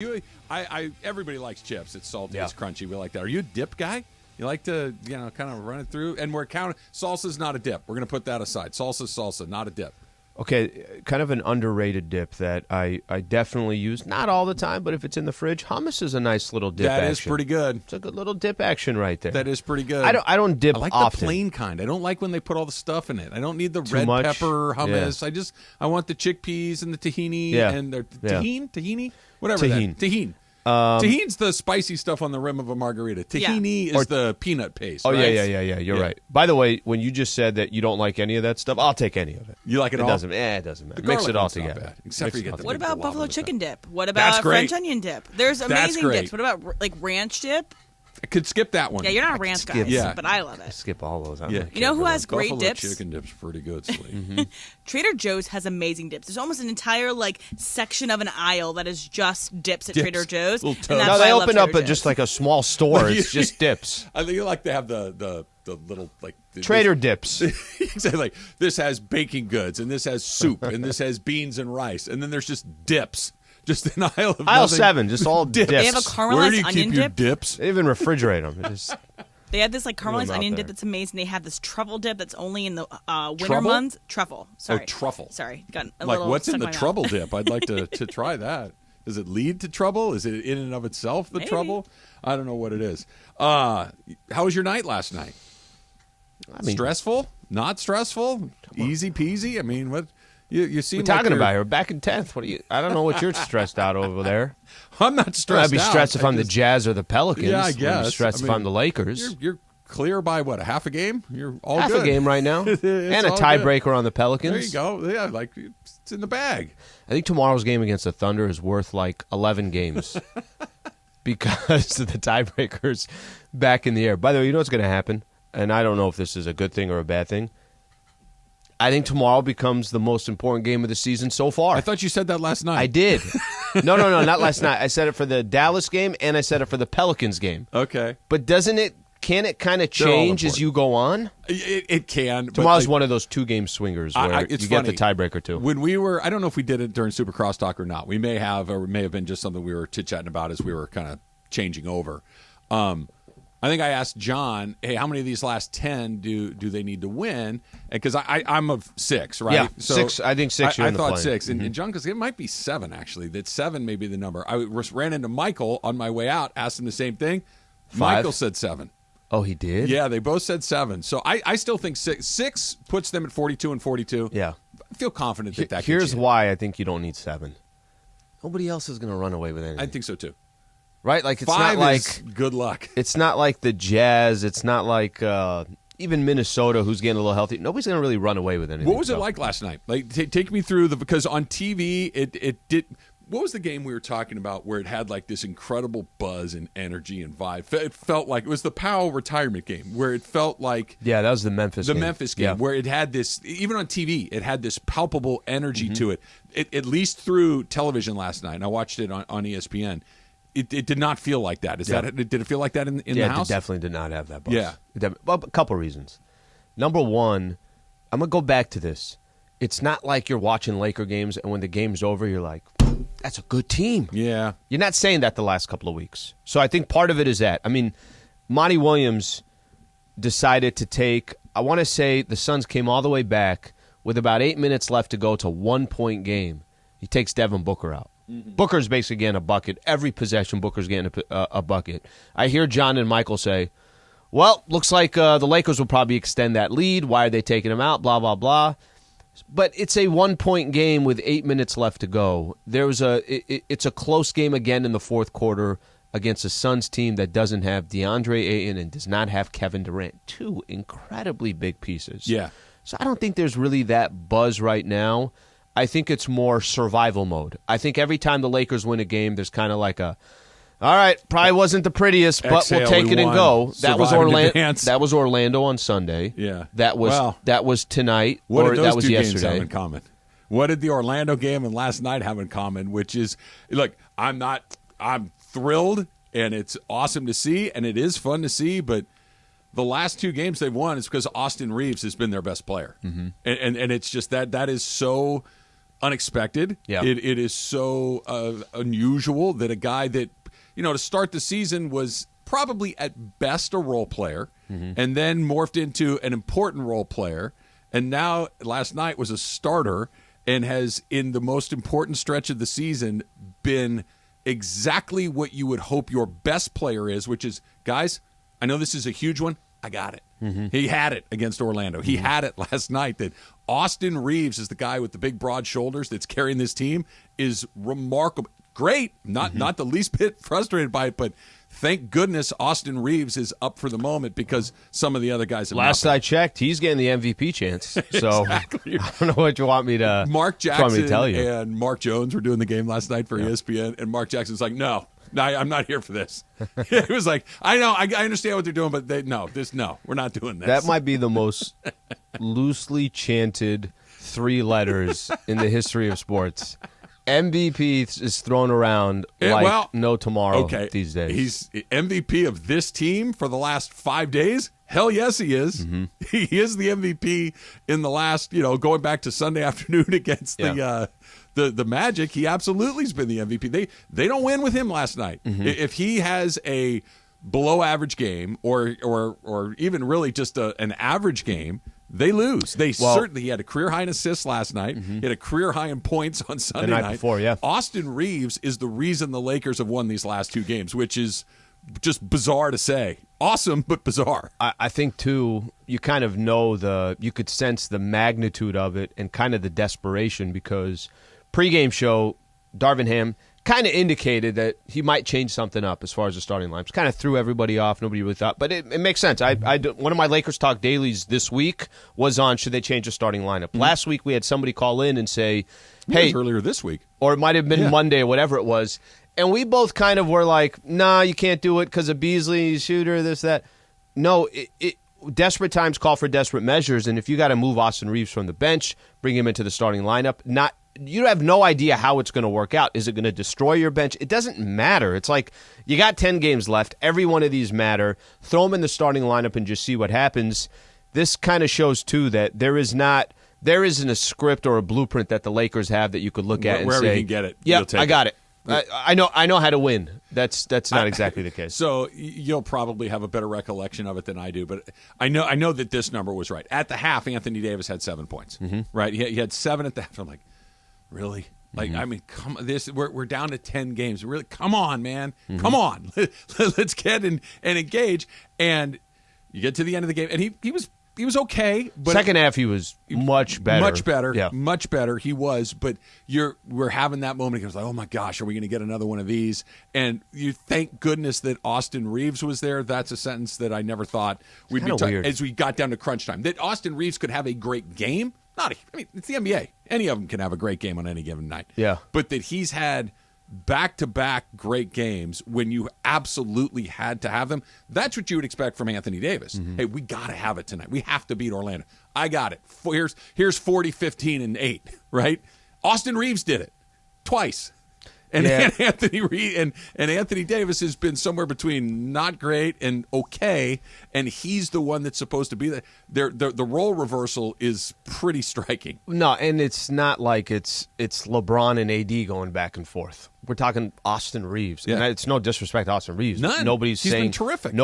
Everybody likes chips. It's salty, it's crunchy. We like that. Are you a dip guy? You like to, kind of run it through? And we're counting. Salsa's not a dip. We're going to put that aside. Salsa's salsa, not a dip. Okay, kind of an underrated dip that I definitely use. Not all the time, but if it's in the fridge, hummus is a nice little dip action. That is pretty good. It's a good little dip action right there. That is pretty good. I don't dip often. I like the plain kind. I don't like when they put all the stuff in it. I don't need the red pepper hummus. Yeah. I want the chickpeas and the tahini and the tahini, whatever. Tahini. Tahini's the spicy stuff on the rim of a margarita. Tahini is the peanut paste. Oh, right? yeah. You're right. By the way, when you just said that you don't like any of that stuff, I'll take any of it. You like it all? It doesn't matter. Mix it all together. Except for you get the What about buffalo chicken dip? What about French onion dip? There's amazing dips. What about ranch dip? I could skip that one. Yeah, you're not a ranch guy, but I love it. Skip all those. You know who has great buffalo dips? Chicken dip's pretty good, Slee. Trader Joe's has amazing dips. There's almost an entire section of an aisle that is just dips at Trader Joe's. No, they opened up just like a small store. It's just dips. I think you like to have the little Trader dips. Exactly. Like this has baking goods, and this has soup, and this has beans and rice, and then there's just dips. Just an aisle of aisle 7, just all dips. They have a caramelized Where do you onion keep dip. Your dips? They even refrigerate them. They have this caramelized onion dip that's amazing. They have this truffle dip that's only in the winter months. Truffle. Sorry. Oh, truffle. Sorry. Got a little what's in the trouble mouth. dip? I'd like to try that. Does it lead to trouble? Is it in and of itself the trouble? I don't know what it is. How was your night last night? Stressful? Not stressful? Easy peasy? I mean, what? You seem what are you talking about here? Back in 10th. What are you? I don't know what you're stressed out over there. I'm not stressed out. I'd be stressed if I'm the Jazz or the Pelicans. Yeah, I guess. I'd be stressed if I'm the Lakers. You're clear by what, a half a game? You're all half good. a game right now, and a tiebreaker on the Pelicans. There you go. Yeah, it's in the bag. I think tomorrow's game against the Thunder is worth 11 games because the tiebreaker's back in the air. By the way, you know what's going to happen, and I don't know if this is a good thing or a bad thing. I think tomorrow becomes the most important game of the season so far. I thought you said that last night. I did. No, not last night. I said it for the Dallas game, and I said it for the Pelicans game. Okay. But can it kind of change as you go on? It can. Tomorrow's one of those 2-game swingers where you get the tiebreaker too. When we were, I don't know if we did it during Super Crosstalk or not. We may have, or it may have been just something we were chit-chatting about as we were kind of changing over. I think I asked John, hey, how many of these last 10 do they need to win? Because I'm of 6, right? Yeah, so 6. I think 6 you're in the I thought plane. 6. And John goes, it might be 7, actually. That 7 may be the number. I ran into Michael on my way out, asked him the same thing. 5? Michael said 7. Oh, he did? Yeah, they both said 7. So I still think 6. 6 puts them at 42 and 42. Yeah. I feel confident that Here's why I think you don't need 7. Nobody else is going to run away with anything. I think so, too. Right? It's 5 not like is good luck. It's not like the Jazz. It's not like even Minnesota, who's getting a little healthy. Nobody's going to really run away with anything. What was it like last night? Take me through because on TV it did. What was the game we were talking about where it had this incredible buzz and energy and vibe? It felt like it was the Powell retirement game where it felt like that was the Memphis game where it had this, even on TV, it had this palpable energy to it. At least through television last night, and I watched it on ESPN. It did not feel like that. Did it feel like that in the house? It definitely did not have that buzz. Yeah. Well, a couple reasons. Number one, I'm going to go back to this. It's not like you're watching Laker games and when the game's over, you're like, that's a good team. Yeah. You're not saying that the last couple of weeks. So I think part of it is that. I mean, Monty Williams decided to take, I want to say the Suns came all the way back with about 8 minutes left to go to 1-point game. He takes Devin Booker out. Booker's basically getting a bucket. Every possession, Booker's getting a bucket. I hear John and Michael say, well, looks like the Lakers will probably extend that lead. Why are they taking him out? Blah, blah, blah. But it's a 1-point game with 8 minutes left to go. It's a close game again in the fourth quarter against a Suns team that doesn't have DeAndre Ayton and does not have Kevin Durant. 2 incredibly big pieces. Yeah. So I don't think there's really that buzz right now. I think it's more survival mode. I think every time the Lakers win a game, there's kind of like all right, probably wasn't the prettiest, but we'll take it and go. That was Orlando on Sunday. Yeah. That was tonight, what or did those that was two yesterday. games have in common? What did the Orlando game and last night have in common? Which is, look, I'm thrilled, and it's awesome to see, and it is fun to see, but the last 2 games they've won is because Austin Reaves has been their best player. And it's just that is so unexpected. Yeah. It is so unusual that a guy that, to start the season was probably at best a role player and then morphed into an important role player. And now last night was a starter and has, in the most important stretch of the season, been exactly what you would hope your best player is, which is, guys, I know this is a huge one. I got it. He had it against Orlando. He had it last night. That Austin Reaves is the guy with the big, broad shoulders that's carrying this team is remarkable. Great. Not the least bit frustrated by it, but thank goodness Austin Reaves is up for the moment because some of the other guys have Last I checked, he's getting the MVP chance. So exactly. I don't know what you want me to Mark Jackson tell you. And Mark Jones were doing the game last night for ESPN, and Mark Jackson's like, no, I'm not here for this. He was like, I know, I understand what they're doing, but we're not doing this. That might be the most loosely chanted 3 letters in the history of sports. MVP is thrown around no tomorrow these days. He's MVP of this team for the last 5 days. Hell yes, he is. He is the MVP in the last, going back to Sunday afternoon against the Magic. He absolutely has been the MVP. They don't win with him last night. If he has a below average game or even really just an average game, they lose. He had a career high in assists last night. He had a career high in points on Sunday night. Before, Austin Reaves is the reason the Lakers have won these last 2 games, which is just bizarre to say. Awesome, but bizarre. I think, too, you kind of know you could sense the magnitude of it and kind of the desperation because pregame show, Darvin Ham kind of indicated that he might change something up as far as the starting lineups. Kind of threw everybody off. Nobody really thought. But it makes sense. One of my Lakers Talk dailies this week was on should they change the starting lineup. Last week we had somebody call in and say, hey. Earlier this week. Or it might have been Monday or whatever it was. And we both kind of were like, nah, you can't do it because of Beasley, shooter, this, that. No, desperate times call for desperate measures. And if you got to move Austin Reaves from the bench, bring him into the starting lineup, you have no idea how it's going to work out. Is it going to destroy your bench? It doesn't matter. It's like you got 10 games left. Every one of these matter. Throw them in the starting lineup and just see what happens. This kind of shows, too, that there isn't a script or a blueprint that the Lakers have that you could look at and say, wherever you can get it, yeah, I got it. I know how to win. That's not exactly the case. So you'll probably have a better recollection of it than I do, but I know that this number was right. At the half, Anthony Davis had 7 points. Right? He had 7 at the half. I'm like, really? Like, I mean, come on, we're down to 10 games. Really, come on, man. Come on. Let's get and engage. And you get to the end of the game, and he was okay. But second half, he was much better. Much better. He was. But we're having that moment. It was like, oh my gosh, are we going to get another one of these? And you thank goodness that Austin Reaves was there. That's a sentence that I never thought we'd be as we got down to crunch time. That Austin Reaves could have a great game. It's the NBA. Any of them can have a great game on any given night. Yeah. But that he's had back-to-back great games when you absolutely had to have them, that's what you would expect from Anthony Davis. Hey, we got to have it tonight. We have to beat Orlando. I got it. Here's 40, 15, and 8, right? Austin Reaves did it twice. And Anthony Davis has been somewhere between not great and okay, and he's the one that's supposed to be there. The role reversal is pretty striking. No, and it's not like it's LeBron and AD going back and forth. We're talking Austin Reaves, and it's no disrespect to Austin Reaves. None. He's been terrific.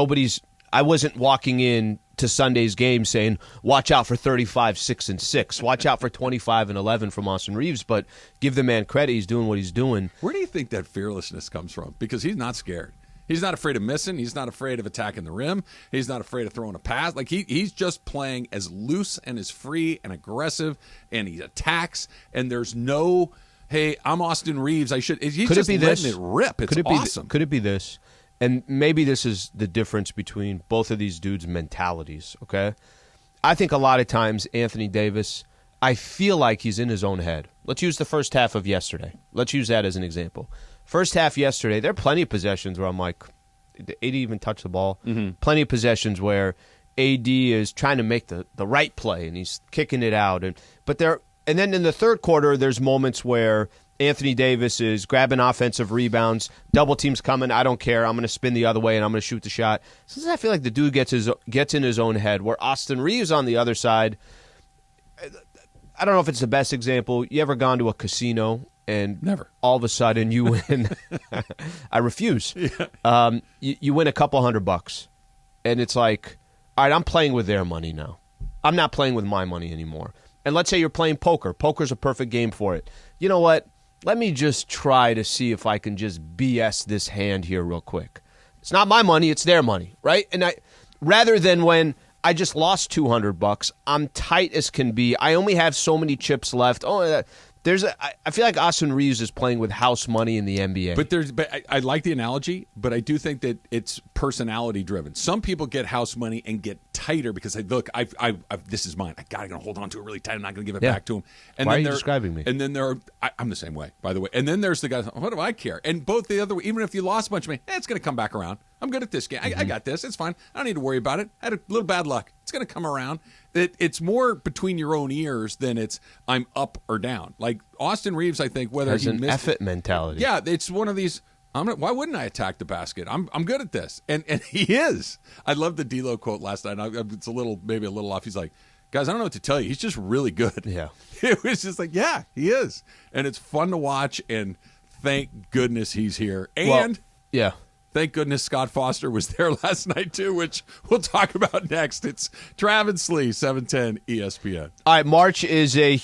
I wasn't walking in to Sunday's game saying, watch out for 35, 6, and 6. Watch out for 25 and 11 from Austin Reaves, but give the man credit. He's doing what he's doing. Where do you think that fearlessness comes from? Because he's not scared. He's not afraid of missing. He's not afraid of attacking the rim. He's not afraid of throwing a pass. Like he's just playing as loose and as free and aggressive, and he attacks, and there's no, hey, I'm Austin Reaves. He's just letting it rip. It's awesome. Could it be this? And maybe this is the difference between both of these dudes' mentalities, okay? I think a lot of times Anthony Davis, I feel like he's in his own head. Let's use the first half of yesterday. Let's use that as an example. First half yesterday, there are plenty of possessions where I'm like, did AD even touch the ball? Plenty of possessions where AD is trying to make the right play and he's kicking it out. And then in the third quarter, there's moments where Anthony Davis is grabbing offensive rebounds, double teams coming, I don't care, I'm going to spin the other way and I'm going to shoot the shot. Sometimes I feel like the dude gets in his own head, where Austin Reaves on the other side, I don't know if it's the best example. You ever gone to a casino and never all of a sudden you win? I refuse. Yeah. You win a couple $100, and it's like, all right, I'm playing with their money now. I'm not playing with my money anymore. And let's say you're playing poker. Poker's a perfect game for it. You know what? Let me just try to see if I can just BS this hand here real quick. It's not my money, it's their money, right? And rather than when I just lost $200, I'm tight as can be. I only have so many chips left. I feel like Austin Reaves is playing with house money in the NBA. But I like the analogy, but I do think that it's personality driven. Some people get house money and get tighter because they look, this is mine. I gotta hold on to it really tight. I'm not gonna give it back to him. And Why then are you describing me? And then I'm the same way, by the way. And then there's the guys. What do I care? And both the other way. Even if you lost a bunch of money, it's gonna come back around. I'm good at this game. I got this. It's fine. I don't need to worry about it. I had a little bad luck. It's going to come around. It's more between your own ears than it's I'm up or down. Like Austin Reaves, I think, whether has he an missed effort mentality. Yeah, it's one of these. Why wouldn't I attack the basket? I'm good at this, and he is. I love the D'Lo quote last night. It's maybe a little off. He's like, guys, I don't know what to tell you. He's just really good. Yeah, it was just like, yeah, he is, and it's fun to watch. And thank goodness he's here. And yeah. Thank goodness Scott Foster was there last night, too, which we'll talk about next. It's Trav and Slee, 710 ESPN. All right, March is a...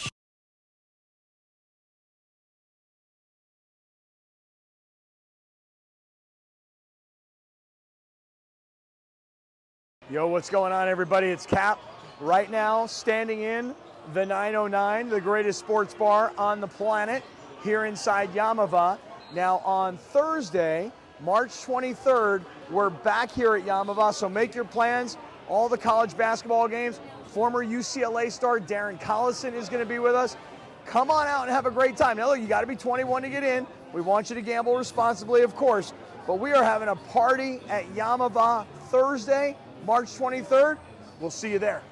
Yo, what's going on, everybody? It's Cap. Right now, standing in the 909, the greatest sports bar on the planet, here inside Yamava. Now, on Thursday, March 23rd, we're back here at Yamava, so make your plans. All the college basketball games. Former UCLA star Darren Collison is going to be with us. Come on out and have a great time. Now, look, you got to be 21 to get in. We want you to gamble responsibly, of course. But we are having a party at Yamava Thursday, March 23rd. We'll see you there.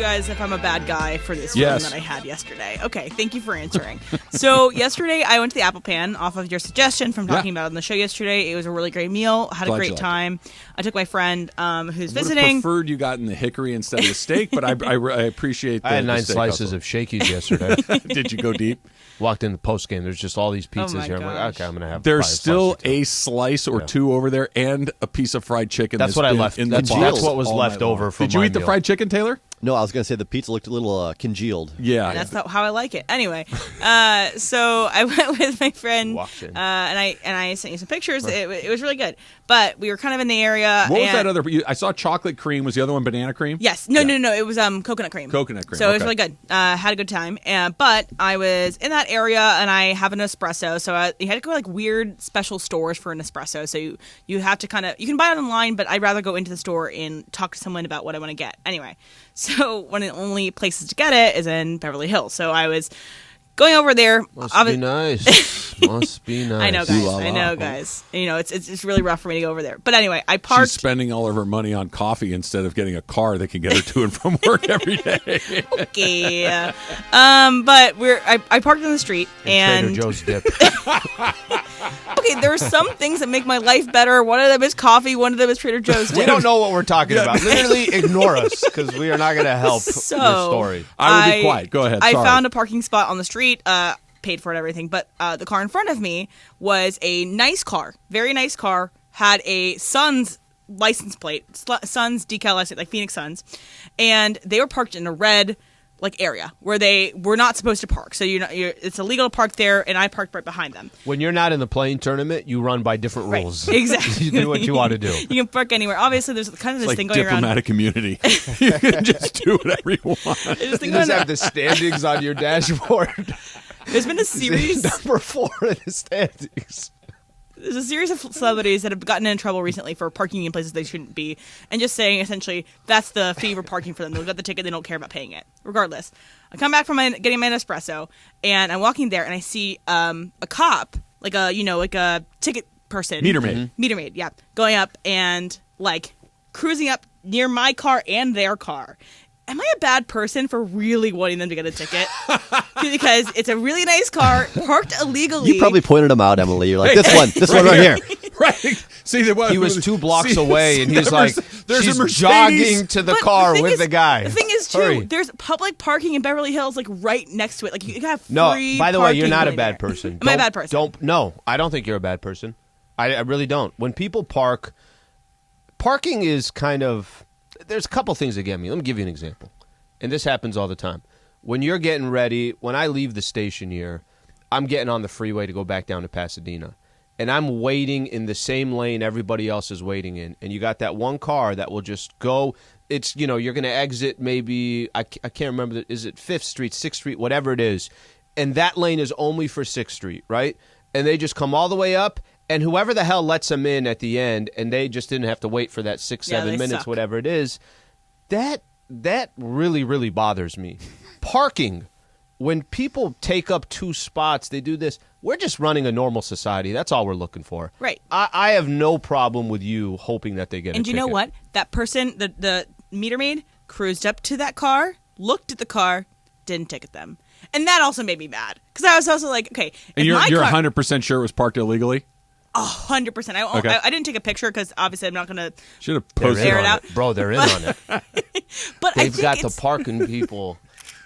Guys, if I'm a bad guy for this Yes. film that I had yesterday. Okay, thank you for answering. So yesterday I went to the Apple Pan off of your suggestion from talking about it on the show yesterday. It was a really great meal. Had a great time. I took my friend who's visiting. I preferred you got in the hickory instead of the steak, but I appreciate that. I had 9 slices of Shakey's yesterday. Did you go deep? Walked in the post game. There's just all these pizzas here. I'm like, gosh. okay, I'm gonna have. There's still a slice or two over there, and a piece of fried chicken. That's what I left. That's what was left over from. Did you my eat the meal. fried chicken, Taylor? No, I was going to say the pizza looked a little congealed. Yeah, That's not how I like it. Anyway, so I went with my friend, and I sent you some pictures. It was really good, but we were kind of in the area. What was that other? I saw chocolate cream. Was the other one banana cream? Yes. No. It was coconut cream. Coconut cream. So it was really good. Had a good time. But I was in that area and I have an espresso. So you had to go to like weird special stores for an espresso. So you have to you can buy it online, but I'd rather go into the store and talk to someone about what I want to get. Anyway, so one of the only places to get it is in Beverly Hills. So I was going over there. Must be nice. Must be nice. I know, guys. I know, guys. You know, it's really rough for me to go over there. But anyway, I parked. She's spending all of her money on coffee instead of getting a car that can get her to and from work every day. Okay. But I parked in the street and Trader Joe's dip. Okay, there are some things that make my life better. One of them is coffee. One of them is Trader Joe's dip. We don't know what we're talking about. Literally ignore us because we are not going to help your story. I will be quiet. Go ahead. I Sorry. found a parking spot on the street, paid for it, everything. But the car in front of me was a nice car, very nice car, had a Suns license plate, Suns decal license, like Phoenix Suns, and they were parked in a red area where they were not supposed to park. So it's illegal to park there, and I parked right behind them. When you're not in the playing tournament, you run by different rules. Right, exactly. You do what you want to do. You can park anywhere. Obviously, there's kind of this thing going around. Diplomatic immunity. You can just do whatever you want. You just have the standings on your dashboard. There's been a series. Number 4 in the standings. There's a series of celebrities that have gotten in trouble recently for parking in places they shouldn't be, and just saying essentially that's the fee for parking for them. They've got the ticket, they don't care about paying it. Regardless, I come back from getting my espresso, and I'm walking there, and I see a cop, like a ticket person, Meter maid, yeah, going up and cruising up near my car and their car. Am I a bad person for really wanting them to get a ticket? Because it's a really nice car, parked illegally. You probably pointed him out, Emily. You're like, this one right here. Right. See, he was 2 blocks away, and he's like, there's she's a Mercedes. Jogging to the car with the guy. The thing is, too, Hurry. there's public parking in Beverly Hills, right next to it. Like, you have free No, by the way, you're not a parking bad there. person. Am I a bad person? No, I don't think you're a bad person. I really don't. When people parking is kind of, there's a couple things that get me. Let me give you an example. And this happens all the time. When you're getting ready, when I leave the station here, I'm getting on the freeway to go back down to Pasadena. And I'm waiting in the same lane everybody else is waiting in. And you got that one car that will just go. It's, you're going to exit maybe, I can't remember, is it 5th Street, 6th Street, whatever it is. And that lane is only for 6th Street, right? And they just come all the way up. And whoever the hell lets them in at the end, and they just didn't have to wait for that 6-7 minutes, suck. whatever it is, that really, really bothers me. Parking, when people take up 2 spots, they do this. We're just running a normal society. That's all we're looking for. Right. I have no problem with you hoping that they get a ticket. And you know what? That person, the meter maid, cruised up to that car, looked at the car, didn't ticket them. And that also made me mad. Because I was also like, okay. And you're 100% sure it was parked illegally? 100%. I didn't take a picture because obviously I'm not going to should have posted air it out. Bro, they're in on it. But They've got the parking people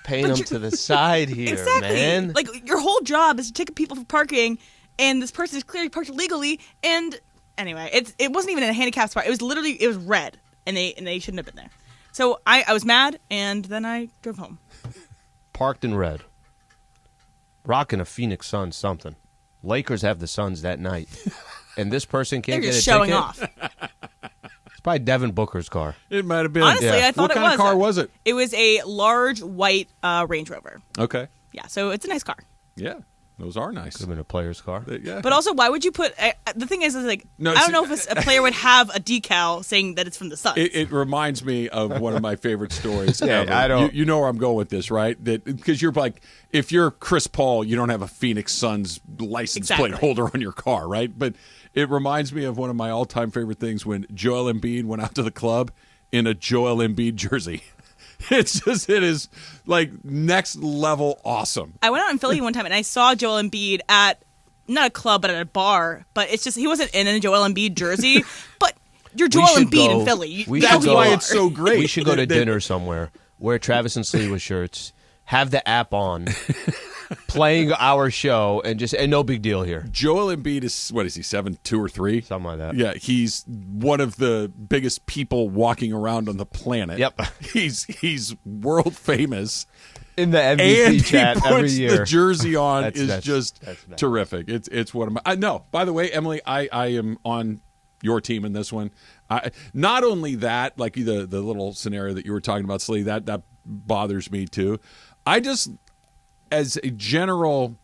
paying them to the side here, exactly. man. Like, your whole job is to ticket people for parking, and this person is clearly parked illegally. And anyway, it wasn't even in a handicapped spot. It was red, and they shouldn't have been there. So I was mad, and then I drove home. Parked in red. Rocking a Phoenix Suns something. Lakers have the Suns that night. And this person can't They're get a just showing ticket? off. It's probably Devin Booker's car. It might have been. Honestly, I thought what kind of car was it? It was a large white Range Rover. Okay. Yeah, so it's a nice car. Yeah, those are nice. Could have been a player's car. Yeah. But also, why would you put... the thing is I don't know if a player would have a decal saying that it's from the Suns. It reminds me of one of my favorite stories ever. I don't... You know where I'm going with this, right? Because you're like, if you're Chris Paul, you don't have a Phoenix Suns license plate holder on your car, right? But it reminds me of one of my all-time favorite things when Joel Embiid went out to the club in a Joel Embiid jersey. It is like next level awesome. I went out in Philly one time and I saw Joel Embiid at not a club but at a bar. But it's just he wasn't in a Joel Embiid jersey. But you're Joel Embiid in Philly. That's why it's so great. We should go to dinner somewhere. Wear Travis and Sliwa shirts. Have the app on. Playing our show and no big deal here. Joel Embiid is, what is he, 7'2" or 3"? Something like that. Yeah, he's one of the biggest people walking around on the planet. Yep. He's world famous. In the MVP chat every year. The jersey on is just terrific. It's what I know. By the way, Emily, I am on your team in this one. Not only that, like the little scenario that you were talking about, Slee, that bothers me too. As a general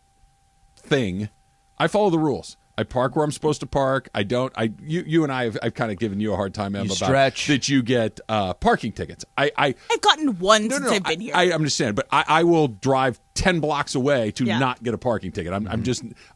thing, I follow the rules. I park where I'm supposed to park. I don't. You and I've kind of given you a hard time, Em, about that you get parking tickets. I've gotten one since I've been here. I understand, but I will drive 10 blocks away to not get a parking ticket.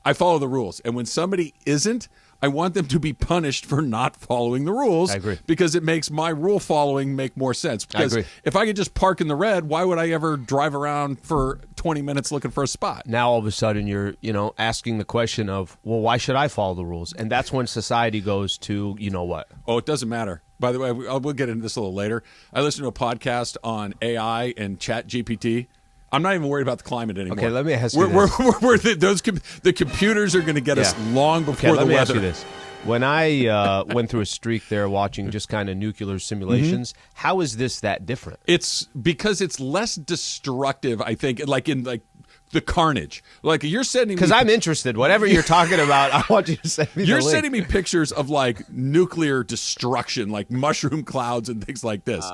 I follow the rules, and when somebody isn't, I want them to be punished for not following the rules. I agree. Because it makes my rule following make more sense. Because I agree. If I could just park in the red, why would I ever drive around for 20 minutes looking for a spot? Now all of a sudden you're, asking the question of, well, why should I follow the rules? And that's when society goes to, you know what? Oh, it doesn't matter. By the way, we'll get into this a little later. I listened to a podcast on AI and Chat GPT. I'm not even worried about the climate anymore. Okay, let me ask you this. The computers are going to get us long before the weather. Let me ask you this. When I went through a streak there watching just kind of nuclear simulations, how is this that different? It's because it's less destructive, I think, like in the carnage. Like you're sending me, because I'm interested. Whatever you're talking about, I want you to send me. You're sending me pictures of like nuclear destruction, like mushroom clouds and things like this.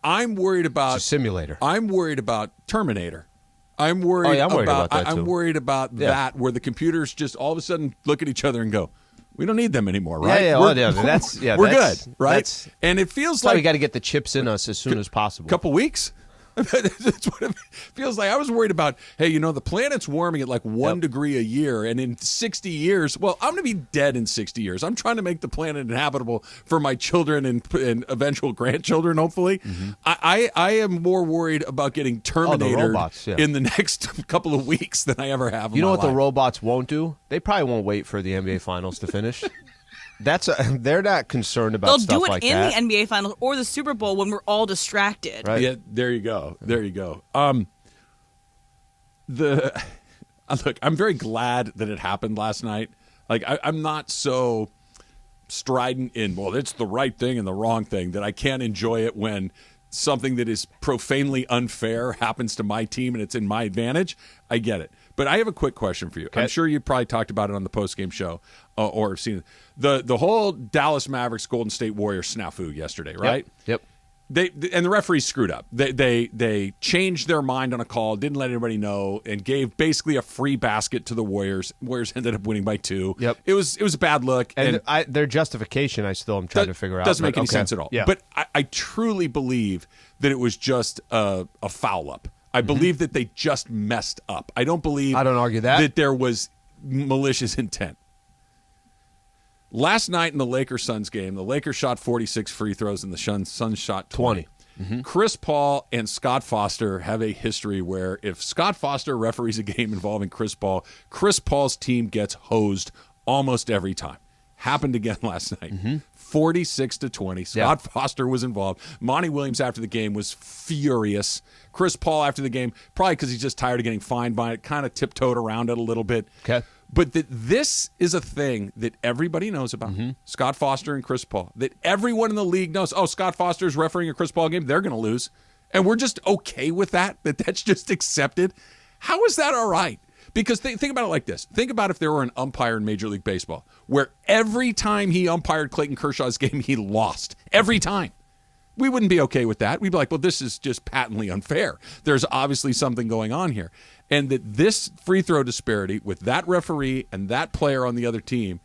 I'm worried about it's a simulator. I'm worried about Terminator. I'm worried about that too. I'm worried about that, where the computers just all of a sudden look at each other and go, "We don't need them anymore, right? We're good, right?" And it feels like we got to get the chips in us as soon as possible. Couple weeks. That's what it feels like. I was worried about, hey, the planet's warming at like 1 degree a year, and in 60 years, well, I'm going to be dead in 60 years. I'm trying to make the planet inhabitable for my children and eventual grandchildren, hopefully. I am more worried about getting Terminated in the next couple of weeks than I ever have in my life. The robots won't do? They probably won't wait for the NBA Finals to finish. They're not concerned about stuff like that. They'll do it in the NBA Finals or the Super Bowl when we're all distracted. Right? Yeah, there you go. Look, I'm very glad that it happened last night. Like, I'm not so strident in, well, it's the right thing and the wrong thing, that I can't enjoy it when something that is profanely unfair happens to my team and it's in my advantage. I get it. But I have a quick question for you. Okay. I'm sure you probably talked about it on the postgame show or seen it. The whole Dallas Mavericks Golden State Warriors snafu yesterday, right? Yep. And the referees screwed up. They changed their mind on a call, didn't let anybody know, and gave basically a free basket to the Warriors. Warriors ended up winning by 2. Yep. It was a bad look. And their justification, I still am trying to figure out. Doesn't make any sense at all. Yeah. But I truly believe that it was just a foul up. I believe that they just messed up. I don't argue that there was malicious intent. Last night in the Lakers-Suns game, the Lakers shot 46 free throws and the Suns shot 20. Chris Paul and Scott Foster have a history where if Scott Foster referees a game involving Chris Paul's team gets hosed almost every time. Happened again last night. 46-20. Scott Foster was involved. Monty Williams after the game was furious. Chris Paul after the game, probably because he's just tired of getting fined by it, kind of tiptoed around it a little bit. Okay. But this is a thing that everybody knows about. Scott Foster and Chris Paul. That everyone in the league knows, Scott Foster's refereeing a Chris Paul game, they're going to lose. And we're just okay with that's just accepted. How is that all right? Because think about it like this. Think about if there were an umpire in Major League Baseball where every time he umpired Clayton Kershaw's game, he lost. Every time. We wouldn't be okay with that. We'd be like, well, this is just patently unfair. There's obviously something going on here. And that this free throw disparity with that referee and that player on the other team,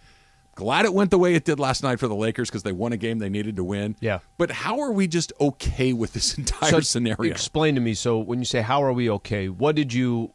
glad it went the way it did last night for the Lakers because they won a game they needed to win. Yeah. But how are we just okay with this entire scenario? Explain to me. So when you say how are we okay, what would you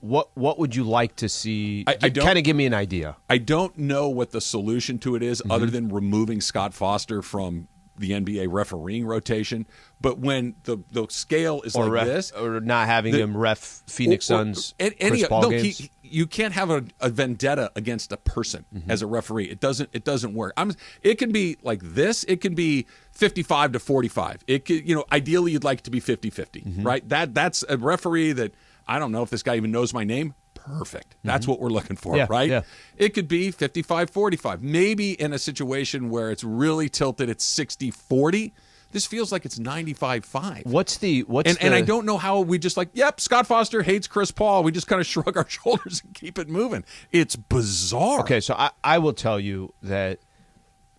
like to see? Kind of give me an idea. I don't know what the solution to it is other than removing Scott Foster from the NBA refereeing rotation. But when the scale is like this, or not having him ref Phoenix Suns Chris Paul games. You can't have a vendetta against a person as a referee. It doesn't work. It can be like this. It can be 55 to 45. It could, ideally you'd like it to be 50-50, right? That's a referee that I don't know if this guy even knows my name. Perfect. That's what we're looking for, right? Yeah. It could be 55-45. Maybe in a situation where it's really tilted, it's 60-40. This feels like it's 95-5. And I don't know how we just Scott Foster hates Chris Paul. We just kind of shrug our shoulders and keep it moving. It's bizarre. Okay, so I will tell you that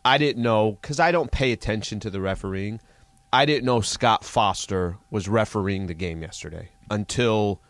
I didn't know, because I don't pay attention to the refereeing. I didn't know Scott Foster was refereeing the game yesterday until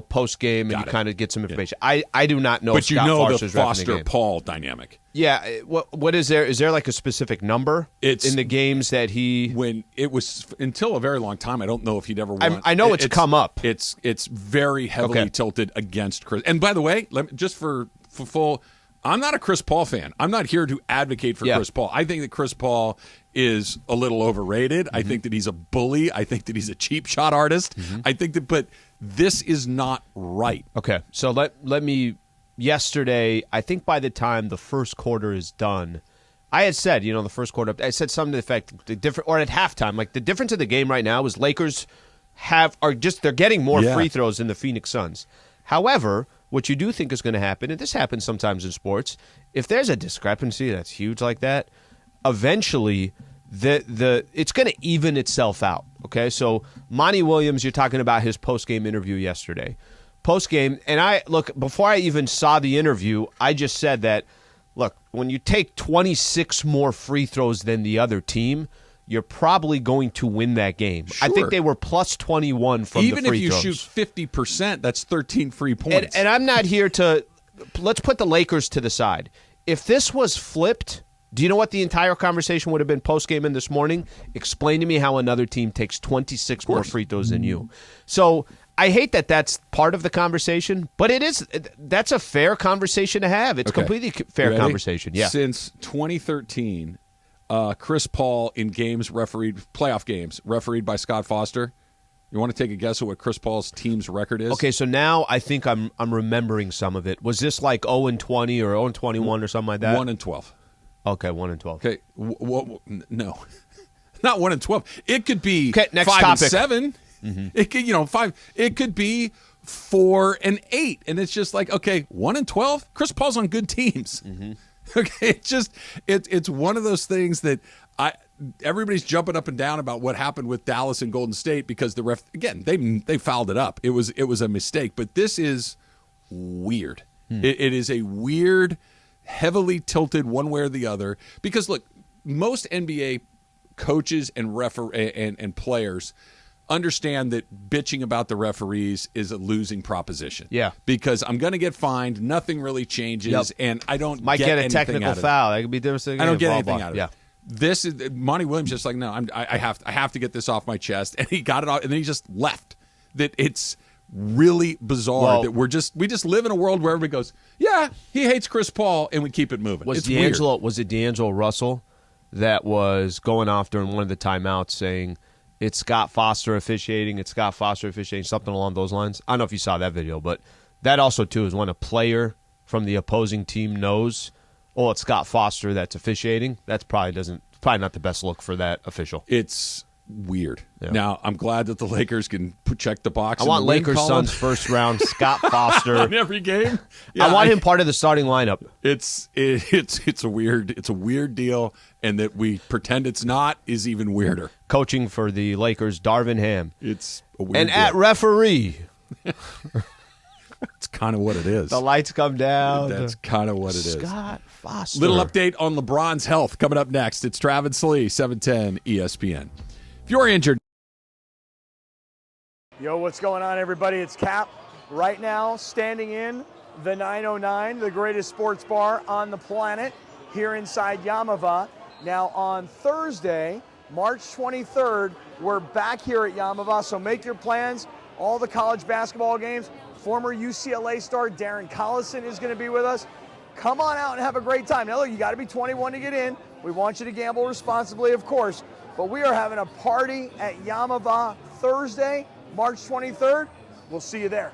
post game, and you kind of get some information. I do not know. But Scott Foster's the Foster-Paul dynamic. Yeah. What is there? Is there like a specific number in the games that when it was until a very long time? I don't know if he'd ever won. I know it's come up. It's very heavily tilted against Chris. And by the way, just for full. I'm not a Chris Paul fan. I'm not here to advocate for Chris Paul. I think that Chris Paul is a little overrated. I think that he's a bully. I think that he's a cheap shot artist. I think that, but this is not right. Okay, so let me. Yesterday, I think by the time the first quarter is done, I had said, the first quarter, I said something to the effect, or at halftime, like the difference of the game right now is Lakers they're getting more free throws than the Phoenix Suns. However, what you do think is going to happen, and this happens sometimes in sports, if there's a discrepancy that's huge like that, eventually it's going to even itself out. Okay, so Monty Williams, you're talking about his post-game interview yesterday. Post-game, and before I even saw the interview, I just said that, look, when you take 26 more free throws than the other team, you're probably going to win that game. Sure. I think they were plus 21 from even the free throws. throws. Even if you shoot 50%, that's 13 free points. And I'm not here to – let's put the Lakers to the side. If this was flipped, do you know what the entire conversation would have been post-game in this morning? Explain to me how another team takes 26 more free throws than you. So I hate that that's part of the conversation, but that's a fair conversation to have. It's completely fair conversation. Yeah. Since 2013 – Chris Paul in playoff games, refereed by Scott Foster. You want to take a guess at what Chris Paul's team's record is? Okay, so now I think I'm remembering some of it. Was this like 0-20 or 0-21 or something like that? 1-12. Okay, 1-12. Okay, no, not 1-12. It could be next 5-7. It could 5. It could be 4-8, and it's just like 1-12. Chris Paul's on good teams. Okay, it's one of those things that everybody's jumping up and down about what happened with Dallas and Golden State because the ref again they fouled it up. It was a mistake, but this is weird. It is a weird, heavily tilted one way or the other because look, most NBA coaches and and players understand that bitching about the referees is a losing proposition. Yeah. Because I'm going to get fined, nothing really changes, and I don't might get a technical foul. That could be different. I don't get anything out of it. This is Monty Williams just like, no, I have to get this off my chest, and he got it off, and then he just left. That it's really bizarre that we just live in a world where everybody goes, yeah, he hates Chris Paul, and we keep it moving. Was it D'Angelo Russell that was going off during one of the timeouts saying, it's Scott Foster officiating, something along those lines? I don't know if you saw that video, but that also, too, is when a player from the opposing team knows, it's Scott Foster that's officiating. That's probably not the best look for that official. It's weird. Yeah. Now, I'm glad that the Lakers can check the box. I want Lakers Suns first round, Scott Foster. In every game? Yeah, I want him part of the starting lineup. It's a weird deal, and that we pretend it's not is even weirder. Coaching for the Lakers, Darvin Ham. It's a weird And deal. at referee. That's kind of what it is. The lights come down. That's kind of what it is. Scott Foster. Little update on LeBron's health coming up next. It's Travis Slee, 710 ESPN. If you're injured. Yo, what's going on, everybody? It's Cap. Right now, standing in the 909, the greatest sports bar on the planet, here inside Yamava. Now, on Thursday, March 23rd, we're back here at Yamava, so make your plans. All the college basketball games. Former UCLA star Darren Collison is going to be with us. Come on out and have a great time. Now, look, you got to be 21 to get in. We want you to gamble responsibly, of course. But we are having a party at Yamava Thursday, March 23rd. We'll see you there.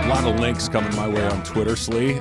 A lot of links coming my way on Twitter, Slee,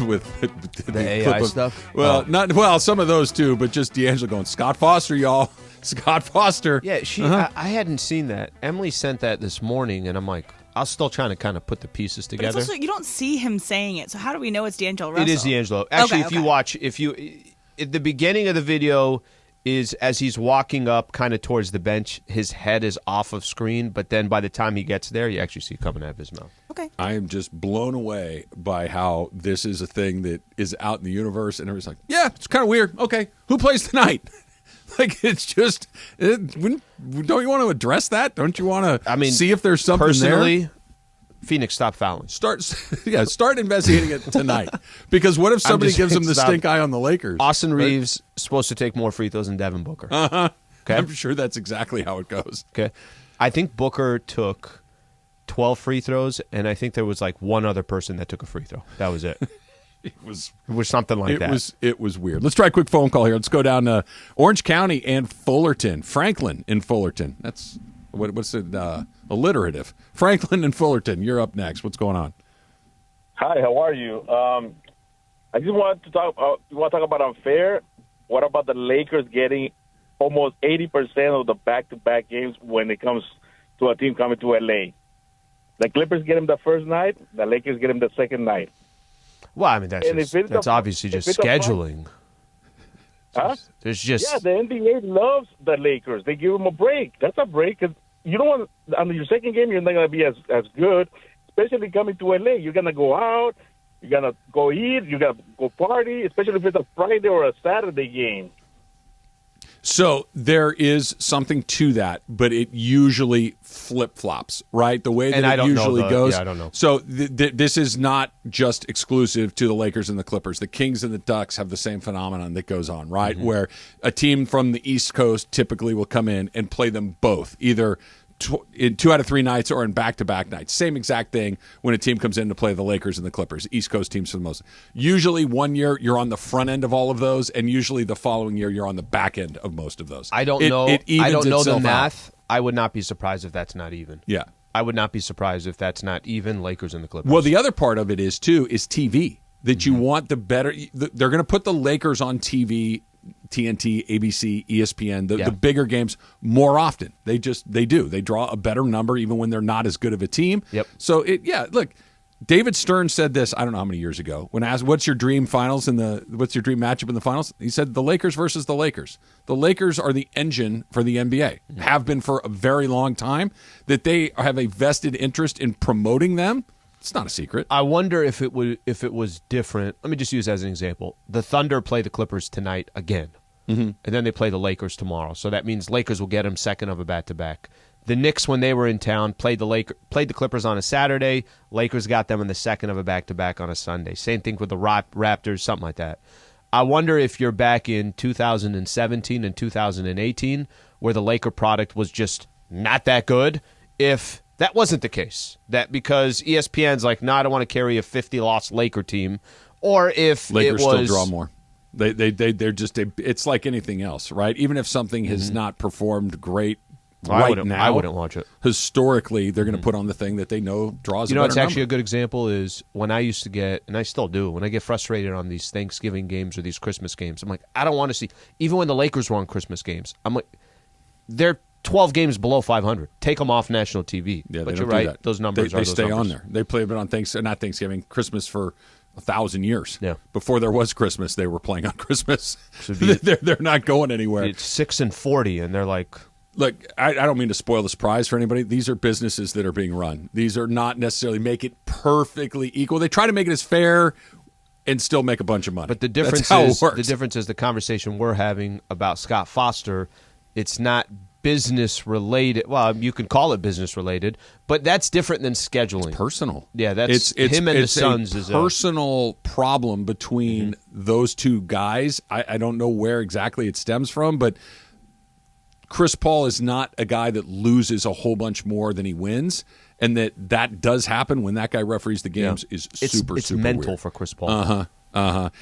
with the AI stuff. Well, not some of those too, but just D'Angelo going, Scott Foster, y'all. Scott Foster. Yeah, I hadn't seen that. Emily sent that this morning, and I'm like, I was still trying to kind of put the pieces together. But it's also, you don't see him saying it, so how do we know it's D'Angelo Russell? It is D'Angelo. Actually, Okay, if you watch, at the beginning of the video is as he's walking up kind of towards the bench, his head is off of screen, but then by the time he gets there, you actually see it coming out of his mouth. Okay. I am just blown away by how this is a thing that is out in the universe, and everybody's like, yeah, it's kind of weird. Okay, who plays tonight? Like, it's just, don't you want to address that? Don't you want to see if there's something personally, there? Phoenix, stop fouling. Start investigating it tonight. Because what if somebody gives him the stink eye on the Lakers? Austin Reaves supposed to take more free throws than Devin Booker. Okay? I'm sure that's exactly how it goes. Okay. I think Booker took 12 free throws, and I think there was like one other person that took a free throw. That was it. It was something like that. It was weird. Let's try a quick phone call here. Let's go down to Orange County and Fullerton. Franklin in Fullerton. That's what's it? Alliterative. Franklin and Fullerton. You're up next. What's going on? Hi. How are you? I just wanted to talk. You want to talk about unfair? What about the Lakers getting almost 80% of the back-to-back games when it comes to a team coming to LA? The Clippers get him the first night. The Lakers get him the second night. Well, I mean, that's obviously just scheduling. Huh? There's just the NBA loves the Lakers. They give them a break. That's a break because you don't want on your second game you're not going to be as good, especially coming to LA. You're going to go out, you're going to go eat, you're going to go party, especially if it's a Friday or a Saturday game. So there is something to that, but it usually flip-flops, right? The way that it usually goes. Yeah, I don't know. So this is not just exclusive to the Lakers and the Clippers. The Kings and the Ducks have the same phenomenon that goes on, right? Mm-hmm. Where a team from the East Coast typically will come in and play them both, either in 2 out of 3 nights or in back-to-back nights. Same exact thing when a team comes in to play the Lakers and the Clippers, East Coast teams for the most. Usually one year you're on the front end of all of those, and usually the following year you're on the back end of most of those. I don't know the math. Out. I would not be surprised if that's not even. Yeah. I would not be surprised if that's not even Lakers and the Clippers. Well, the other part of it is, too, is TV. That you want the better – they're going to put the Lakers on TV – TNT, ABC, ESPN, the bigger games more often. They do. They draw a better number even when they're not as good of a team. Yep. So look, David Stern said this, I don't know how many years ago, when asked what's your dream finals what's your dream matchup in the finals? He said the Lakers versus the Lakers. The Lakers are the engine for the NBA. Have been for a very long time. That they have a vested interest in promoting them. It's not a secret. I wonder if it was different. Let me just use as an example. The Thunder play the Clippers tonight again, and then they play the Lakers tomorrow. So that means Lakers will get them second of a back-to-back. The Knicks, when they were in town, played the Clippers on a Saturday. Lakers got them in the second of a back-to-back on a Sunday. Same thing with the Raptors, something like that. I wonder if you're back in 2017 and 2018, where the Laker product was just not that good, if that wasn't the case. That because ESPN's like, no, I don't want to carry a 50-loss Laker team. Or if Lakers it was, still draw more. They're just it's like anything else, right? Even if something has not performed great I wouldn't watch it. Historically, they're going to put on the thing that they know draws a better it's number. Actually a good example is when I used to get, and I still do, when I get frustrated on these Thanksgiving games or these Christmas games, I'm like, I don't want to see, even when the Lakers were on Christmas games, I'm like, they're 12 games below 500. Take them off national TV. Yeah, but you're right. That. Those numbers they stay on there. They play a bit on Christmas for 1,000 years. Yeah. Before there was Christmas, they were playing on Christmas. They're not going anywhere. It's 6-40, and they're like. Look, I don't mean to spoil the surprise for anybody. These are businesses that are being run. These are not necessarily make it perfectly equal. They try to make it as fair and still make a bunch of money. But the difference is the conversation we're having about Scott Foster. It's not business related. Well, you can call it business related, but that's different than scheduling. It's personal. Yeah, that's him and the Suns is a personal problem between those two guys. I don't know where exactly it stems from, but Chris Paul is not a guy that loses a whole bunch more than he wins, and that does happen when that guy referees the games is super mental weird. For Chris Paul.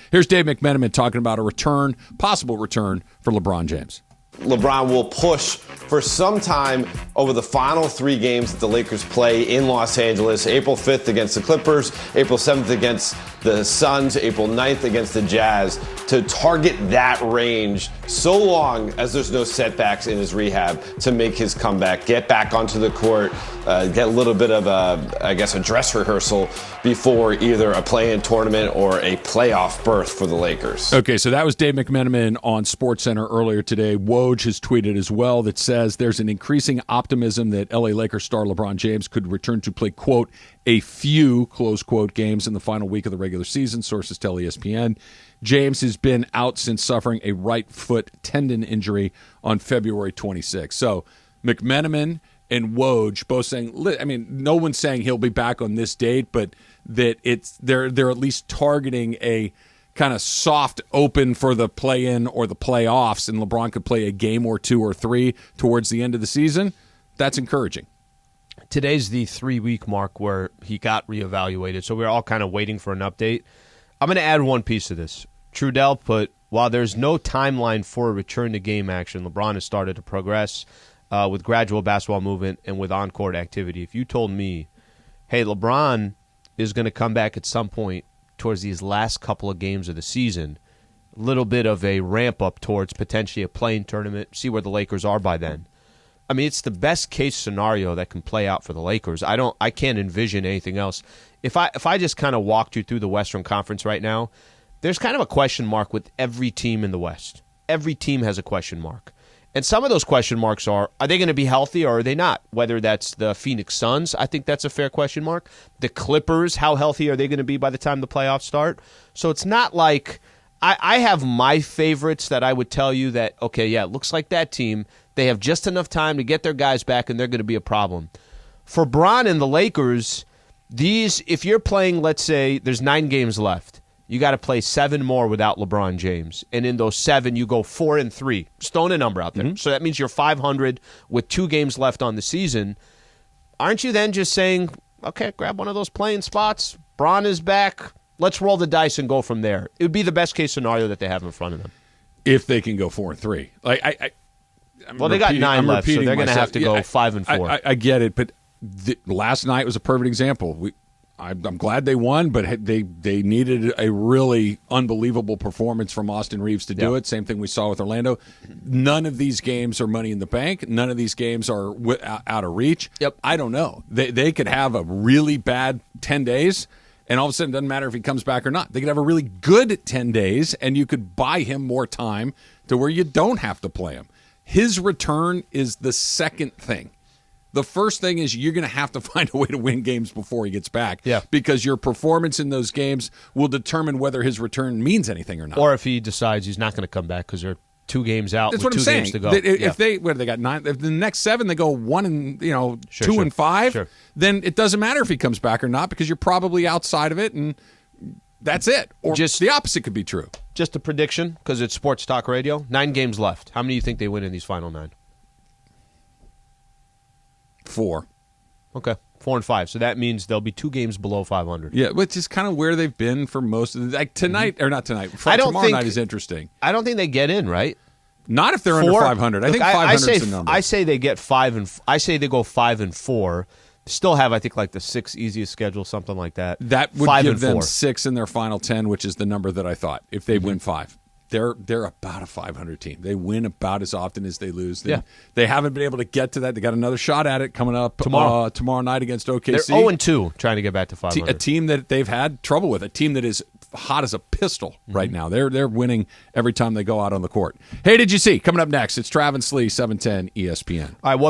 Here's Dave McMenamin talking about a possible return for LeBron James. LeBron will push for some time over the final 3 games that the Lakers play in Los Angeles. April 5th against the Clippers, April 7th against the Suns, April 9th against the Jazz, to target that range so long as there's no setbacks in his rehab to make his comeback, get back onto the court, get a little bit of a dress rehearsal before either a play-in tournament or a playoff berth for the Lakers. Okay, so that was Dave McMenamin on SportsCenter earlier today. Woj has tweeted as well that says there's an increasing optimism that LA Lakers star LeBron James could return to play, quote, a few, close quote, games in the final week of the regular season, sources tell ESPN. James has been out since suffering a right foot tendon injury on February 26th. So McMenamin and Woj both saying, I mean, no one's saying he'll be back on this date, but that they're at least targeting a kind of soft open for the play-in or the playoffs, and LeBron could play a game or 2 or 3 towards the end of the season. That's encouraging. Today's the 3-week mark where he got reevaluated, so we're all kind of waiting for an update. I'm going to add one piece to this. Trudell put, while there's no timeline for a return to game action, LeBron has started to progress with gradual basketball movement and with on-court activity. If you told me, hey, LeBron is going to come back at some point towards these last couple of games of the season, a little bit of a ramp up towards potentially a play-in tournament, see where the Lakers are by then. I mean, it's the best case scenario that can play out for the Lakers. I can't envision anything else. If I just kind of walked you through the Western Conference right now, there's kind of a question mark with every team in the West. Every team has a question mark. And some of those question marks are they going to be healthy or are they not? Whether that's the Phoenix Suns, I think that's a fair question mark. The Clippers, how healthy are they going to be by the time the playoffs start? So it's not like I have my favorites that I would tell you that, okay, yeah, it looks like that team, they have just enough time to get their guys back and they're going to be a problem. For Bron and the Lakers, if you're playing, let's say there's 9 games left, you got to play 7 more without LeBron James. And in those 7, you go 4-3. Just throwing a number out there. Mm-hmm. So that means you're 500 with 2 games left on the season. Aren't you then just saying, okay, grab one of those playing spots. Bron is back. Let's roll the dice and go from there. It would be the best case scenario that they have in front of them. If they can go 4-3. They got 9 left, so they're going to have to go 5-4. I get it, but last night was a perfect example. I'm glad they won, but they needed a really unbelievable performance from Austin Reaves to do it. Same thing we saw with Orlando. None of these games are money in the bank. None of these games are out of reach. Yep. I don't know. They could have a really bad 10 days, and all of a sudden it doesn't matter if he comes back or not. They could have a really good 10 days, and you could buy him more time to where you don't have to play him. His return is the second thing. The first thing is you're going to have to find a way to win games before he gets back. Yeah. Because your performance in those games will determine whether his return means anything or not. Or if he decides he's not going to come back because they're 2 games out That's with what 2 games to go. If they got 9, if the next 7 they go 2 and 5, then it doesn't matter if he comes back or not because you're probably outside of it and that's it. Or just the opposite could be true. Just a prediction because it's Sports Talk Radio. 9 games left. How many do you think they win in these final 9? 4. Okay, 4 and 5. So that means they'll be 2 games below 500. Yeah, which is kind of where they've been for most of the tonight or not tonight. Tomorrow night is interesting. I don't think they get in, right? Not if they're under 500. I think 500 is the number. I say they get 5 and I say they go 5 and 4. Still have I think like the 6th easiest schedule, something like that. That would give them 6 in their final 10, which is the number that I thought. If they win 5. They're about a 500 team. They win about as often as they lose. They haven't been able to get to that. They got another shot at it coming up tomorrow night against OKC. They're 0-2 trying to get back to 500. A team that they've had trouble with. A team that is hot as a pistol right now. They're winning every time they go out on the court. Hey, did you see? Coming up next, it's Travis Lee, 710 ESPN. All right,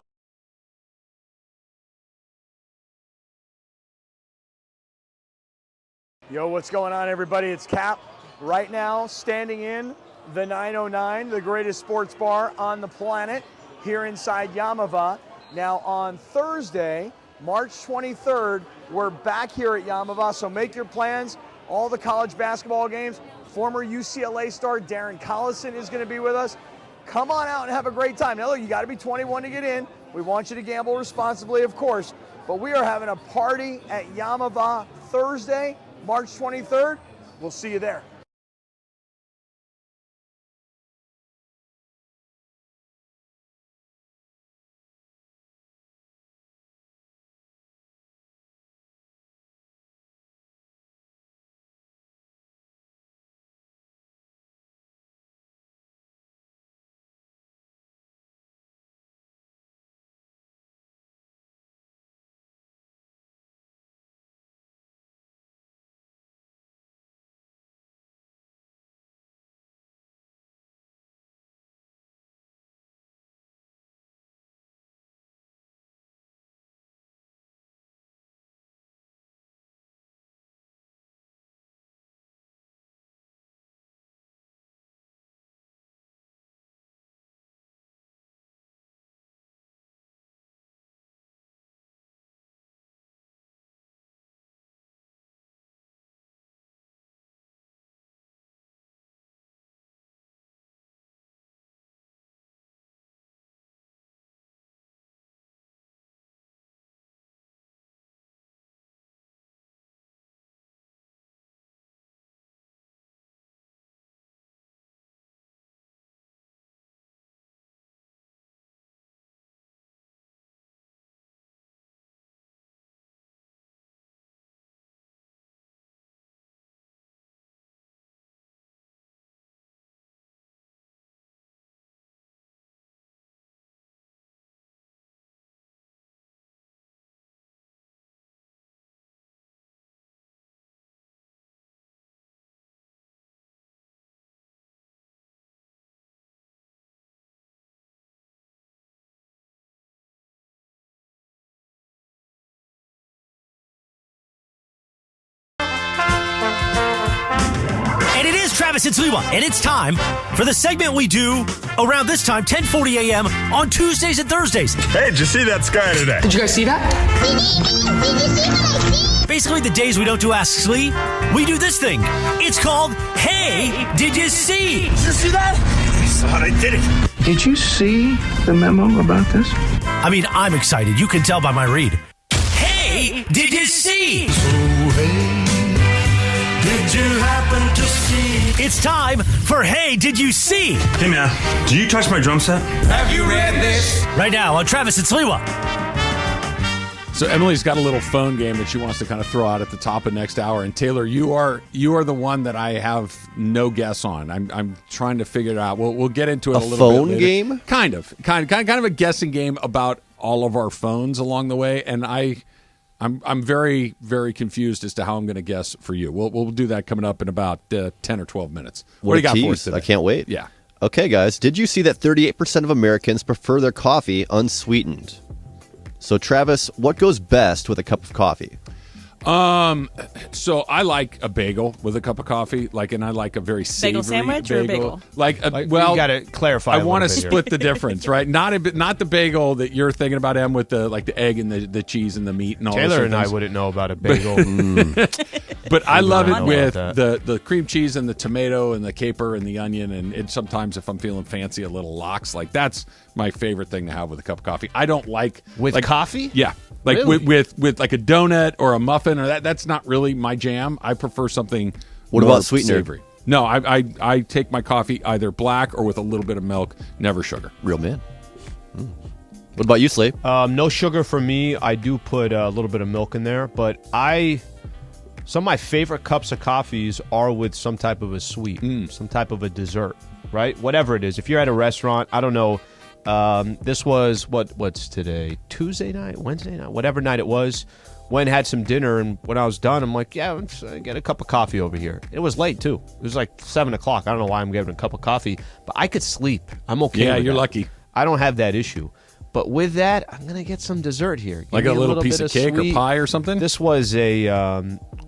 Yo, what's going on, everybody? It's Cap. Right now, standing in the 909, the greatest sports bar on the planet, here inside Yamava. Now, on Thursday, March 23rd, we're back here at Yamava, so make your plans. All the college basketball games. Former UCLA star Darren Collison is going to be with us. Come on out and have a great time. Now, look, you got to be 21 to get in. We want you to gamble responsibly, of course, but we are having a party at Yamava Thursday, March 23rd. We'll see you there. Travis and Sliwa, and it's time for the segment we do around this time, 10:40 a.m. on Tuesdays and Thursdays. Hey, did you see that sky today? Did you guys see that? Did you see what I see? Basically, the days we don't do Ask Slee, we do this thing. It's called Hey, Did You See? Did you see that? I saw it. I did it. Did you see the memo about this? I mean, I'm excited. You can tell by my read. Hey, did you see? Oh, hey. Did you happen to see? It's time for Hey, Did You See? Hey, man, did you touch my drum set? Have you read this? Right now on Travis and Sliwa. So Emily's got a little phone game that she wants to kind of throw out at the top of next hour. And Taylor, you are the one that I have no guess on. I'm trying to figure it out. We'll get into it a little bit phone later. Game? Kind of a guessing game about all of our phones along the way. And I'm very, very confused as to how I'm going to guess for you. We'll do that coming up in about 10 or 12 minutes. What do you got for us today? I can't wait. Yeah. Okay, guys. Did you see that 38% of Americans prefer their coffee unsweetened? So, Travis, what goes best with a cup of coffee? So I like a bagel with a cup of coffee, and I like a very savory bagel sandwich or a bagel. You got to clarify. I want to split the difference, right? Not the bagel that you're thinking about, Em, with the egg and the cheese and the meat and all. Taylor and I wouldn't know about a bagel, but I love it with the cream cheese and the tomato and the caper and the onion and sometimes if I'm feeling fancy, a little lox. That's my favorite thing to have with a cup of coffee. I don't like coffee. Yeah. Really? with like a donut or a muffin or that's not really my jam. I prefer something. What about sweetener? Savory. No, I take my coffee either black or with a little bit of milk, never sugar. Real man. What about you, Slade? No sugar for me. I do put a little bit of milk in there, but some of my favorite cups of coffees are with some type of a sweet, some type of a dessert, right? Whatever it is. If you're at a restaurant, I don't know. This was what's today? Tuesday night, Wednesday night, whatever night it was. Went and had some dinner, and when I was done, I'm like, yeah, let's get a cup of coffee over here. It was late too. It was like 7 o'clock. I don't know why I'm getting a cup of coffee, but I could sleep. I'm okay. Yeah, with you're that. lucky. I don't have that issue. But with that, I'm gonna get some dessert here. Like a little piece of cake or pie or something. This was a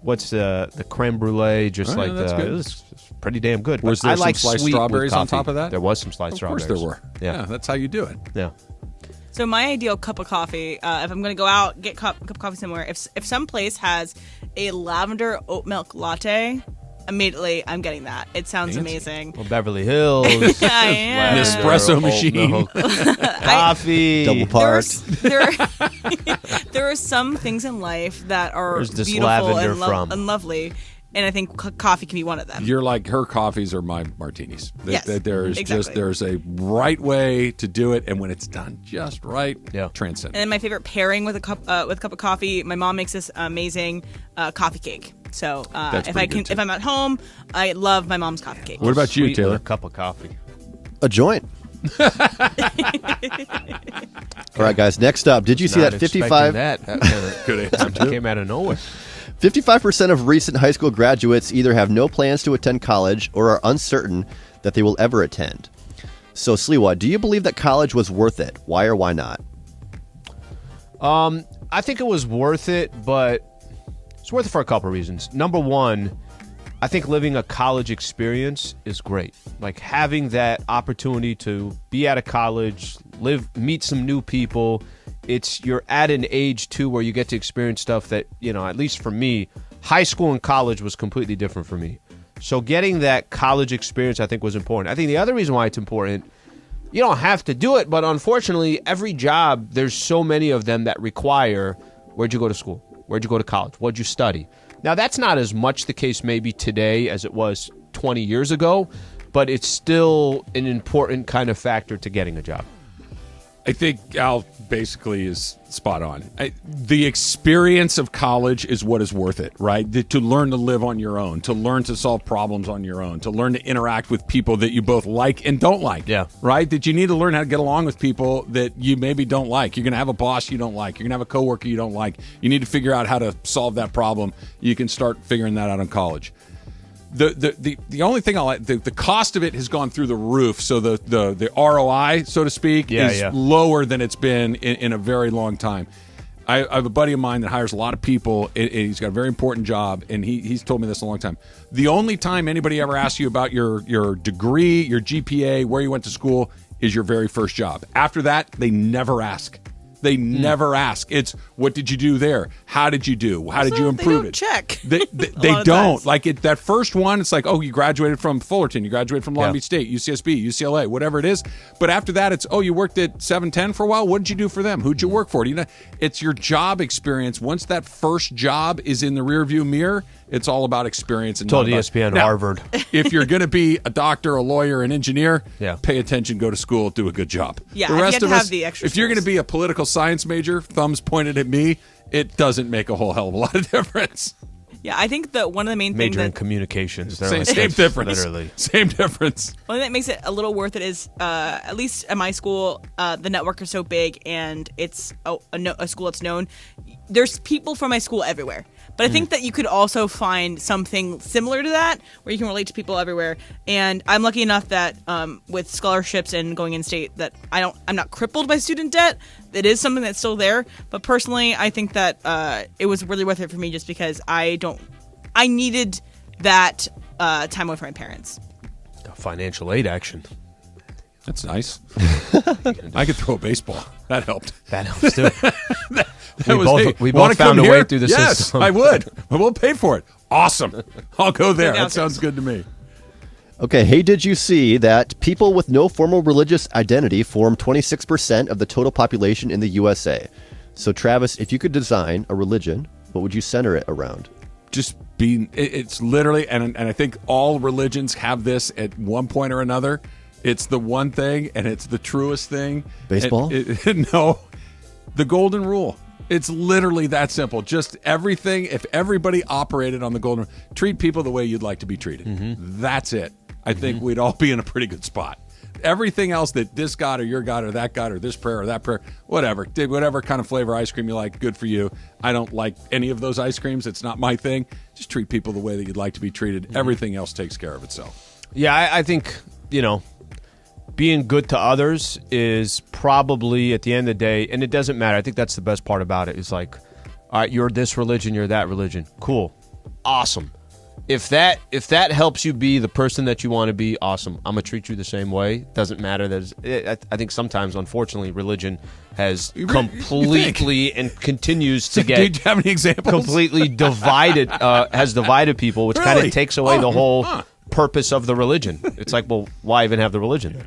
what's the creme brulee? Just like that's good. It was pretty damn good. Was there some sliced strawberries on coffee. top of that? There was some sliced strawberries. Of course there were. Yeah, that's how you do it. Yeah. So my ideal cup of coffee, if I'm going to go out get cup of coffee somewhere, if some place has a lavender oat milk latte, immediately I'm getting that. It sounds amazing. Well, Beverly Hills, I am. An espresso machine, coffee, double park. There are some things in life that are Where's this beautiful lavender from? and lovely. And I think coffee can be one of them. You're like her coffees are my martinis. Yes, exactly. There's a right way to do it, and when it's done just right, transcendent. And then my favorite pairing with a cup of coffee, my mom makes this amazing coffee cake. So if I'm at home, I love my mom's coffee cake. What about you, Taylor? A cup of coffee, a joint. All right, guys. Next up, did you see that 55? That good answer came out of nowhere. 55% of recent high school graduates either have no plans to attend college or are uncertain that they will ever attend. So, Sliwa, do you believe that college was worth it? Why or why not? I think it was worth it, but it's worth it for a couple of reasons. Number one, I think living a college experience is great. Like having that opportunity to be at a college, meet some new people. You're at an age too where you get to experience stuff that, at least for me, high school and college was completely different for me. So getting that college experience, I think, was important. I think the other reason why it's important, you don't have to do it, but unfortunately, every job, there's so many of them that require, where'd you go to school? Where'd you go to college? What'd you study? Now, that's not as much the case maybe today as it was 20 years ago, but it's still an important kind of factor to getting a job. I think Al basically is spot on. The experience of college is what is worth it, right? To learn to live on your own, to learn to solve problems on your own, to learn to interact with people that you both like and don't like, right? That you need to learn how to get along with people that you maybe don't like. You're going to have a boss you don't like. You're going to have a coworker you don't like. You need to figure out how to solve that problem. You can start figuring that out in college. The only thing the cost of it has gone through the roof, so the ROI, so to speak, is lower than it's been in a very long time. I have a buddy of mine that hires a lot of people, and he's got a very important job, and he's told me this a long time. The only time anybody ever asks you about your degree, your GPA, where you went to school, is your very first job. After that, they never ask. They never ask. It's, what did you do there? How did you do? How did you improve it? Check. They don't. Like that first one, it's like, oh, you graduated from Fullerton, you graduated from Long Beach State, UCSB, UCLA, whatever it is. But after that, it's, oh, you worked at 710 for a while. What did you do for them? Who'd you work for? It's your job experience. Once that first job is in the rearview mirror, it's all about experience. And told ESPN, now, Harvard. If you're going to be a doctor, a lawyer, an engineer, yeah, pay attention, go to school, do a good job. Yeah, the rest if you of have us, the extra if you're going to be a political science major, thumbs pointed at me, it doesn't make a whole hell of a lot of difference. Yeah, I think that one of the main major things in communications. Same difference. Literally. Same difference. One thing that makes it a little worth it is, at least at my school, the network is so big and it's a school that's known. There's people from my school everywhere. But I think that you could also find something similar to that where you can relate to people everywhere. And I'm lucky enough that with scholarships and going in state that I'm not crippled by student debt. It is something that's still there. But personally, I think that it was really worth it for me just because I needed that time away from my parents. Financial aid action. That's nice. I could throw a baseball. That helped. That helps too. We wanna both found come a way here? through the yes, system. I would. I will pay for it. Awesome. I'll go there. That sounds good to me. Okay, hey, did you see that people with no formal religious identity form 26% of the total population in the USA? So, Travis, if you could design a religion, what would you center it around? Just it's literally, and I think all religions have this at one point or another. It's the one thing, and it's the truest thing. Baseball? No, the golden rule. It's literally that simple. Just everything, if everybody operated on the golden rule, treat people the way you'd like to be treated. Mm-hmm. That's it. I think we'd all be in a pretty good spot. Everything else that this God or your God or that God or this prayer or that prayer, whatever, whatever kind of flavor ice cream you like, good for you. I don't like any of those ice creams. It's not my thing. Just treat people the way that you'd like to be treated. Mm-hmm. Everything else takes care of itself. Yeah, I think, being good to others is probably, at the end of the day, and it doesn't matter. I think that's the best part about it. It's like, all right, you're this religion, you're that religion. Cool. Awesome. If that helps you be the person that you want to be, awesome. I'm going to treat you the same way. Doesn't matter. I think sometimes, unfortunately, religion has completely and continues to get... Do you have any examples? Completely divided, has divided people, which kind of takes away the whole purpose of the religion. It's like, well, why even have the religion? Yeah.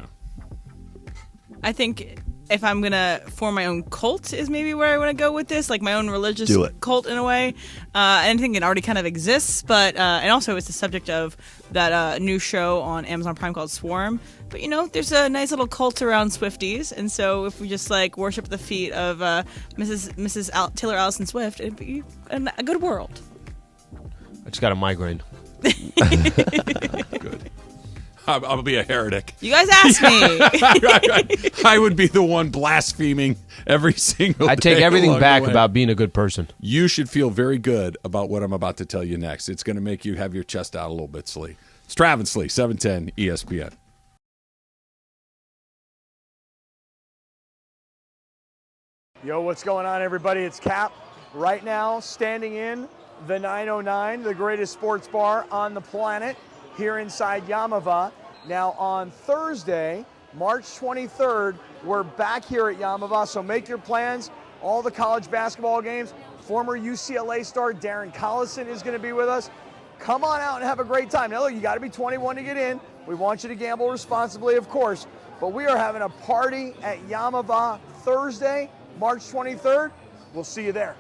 I think if I'm going to form my own cult is maybe where I want to go with this, like my own religious cult in a way. I think it already kind of exists, but and also it's the subject of that new show on Amazon Prime called Swarm. But, there's a nice little cult around Swifties, and so if we just, worship the feet of Mrs. Taylor Allison Swift, it'd be a good world. I just got a migraine. Good. I'll be a heretic. You guys asked me. I would be the one blaspheming every single day. I take everything back about being a good person. You should feel very good about what I'm about to tell you next. It's going to make you have your chest out a little bit, Slee. It's Travis Slee, 710 ESPN. Yo, what's going on, everybody? It's Cap. Right now, standing in the 909, the greatest sports bar on the planet, here inside Yamava. Now on Thursday, March 23rd, we're back here at Yamava, so make your plans. All the college basketball games. Former UCLA star Darren Collison is going to be with us. Come on out and have a great time. Now look, you got to be 21 to get in. We want you to gamble responsibly, of course, but we are having a party at Yamava Thursday, March 23rd. We'll see you there.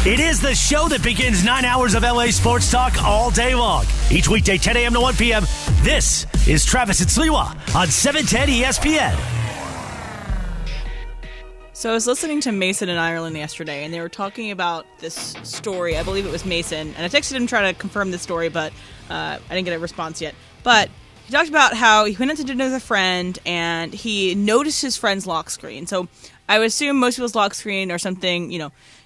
It is the show that begins 9 hours of LA sports talk all day long. Each weekday, 10 a.m. to 1 p.m. This is Travis and Sliwa on 710 ESPN. So I was listening to Mason in Ireland yesterday, and they were talking about this story. I believe it was Mason. And I texted him trying to confirm the story, but I didn't get a response yet. But he talked about how he went out to dinner with a friend, and he noticed his friend's lock screen. So I would assume most people's lock screen or something,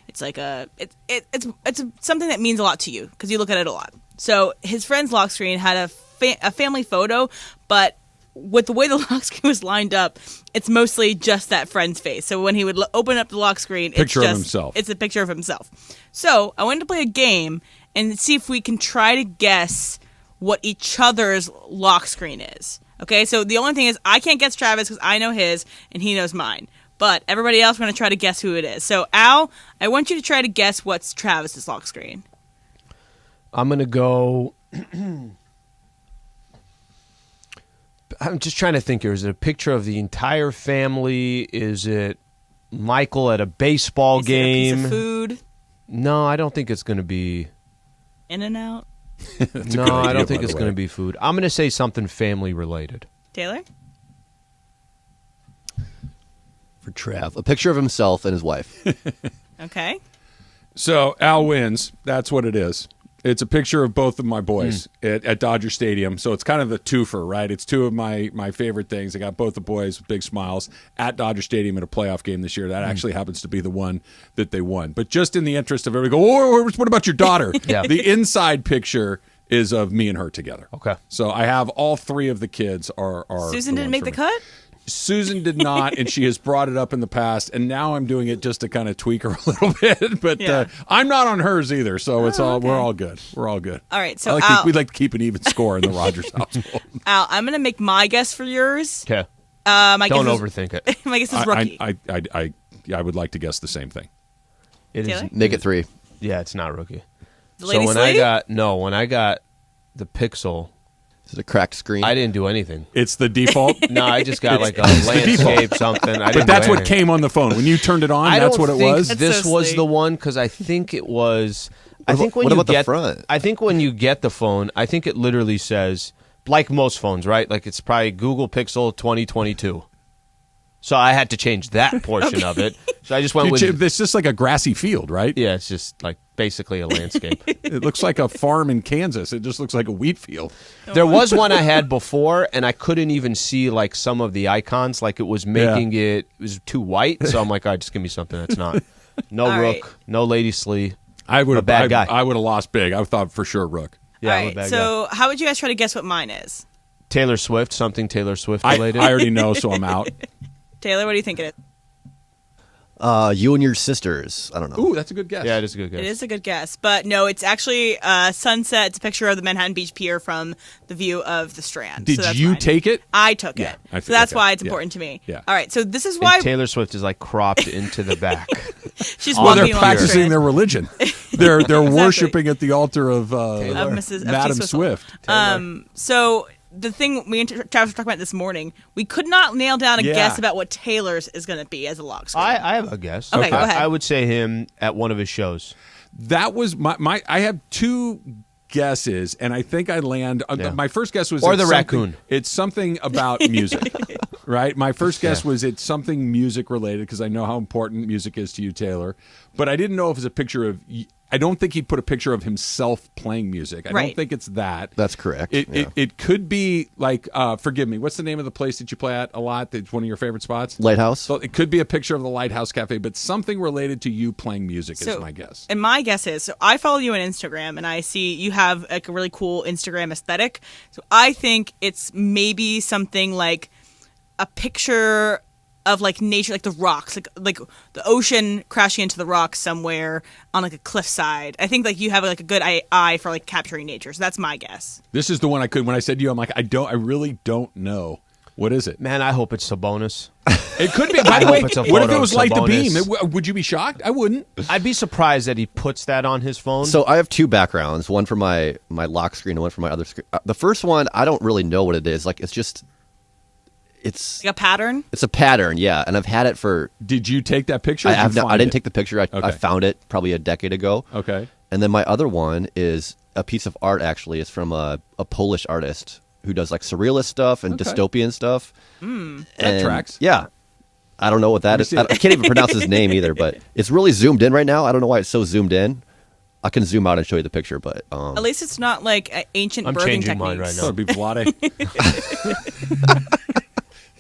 it's like it's something that means a lot to you because you look at it a lot. So his friend's lock screen had a family photo, but with the way the lock screen was lined up, it's mostly just that friend's face. So when he would open up the lock screen, it's a picture of himself. So I wanted to play a game and see if we can try to guess what each other's lock screen is. Okay, so the only thing is I can't guess Travis because I know his and he knows mine. But everybody else, we're going to try to guess who it is. So Al, I want you to try to guess what's Travis's lock screen. I'm going to go... I'm just trying to think here. Is it a picture of the entire family? Is it Michael at a baseball game? Is it a piece of food? No, I don't think it's going to be... In-N-Out? No, I don't think it's going to be food. I'm going to say something family-related. Taylor? For Trav, a picture of himself and his wife. Okay. So Al wins. That's what it is. It's a picture of both of my boys at Dodger Stadium. So it's kind of the twofer, right? It's two of my favorite things. I got both the boys with big smiles at Dodger Stadium at a playoff game this year. That actually happens to be the one that they won. But just in the interest of everybody, what about your daughter? Yeah. The inside picture is of me and her together. Okay. So I have all three of the kids are Susan didn't make the cut? Susan did not, and she has brought it up in the past, and now I'm doing it just to kind of tweak her a little bit. But I'm not on hers either, so we're all good. We're all good. All right, so we'd like to keep an even score in the Rogers household. Al, I'm going to make my guess for yours. Okay. Don't overthink it. My guess is rookie. I would like to guess the same thing. It is. Make it 3. Yeah, it's not rookie. Lady when I got the Pixel. Is it a cracked screen? I didn't do anything. It's the default? No, I just got like a landscape something. But that's what came on the phone. When you turned it on, that's what it was? This was the one because I think it was... What about the front? I think when you get the phone, I think it literally says, like most phones, right? Like it's probably Google Pixel 2022. So I had to change that portion of it. So I just went with... It's just like a grassy field, right? Yeah, it's just like basically a landscape. It looks like a farm in Kansas. It just looks like a wheat field. There was one I had before, and I couldn't even see like some of the icons. Like it was making it was too white. So I'm like, all right, just give me something that's not. No all Rook, right. No Lady Slee. I would have bad guy. I would have lost big. I thought for sure Rook. Yeah, all right, so how would you guys try to guess what mine is? Taylor Swift, something Taylor Swift related. I already know, so I'm out. Taylor, what do you think it is? You and your sisters. I don't know. Ooh, that's a good guess. Yeah, it is a good guess. It is a good guess. But no, it's actually sunset. It's a picture of the Manhattan Beach Pier from the view of the Strand. Did you take it? I took it. So that's why it's important to me. Yeah. All right, so this is why... And Taylor Swift is like cropped into the back. She's they're practicing their religion. They're worshiping at the altar of Madam Swift. So... The thing me and Travis were talking about this morning, we could not nail down a guess about what Taylor's is going to be as a lock screen. I have a guess. Okay, go ahead. I would say him at one of his shows. That was my I have two guesses, and I think I land. My first guess was or the raccoon. It's something about music, right? My first guess was it's something music related because I know how important music is to you, Taylor. But I didn't know if it's a picture of. I don't think he put a picture of himself playing music. I don't think it's that. That's correct. It could be like, forgive me, what's the name of the place that you play at a lot? That's one of your favorite spots? Lighthouse. So it could be a picture of the Lighthouse Cafe, but something related to you playing music is my guess. And my guess is, so I follow you on Instagram, and I see you have like a really cool Instagram aesthetic. So I think it's maybe something like a picture of like nature, like the rocks, like the ocean crashing into the rocks somewhere on like a cliffside. I think like you have like a good eye for like capturing nature. So that's my guess. This is the one when I said to you, I'm like, I really don't know. What is it? Man, I hope it's Sabonis. It could be. By the way, what if it was Light the Beam? Would you be shocked? I wouldn't. I'd be surprised that he puts that on his phone. So I have two backgrounds, one for my lock screen and one for my other screen. The first one, I don't really know what it is. Like, it's just... It's like a pattern. It's a pattern, yeah. And I've had it for. Did you take that picture? I didn't take the picture. I found it probably a decade ago. Okay. And then my other one is a piece of art. Actually, it's from a Polish artist who does like surrealist stuff and dystopian stuff. That tracks. Yeah. I don't know what that is. I can't even pronounce his name either, but it's really zoomed in right now. I don't know why it's so zoomed in. I can zoom out and show you the picture, but at least it's not like ancient I'm birthing changing techniques. mine right now. That'd be Vlade.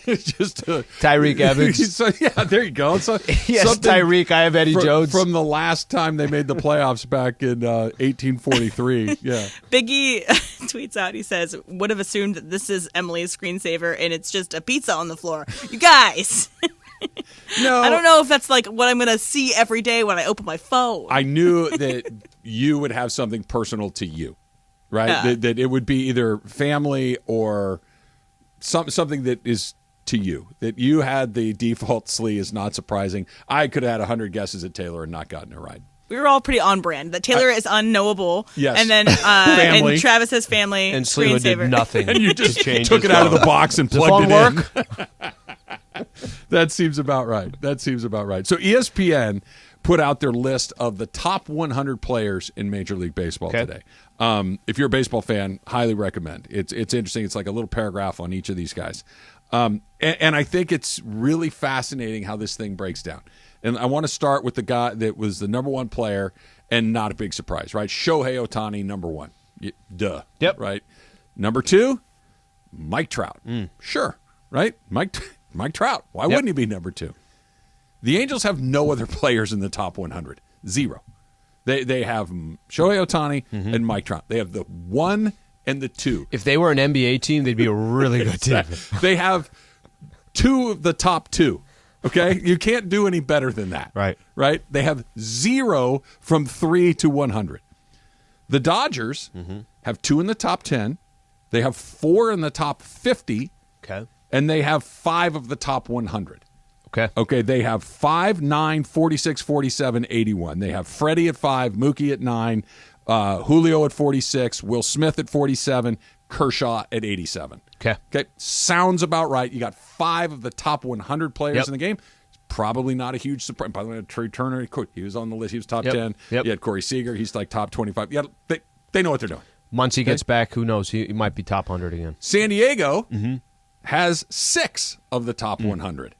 It's just Tyreek Evans. So, yeah, there you go. So, yes, Tyreek. I have Eddie Jones. From the last time they made the playoffs back in 1843. Yeah. Biggie tweets out, he says, would have assumed that this is Emily's screensaver and it's just a pizza on the floor. You guys. No. I don't know if that's like what I'm going to see every day when I open my phone. I knew that you would have something personal to you, right? Yeah. That it would be either family or something that is to you. That you had the default Slee is not surprising. I could have had 100 guesses at Taylor and not gotten it right. We were all pretty on brand. That Taylor is unknowable. Yes. And then and Travis has family. And Sliwa did nothing. And you just took it out of the box and plugged it in. That seems about right. So ESPN put out their list of the top 100 players in Major League Baseball today. If you're a baseball fan, highly recommend. It's interesting. It's like a little paragraph on each of these guys. And I think it's really fascinating how this thing breaks down. And I want to start with the guy that was the number one player and not a big surprise, right? Shohei Ohtani, number one. Duh. Yep. Right? Number two, Mike Trout. Sure. Right? Mike Trout. Why wouldn't he be number two? The Angels have no other players in the top 100. Zero. They have Shohei Ohtani and Mike Trout. They have the 1 and the 2. If they were an NBA team, they'd be a really good team. They have 2 of the top 2. Okay? You can't do any better than that. Right? They have 0 from 3 to 100. The Dodgers have 2 in the top 10. They have 4 in the top 50. Okay. And they have 5 of the top 100. Okay. They have 5, 9, 46, 47, 81. They have Freddie at 5, Mookie at 9, Julio at 46, Will Smith at 47, Kershaw at 87. Okay. Sounds about right. You got 5 of the top 100 players in the game. It's probably not a huge surprise. By the way, Trey Turner, he was on the list. He was top 10. You had Corey Seager. He's like top 25. Yeah, they know what they're doing. Once he gets back, who knows? He might be top 100 again. San Diego has 6 of the top 100.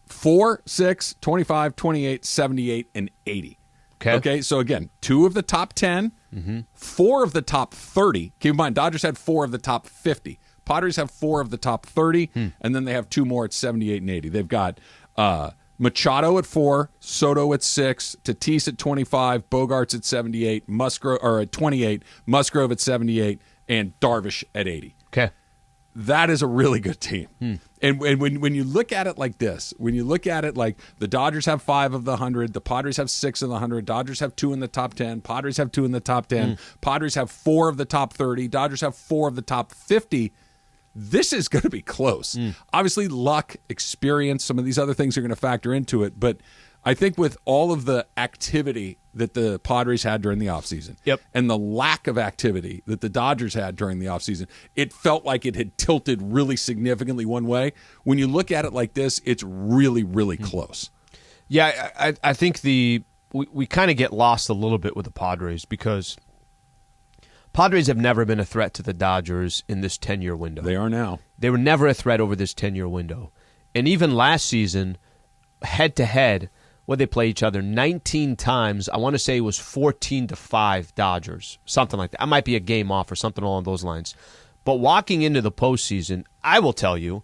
4, 6, 25, 28, 78, and 80. Okay, so again, 2 of the top 10, 4 of the top 30. Keep in mind, Dodgers had 4 of the top 50. Padres have 4 of the top 30, and then they have 2 more at 78 and 80. They've got Machado at 4, Soto at 6, Tatis at 25, Bogarts at 78, at 28, Musgrove at 78, and Darvish at 80. Okay. That is a really good team. And when you look at it like this, when you look at it like the Dodgers have 5 of the 100, the Padres have 6 of the 100, Dodgers have 2 in the top 10, Padres have 2 in the top 10, Padres have 4 of the top 30, Dodgers have 4 of the top 50. This is going to be close. Obviously, luck, experience, some of these other things are going to factor into it, but I think with all of the activity that the Padres had during the offseason and the lack of activity that the Dodgers had during the offseason, it felt like it had tilted really significantly one way. When you look at it like this, it's really, really close. Yeah, I think we kind of get lost a little bit with the Padres because Padres have never been a threat to the Dodgers in this 10-year window. They are now. They were never a threat over this 10-year window. And even last season, head-to-head, where they play each other 19 times. I want to say it was 14-5 Dodgers, something like that. I might be a game off or something along those lines. But walking into the postseason, I will tell you,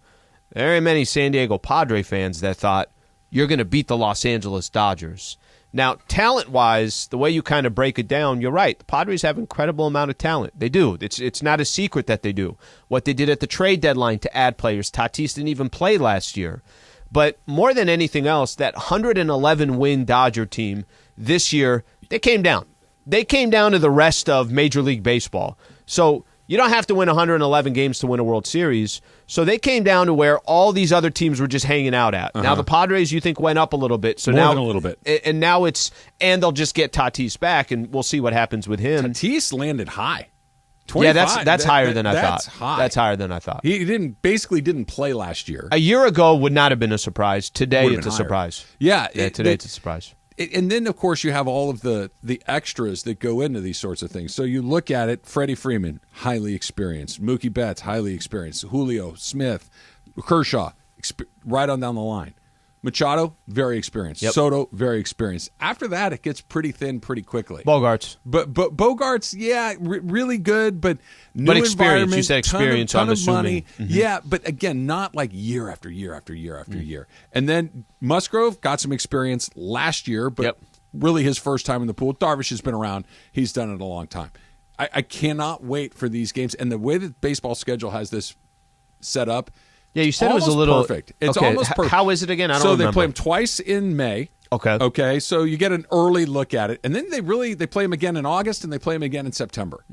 there are many San Diego Padre fans that thought you're going to beat the Los Angeles Dodgers. Now, talent-wise, the way you kind of break it down, you're right. The Padres have an incredible amount of talent. They do. It's not a secret that they do. What they did at the trade deadline to add players, Tatis didn't even play last year. But more than anything else, that 111-win Dodger team this year, they came down. They came down to the rest of Major League Baseball. So you don't have to win 111 games to win a World Series. So they came down to where all these other teams were just hanging out at. Now the Padres, you think, went up a little bit. So more now than a little bit. And now and they'll just get Tatis back, and we'll see what happens with him. Tatis landed high. Yeah, that's higher than I thought. That's high. That's higher than I thought. He didn't play last year. A year ago would not have been a surprise. Today it's a surprise. Yeah, today it's a surprise. And then, of course, you have all of the extras that go into these sorts of things. So you look at it, Freddie Freeman, highly experienced. Mookie Betts, highly experienced. Julio, Smith, Kershaw, right on down the line. Machado, very experienced. Yep. Soto, very experienced. After that, it gets pretty thin pretty quickly. Bogarts. But Bogarts, yeah, really good, but new but experience. You said experience, ton of I'm money. Mm-hmm. Yeah, but again, not like year after year after year after year. And then Musgrove got some experience last year, but really his first time in the pool. Darvish has been around. He's done it a long time. I cannot wait for these games. And the way that baseball schedule has this set up, yeah, you said it was a little perfect. It's almost perfect. How is it again? I don't remember. So they play them twice in May. Okay. So you get an early look at it, and then they play them again in August, and they play them again in September.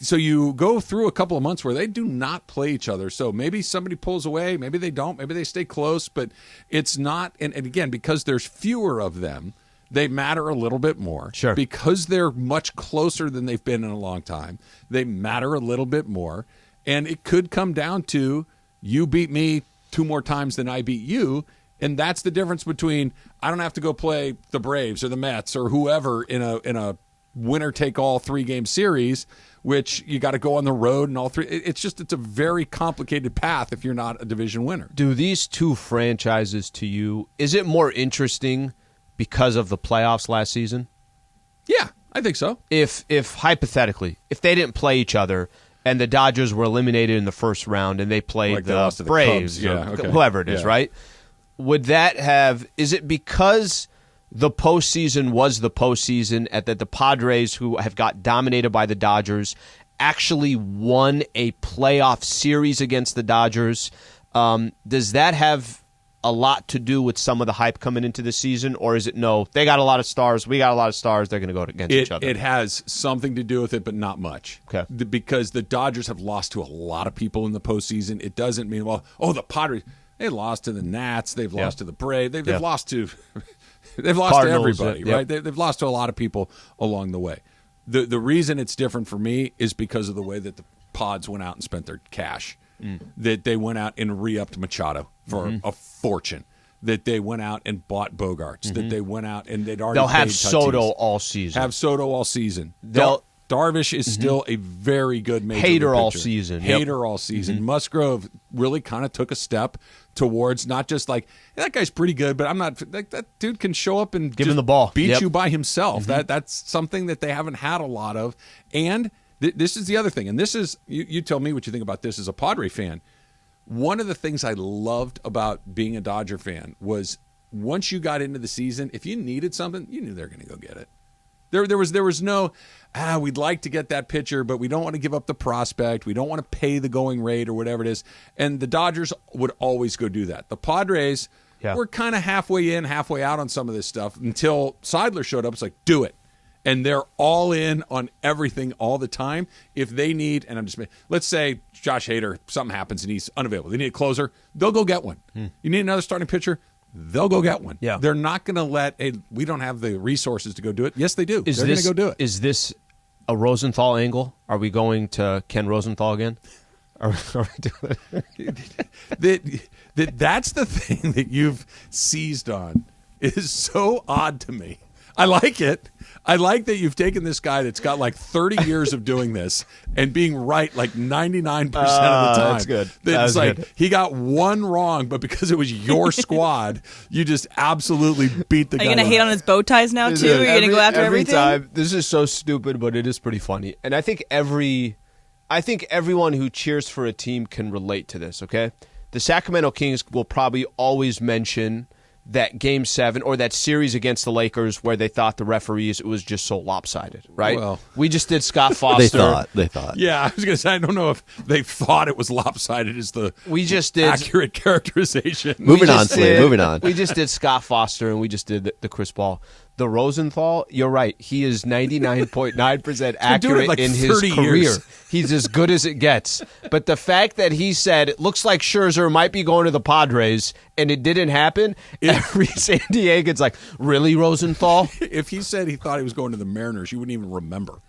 So you go through a couple of months where they do not play each other. So maybe somebody pulls away, maybe they don't, maybe they stay close, but it's not. And again, because there's fewer of them, they matter a little bit more. Sure. Because they're much closer than they've been in a long time, they matter a little bit more, and it could come down to, you beat me 2 more times than I beat you, and that's the difference between I don't have to go play the Braves or the Mets or whoever in a winner-take-all 3-game series, which you got to go on the road and all 3. It's a very complicated path if you're not a division winner. Do these 2 franchises to you, is it more interesting because of the playoffs last season? Yeah, I think so. If hypothetically, if they didn't play each other, and the Dodgers were eliminated in the first round, and they played the Braves, or whoever it is, right? Would that have? Is it because the postseason was the postseason, and that the Padres, who have got dominated by the Dodgers, actually won a playoff series against the Dodgers? Does that have a lot to do with some of the hype coming into the season, or is it no, they got a lot of stars, we got a lot of stars, they're going to go against each other? It has something to do with it, but not much. Okay. Because the Dodgers have lost to a lot of people in the postseason. It doesn't mean, the Padres, they lost to the Nats, they've lost to the Braves, they've lost to they've lost Cardinals, to everybody, right? They've lost to a lot of people along the way. The reason it's different for me is because of the way that the Pods went out and spent their cash. That they went out and re-upped Machado for a fortune. That they went out and bought Bogarts. That they went out and they'd already they'll paid have Soto all season. Darvish is still a very good major hater league all pitcher. season. Hater all season. Musgrove really kind of took a step towards not just like, that guy's pretty good, but I'm not. That dude can show up and give him the ball, beat you by himself. That's something that they haven't had a lot of. And this is the other thing, and this is, you tell me what you think about this as a Padre fan. One of the things I loved about being a Dodger fan was once you got into the season, if you needed something, you knew they were going to go get it. There was no, we'd like to get that pitcher, but we don't want to give up the prospect. We don't want to pay the going rate or whatever it is. And the Dodgers would always go do that. The Padres were kind of halfway in, halfway out on some of this stuff until Seidler showed up. It's like, do it. And they're all in on everything all the time. If they need, and let's say Josh Hader, something happens and he's unavailable. They need a closer. They'll go get one. You need another starting pitcher. They'll go get one. Yeah. They're not going to let, we don't have the resources to go do it. Yes, they do. They're going to go do it. Is this a Rosenthal angle? Are we going to Ken Rosenthal again? Are we doing it? That's the thing that you've seized on. It is so odd to me. I like it. I like that you've taken this guy that's got like 30 years of doing this and being right like 99% of the time. That's good. It's like good. He got one wrong, but because it was your squad, you just absolutly beat the guy. Are you going to hate on his bow ties now, too? Are you going to go after everything? Time, this is so stupid, but it is pretty funny. And I think everyone who cheers for a team can relate to this, okay? The Sacramento Kings will probably always mention that Game 7 or that series against the Lakers where they thought the referees, it was just so lopsided, right? Well, we just did Scott Foster. They thought. Yeah, I was going to say, I don't know if they thought it was lopsided is the we just did, accurate characterization. Moving on, Slee, moving on. We just did Scott Foster and we just did the Chris Paul. The Rosenthal, you're right. He is 99.9% accurate like in his career. Years. He's as good as it gets. But the fact that he said, it looks like Scherzer might be going to the Padres, and it didn't happen, every San Diegan's like, really, Rosenthal? If he said he thought he was going to the Mariners, you wouldn't even remember.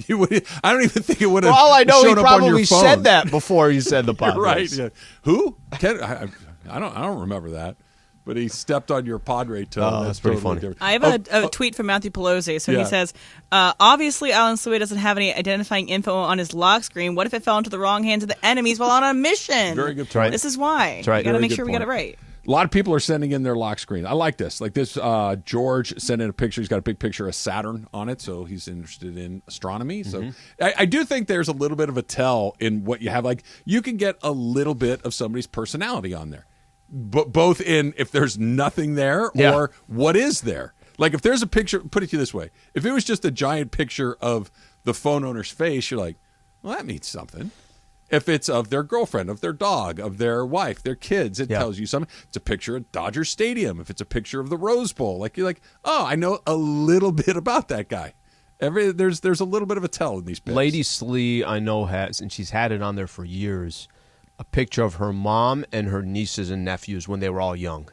You would. I don't even think it would have. Well, all I know, he shown up on your probably phone. said that before he said the Padres. Right? Yeah. Who? I don't remember that. But he stepped on your Padre toe. Oh, that's pretty funny. I have a tweet from Matthew Pelosi. So he says, obviously Alan Sliwa doesn't have any identifying info on his lock screen. What if it fell into the wrong hands of the enemies while on a mission? Very good point. This is why. That's right. You got to make sure we get it right. A lot of people are sending in their lock screen. I like this. Like this, George sent in a picture. He's got a big picture of Saturn on it, so he's interested in astronomy. So I do think there's a little bit of a tell in what you have. Like you can get a little bit of somebody's personality on there. But both in if there's nothing there or what is there. Like if there's a picture, put it to you this way. If it was just a giant picture of the phone owner's face, you're like, well, that means something. If it's of their girlfriend, of their dog, of their wife, their kids, it tells you something. It's a picture of Dodger Stadium. If it's a picture of the Rose Bowl, like you're like, oh, I know a little bit about that guy. There's a little bit of a tell in these pics. Lady Slee, I know, has, and she's had it on there for years, a picture of her mom and her nieces and nephews when they were all young.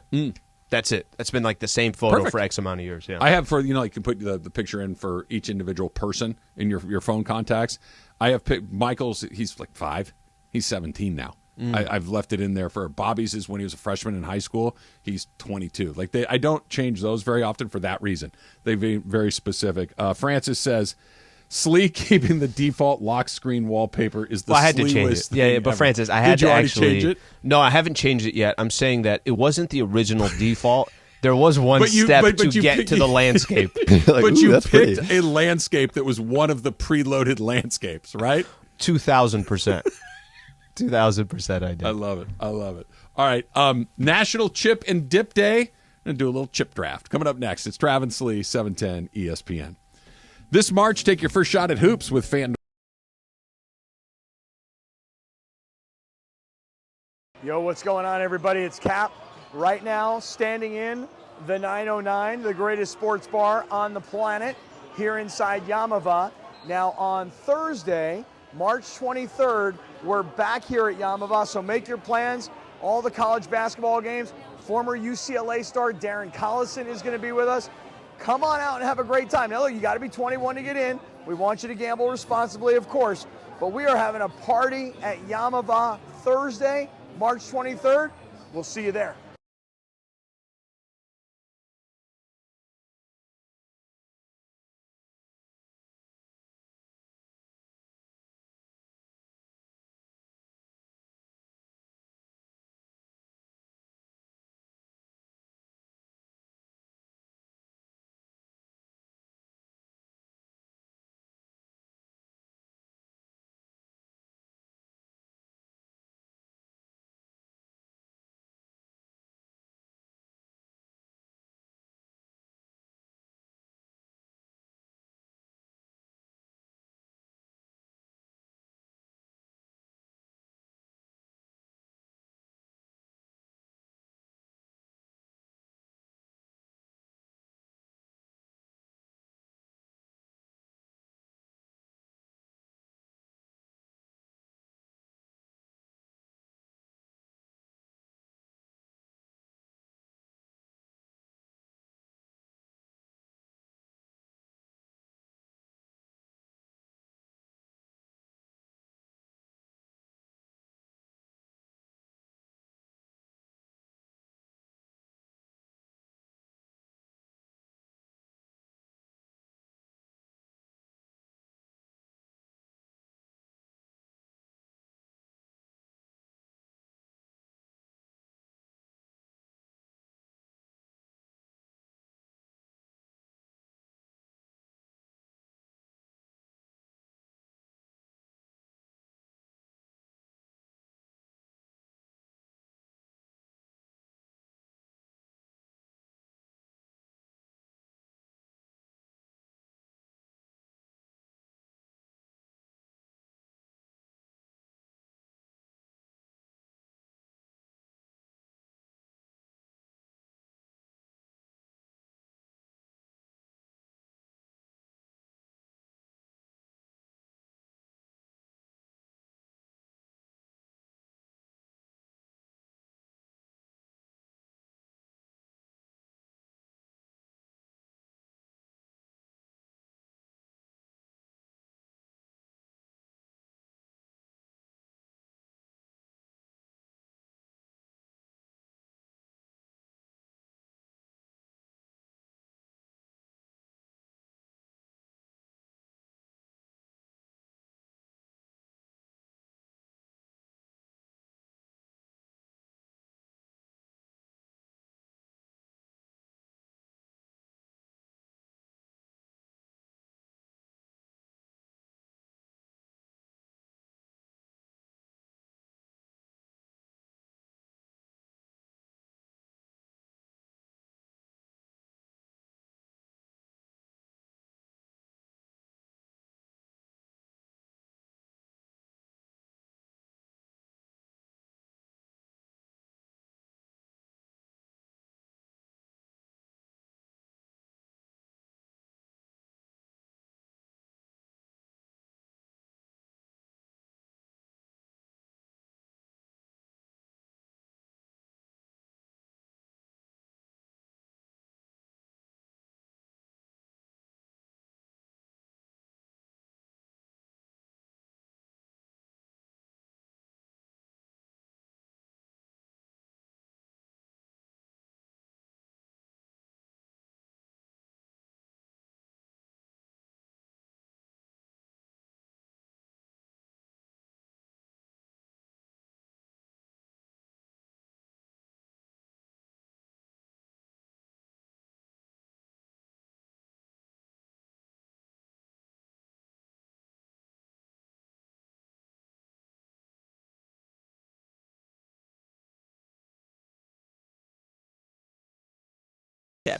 That's it. That's been like the same photo for X amount of years. Yeah, I have you can put the picture in for each individual person in your phone contacts. I have Michael's. He's like 5. He's 17 now. I've left it in there for Bobby's is when he was a freshman in high school. He's 22. Like I don't change those very often for that reason. They're very specific. Francis says, Slee keeping the default lock screen wallpaper is the I had to change it. Yeah, but ever. Francis, I had Did you to already actually change it? No, I haven't changed it yet. I'm saying that it wasn't the original default. There was one step to get to the landscape. But you picked a landscape that was one of the preloaded landscapes, right? 2,000%. 2,000% I did. I love it. All right. National Chip and Dip Day. I'm going to do a little chip draft. Coming up next, it's Travis Slee, 710 ESPN. This March, take your first shot at hoops with FanDuel. Yo, what's going on, everybody? It's Cap. Right now, standing in the 909, the greatest sports bar on the planet, here inside Yamava. Now, on Thursday, March 23rd, we're back here at Yamava, so make your plans. All the college basketball games. Former UCLA star Darren Collison is going to be with us. Come on out and have a great time. Now, look, you got to be 21 to get in. We want you to gamble responsibly, of course. But we are having a party at Yamava Thursday, March 23rd. We'll see you there.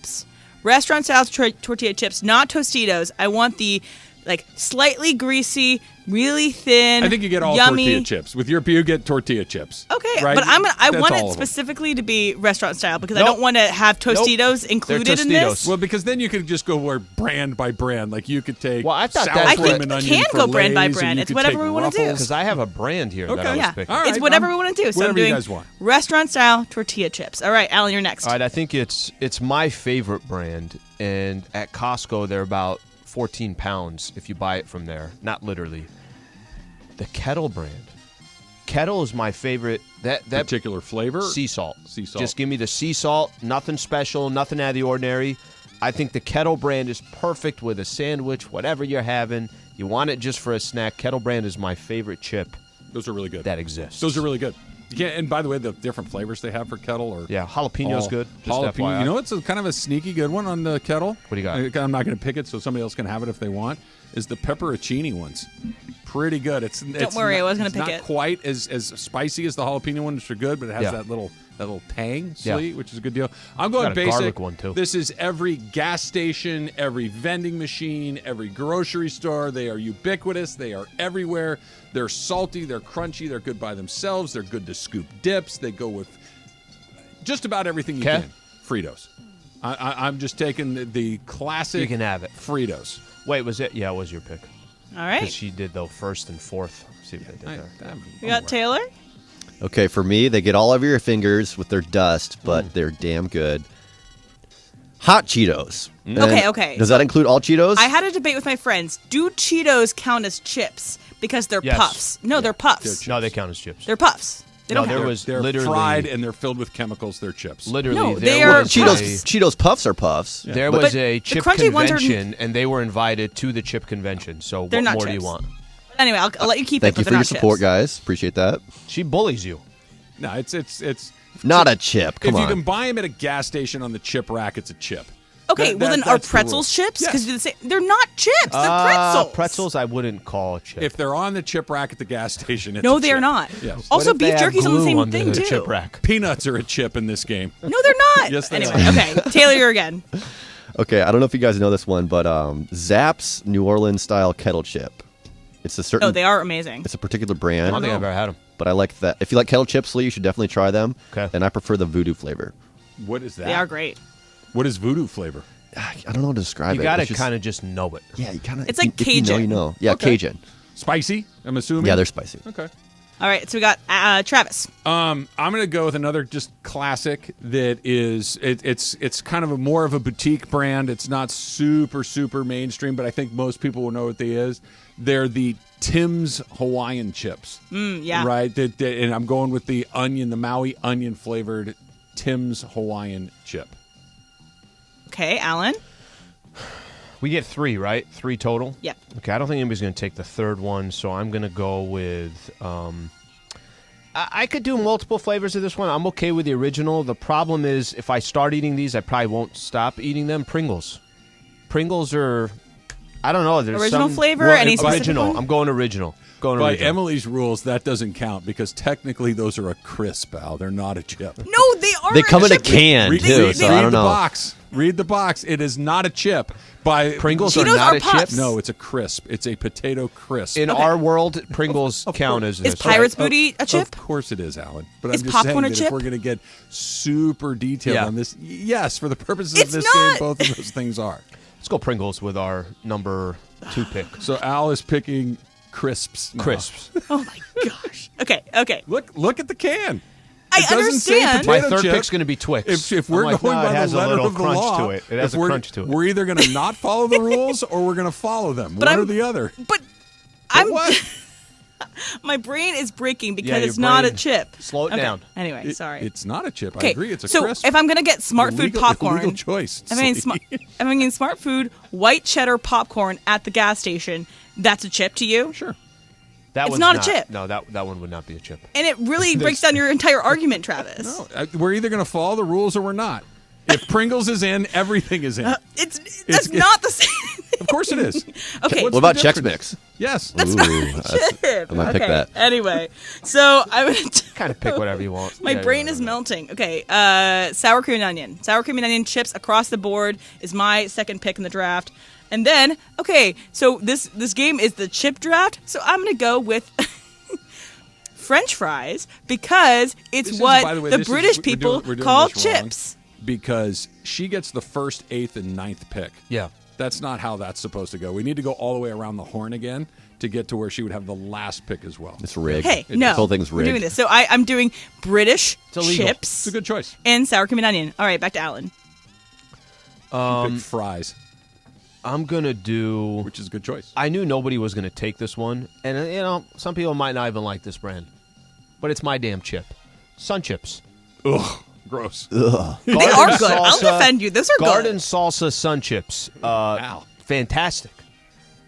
chips. Restaurant-style tortilla chips, not Tostitos. I want the slightly greasy, really thin, I think you get all yummy tortilla chips. With your you get tortilla chips. Okay, right? but I That's want all it of them. specifically to be restaurant style because I don't want to have Tostitos included in this. Well, because then you could just go brand by brand. Like you could take. Well, I thought sour that's cream I and think onion can for go brand by Lay's, brand. and you It's could whatever take we want to do. Ruffles. Because I have a brand here that I was Yeah, picking. All right, it's whatever we want to do. So I'm whatever you doing guys want. restaurant style tortilla chips. All right, Alan, you're next. All right, I think it's my favorite brand, and at Costco they're about 14 pounds if you buy it from there. Not literally. The Kettle brand. Kettle is my favorite. That particular flavor? Sea salt. Sea salt. Just give me the sea salt. Nothing special. Nothing out of the ordinary. I think the Kettle brand is perfect with a sandwich, whatever you're having. You want it just for a snack. Kettle brand is my favorite chip. Those are really good. That exists. Those are really good. Yeah, and by the way, the different flavors they have for Kettle are jalapeno's good. Just Jalapeno. FYI. You know what's kind of a sneaky good one on the Kettle? What do you got? I'm not going to pick it, so somebody else can have it if they want. Is the pepperoncini ones? Pretty good. Don't worry, I was going to pick it. It's not quite as spicy as the jalapeno ones, which are good, but it has that little tang, sweet, which is a good deal. I'm going got a basic. garlic one too. This is every gas station, every vending machine, every grocery store. They are ubiquitous. They are everywhere. They're salty. They're crunchy. They're good by themselves. They're good to scoop dips. They go with just about everything you can. Fritos. I'm just taking the classic. You can have it. Fritos. Wait, was it? Yeah, it was your pick. All right. Because she did, though, first and fourth. See what I did there. You got Taylor? Okay, for me, they get all over your fingers with their dust, but they're damn good. Hot Cheetos. Okay. Does that include all Cheetos? I had a debate with my friends. Do Cheetos count as chips? Because they're puffs. No, they're puffs. No, they count as chips. They're puffs. They don't count. They're fried and they're filled with chemicals. They're chips. Literally, No, they are Cheetos Puffs are puffs. There was a chip convention, and they were invited to the chip convention. So what more do you want? Anyway, I'll let you keep Thank it. you for your support, guys. Appreciate that. She bullies you. No, it's not a chip. Come on. If you can buy them at a gas station on the chip rack, it's a chip. Okay, well then are pretzels chips? Because they're not chips. They're pretzels. Pretzels I wouldn't call a chip. If they're on the chip rack at the gas station, it's No, a they're chip. not. Yes. Also, beef jerky's on the same thing, the too. chip rack. Peanuts are a chip in this game. No, they're not. Yes, they anyway, are. okay. Taylor, you're again. Okay, I don't know if you guys know this one, but Zapp's New Orleans style kettle chip. It's a certain. Oh, they are amazing. It's a particular brand. I don't think I've ever had them. But I like that. If you like kettle chips, Lee, you should definitely try them. Okay. And I prefer the voodoo flavor. What is that? They are great. What is voodoo flavor? I don't know how to describe it. You got to kind of just know it. Yeah, you kind of. It's like if you know, Cajun. you know. Yeah, Okay. Cajun. Spicy, I'm assuming? Yeah, they're spicy. Okay. All right, so we got Travis. I'm going to go with another just classic that is it's kind of more of a boutique brand. It's not super mainstream, but I think most people will know what they is. They're the Tim's Hawaiian chips. Yeah. Right? And I'm going with the Maui onion flavored Tim's Hawaiian chip. Okay, Alan. We get 3, right? 3 total? Yep. Okay, I don't think anybody's going to take the third one, so I'm going to go with... I could do multiple flavors of this one. I'm okay with the original. The problem is, if I start eating these, I probably won't stop eating them. Pringles. Pringles are... I don't know. There's Original some, flavor? Any specific original. one? I'm going original. By Emily's rules, that doesn't count because technically those are a crisp, Al. They're not a chip. No, they are. They come in a chip. can, too, so I don't know. Box. Read the box. It is not a chip. Pringles Cheetos are not are a puffs. chip? No, it's a crisp. It's a potato crisp. In our world, Pringles count as this. Is Pirate's Booty a chip? Of course it is, Alan. But Is I'm just popcorn saying a that chip? if we're going to get super detailed on this, yes, for the purposes It's of this not. game, both of those things are. Let's go Pringles with our number 2 pick. So Al is picking crisps. now. Crisps. Oh my gosh. Okay. Look at the can. I It doesn't say understand. My potato third chip. pick's going to be Twix. If we're I'm like, going no, by it has the a letter little of the crunch law, to it. It has if a crunch to it. We're either going to not follow the rules or we're going to follow them. But One I'm- or the other. But I'm What? my brain is breaking because Yeah, your it's not a brain. chip. Slow it Okay. down. Anyway, sorry. It's not a chip. I Okay, agree. It's a so crisp. if I'm gonna get Smart Food popcorn, Legal choice. I'm getting Smart Food white cheddar popcorn at the gas station. That's a chip to you? Sure. That It's one's not a chip. No, that one would not be a chip. And it really breaks down your entire argument, Travis. No, we're either going to follow the rules or we're not. If Pringles is in, everything is in. That's not the same. Of course it is. Okay. What about Chex Mix? Yes. That's not a chip. I might pick that. Anyway, so I'm going to kind of pick whatever you want. My brain is melting. Okay, sour cream and onion. Sour cream and onion chips across the board is my second pick in the draft. And then, okay, so this game is the chip draft, so I'm going to go with French fries because it's the British people call chips. Because she gets the first, 8th, and 9th pick. Yeah. That's not how that's supposed to go. We need to go all the way around the horn again to get to where she would have the last pick as well. It's rigged. Hey, This no. whole thing's rigged. We're doing this. So I'm doing British It's chips a good choice. and sour cream and onion. All right, back to Alan. Pick fries, I'm going to do... which is a good choice. I knew nobody was going to take this one. And, some people might not even like this brand. But it's my damn chip. Sun chips. Ugh, gross. Ugh. They are good. I'll defend you. Those are Garden good. salsa sun chips. Wow. Fantastic.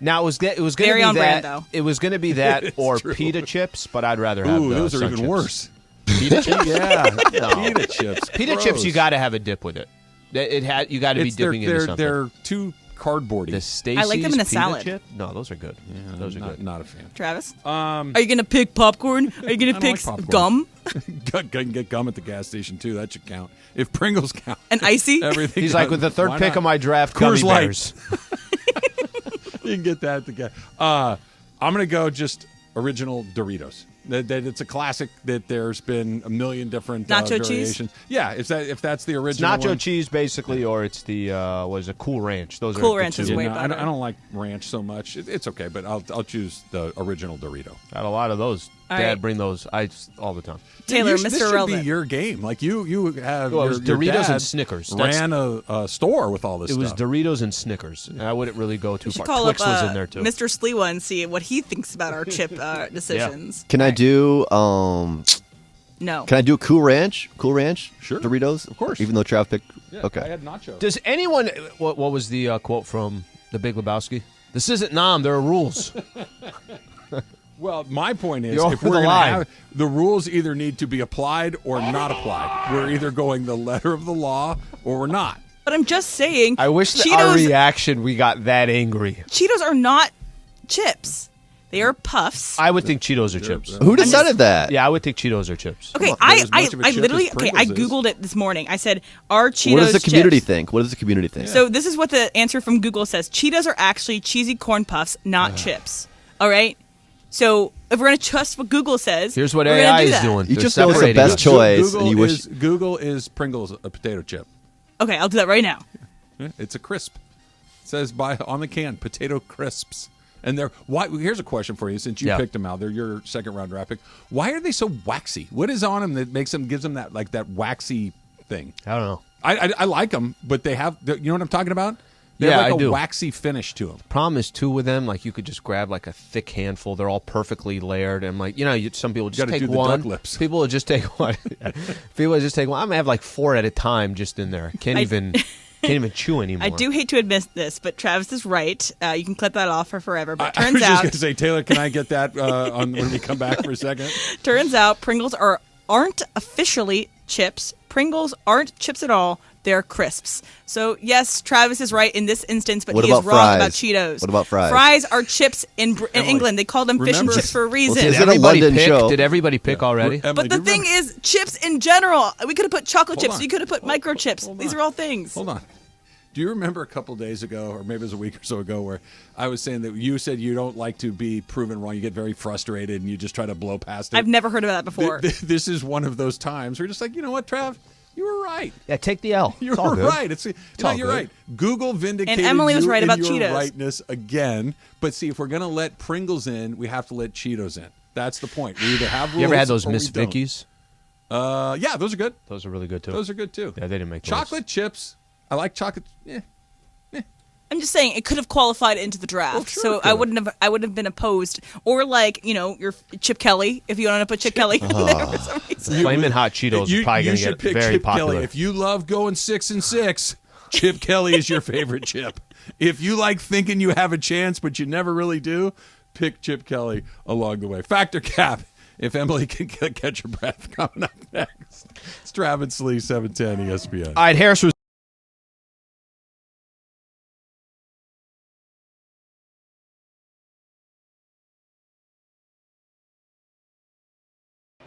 Now it was going to be Very on that. brand, though. It was going to be that or pita chips, but I'd rather have Ooh, the those are sun even chips. worse. Pita chips? Yeah, No. pita chips. Pita Gross. chips, you got to have a dip with it. You got to be dipping into something. They're too cardboardy. The Stacy's I like them in a pita salad. Chip? No, those are good. Yeah, those are not, good. Not a fan. Travis? Are you going to pick popcorn? Are you going to pick like popcorn. gum? Can get gum at the gas station too. That should count. If Pringles count, And icy? everything. He's like, with the third pick of my draft, gummy Coors Light. bears. You can get that at the gas. I'm gonna go just original Doritos. That it's a classic. That there's been a million different Nacho cheese? variations. Yeah, if that's the original Nacho one. cheese, basically, or it's the Cool Ranch. Those Cool are Ranch the is two. way I better. don't like ranch so much. It's okay, but I'll choose the original Dorito. Got a lot of those. All Dad right. bring those all the time. Taylor, This Mr. should Relevant. be your game. Like you have. Well, it was your Doritos dad and Snickers. That's- Ran a store with all this. It was stuff. Doritos and Snickers. And I wouldn't really go too You should far. call Twix up was in there too. Mr. Sliwa and see what he thinks about our chip decisions. Can I do No. Can I do Cool Ranch? Cool Ranch? Sure. Doritos? Of course. Even though Trav picked. Yeah, Okay. I had nacho. Does anyone? What was the quote from The Big Lebowski? This isn't Nam. There are rules. Well, my point is, You're if over we're the going to line. have the rules, either need to be applied or not applied. We're either going the letter of the law or we're not. But I'm just saying. I wish that our reaction we got that angry. Cheetos are not chips. They are puffs. I would think Cheetos are chips. Who decided that? Yeah, I would think Cheetos are chips. Okay, They're I as much of a chip literally as okay. I Pringles is. googled it this morning. I said, "Are Cheetos?" What does the community chips? think? What does the community think? So this is what the answer from Google says: Cheetos are actually cheesy corn puffs, not chips. All right. So if we're gonna trust what Google says, Here's what we're gonna AI do is that. doing. You They're just know it's the separating best them. choice, Google and you wish. Google is Pringles a potato chip. Okay, I'll do that right now. It's a crisp. It says on the can, potato crisps. And they're why? Here's a question for you. Since you picked them out, they're your second round draft pick. Why are they so waxy? What is on them that gives them that waxy thing? I don't know. I like them, but they have. You know what I'm talking about? They Yeah, have like I a do. waxy finish to them. Problem is too with them, like you could just grab like a thick handful. They're all perfectly layered, and like some people just gotta take do the one. duck lips. People will just take one. People will just take one. I'm gonna have like 4 at a time just in there. Can't even chew anymore. I do hate to admit this, but Travis is right. You can clip that off for forever. But I turns was just out, going to say, Taylor, can I get that on when we come back for a second? turns out, Pringles aren't officially chips. Pringles aren't chips at all. They're crisps. So yes, Travis is right in this instance, but What he is about wrong fries? about Cheetos. What about fries? Fries are chips in England. They call them fish and remember- chips for a reason. Well, Did Is it a everybody London pick? show? Did everybody pick already? Emily, But the do you thing remember- is, chips in general. We could have put chocolate chips. on. You could have put microchips. Hold These on. are all things. Hold on. Do you remember a couple days ago, or maybe it was a week or so ago, where I was saying that you said you don't like to be proven wrong. You get very frustrated and you just try to blow past it. I've never heard of that before. This is one of those times where you're just like, you know what, Trav? You were right. Yeah, take the L. You're It's all good. right. all You're good. right. Google vindicated And Emily was you right in about your Cheetos. rightness again. But see, if we're going to let Pringles in, we have to let Cheetos in. That's the point. We either have rules. You ever had those or Miss we don't. Vickies? Yeah, those are good. Those are really good too. Those are good too. Yeah, they didn't make those. Chocolate chips. I like chocolate. Yeah. I'm just saying it could have qualified into the draft, Well, sure so it could've. I wouldn't have been opposed. Or like your Chip Kelly, if you want to put Chip Kelly in there for some reason. Flamin' Hot Cheetos are probably going to should get pick very Chip popular. Kelly. If you love going 6 and 6, Chip Kelly is your favorite chip. If you like thinking you have a chance but you never really do, pick Chip Kelly along the way. Factor Cap. If Emily can catch her breath, coming up next. It's Travis Lee, 710 ESPN. All right, Harris was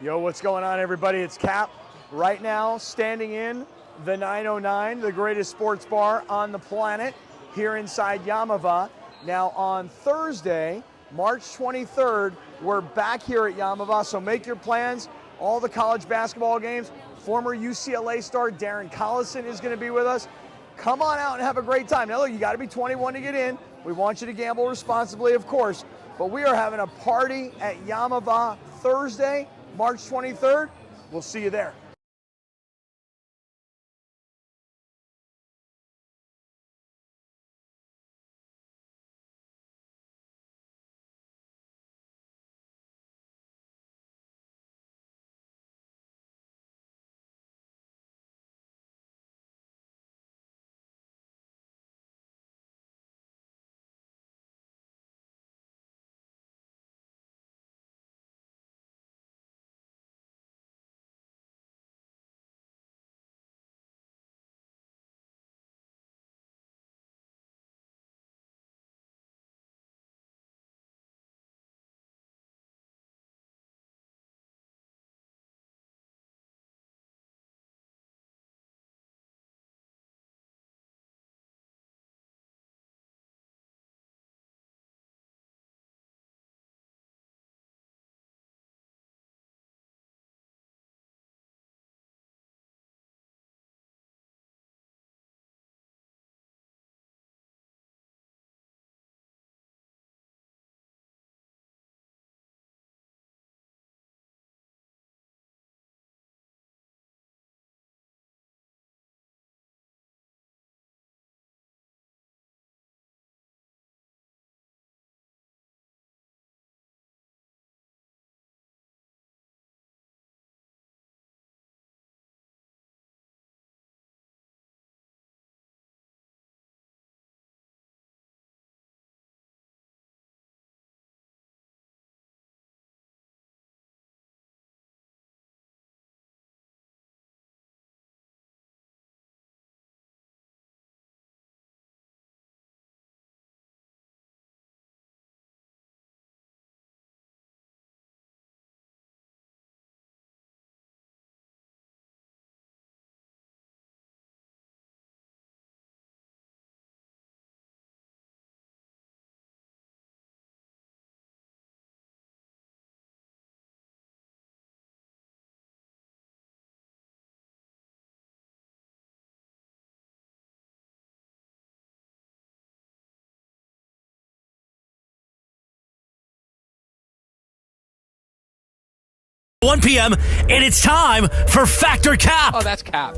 Yo, what's going on, everybody? It's Cap. Right now, standing in the 909, the greatest sports bar on the planet, here inside Yamava. Now, on Thursday, March 23rd, we're back here at Yamava, so make your plans. All the college basketball games. Former UCLA star Darren Collison is going to be with us. Come on out and have a great time. Now, look, you got to be 21 to get in. We want you to gamble responsibly, of course, but we are having a party at Yamava Thursday, March 23rd. We'll see you there. $1 p.m. and it's time for Factor Cap. Oh, that's Cap.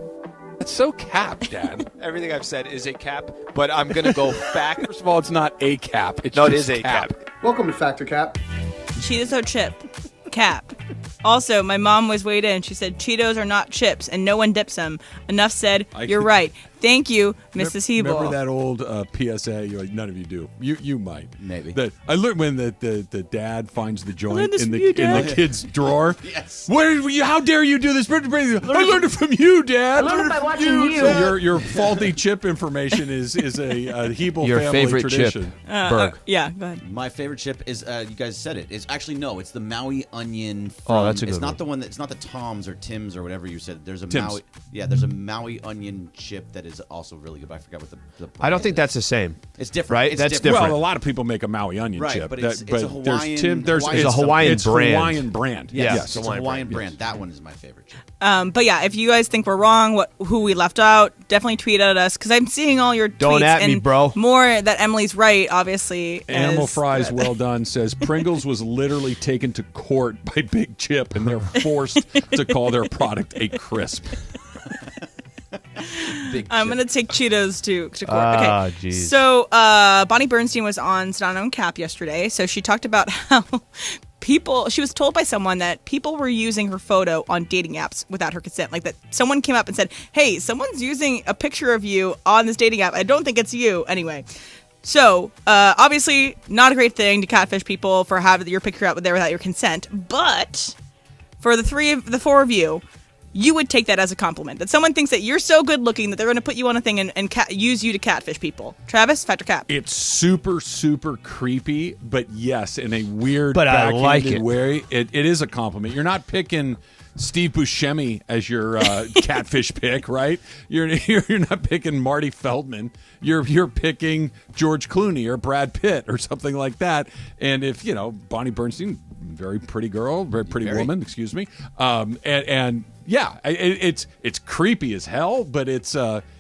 That's so Cap, Dad. Everything I've said is a cap, but I'm going to go fact. First of all, it's not a cap. It's no, it just is a cap. Welcome to Factor Cap. Cheetos chip. Cap. Also, my mom was weighed in. She said Cheetos are not chips, and no one dips them. Enough said. You're right. Thank you, Mrs. Hebel. Remember that old PSA? You're like, none of you do. You might. Maybe. I learned when the dad finds the joint in the kid's drawer. Yes. How dare you do this? I learned it from you, Dad. I learned it by watching you. So your faulty chip information is a Hebel your family favorite tradition. Chip, Berg. Yeah, go ahead. My favorite chip is you guys said it. It's actually no. It's the Maui onion. That's a good It's not one. the one. It's not the Toms or Tims or whatever you said. There's a Tim's. Maui. Yeah, there's a Maui onion chip that is also really good. But I forgot what the I don't think that's the same. It's different. Right? It's That's different. Well, a lot of people make a Maui onion Right, chip. but it's a Hawaiian. There's It's a Hawaiian it's brand. Hawaiian brand. Yeah, Yes. It's a Hawaiian brand. That one is my favorite chip. But yeah, if you guys think we're wrong, who we left out, definitely tweet at us because I'm seeing all your tweets. Don't at me, and bro. More that Emily's right, obviously. Animal is Fries good. Well Done says Pringles was literally taken to court by Big Chip, and they're forced to call their product a crisp. I'm going to take Cheetos to court. Ah, Okay. jeez. So Bonnie Bernstein was on Sedano and Cap yesterday. So she talked about how she was told by someone that people were using her photo on dating apps without her consent. Like that someone came up and said, hey, someone's using a picture of you on this dating app. I don't think it's you. Anyway. So, obviously, not a great thing to catfish people for having your picture out there without your consent. But for the four of you, you would take that as a compliment. That someone thinks that you're so good looking that they're going to put you on a thing and use you to catfish people. Travis, Factor Cap. It's super, super creepy, but yes, in a weird, but I like it. way, it is a compliment. You're not picking Steve Buscemi as your catfish pick, right? You're not picking Marty Feldman. You're picking George Clooney or Brad Pitt or something like that. And if Bonnie Bernstein, very pretty girl, very pretty woman, excuse me, and yeah, it's creepy as hell, but it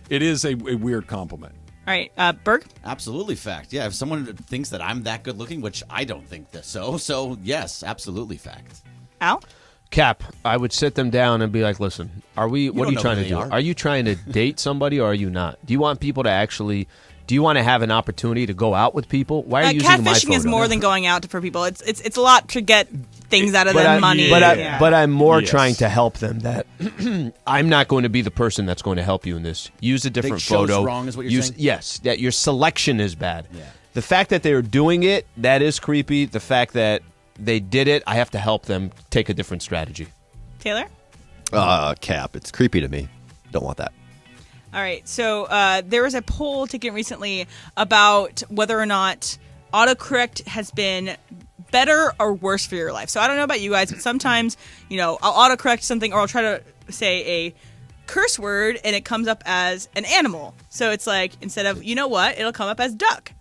is a weird compliment. All right, Berg? Absolutely fact. Yeah, if someone thinks that I'm that good looking, which I don't think that so yes, absolutely fact. Al? Cap, I would sit them down and be like, listen, what are you trying to do? Are you trying to date somebody or are you not? Do you want people to actually... Do you want to have an opportunity to go out with people? Why are you using my photo? Catfishing is more than going out for people. It's a lot to get things out of them, money. But I'm more trying to help them that I'm not going to be the person that's going to help you in this. Use a different photo. Wrong is what you're saying? Yes, that your selection is bad. Yeah. The fact that they're doing it, that is creepy. The fact that they did it, I have to help them take a different strategy. Taylor? Cap, it's creepy to me. Don't want that. All right, so there was a poll taken recently about whether or not autocorrect has been better or worse for your life. So I don't know about you guys, but sometimes, I'll autocorrect something or I'll try to say a curse word and it comes up as an animal. So it's like, instead of, it'll come up as duck,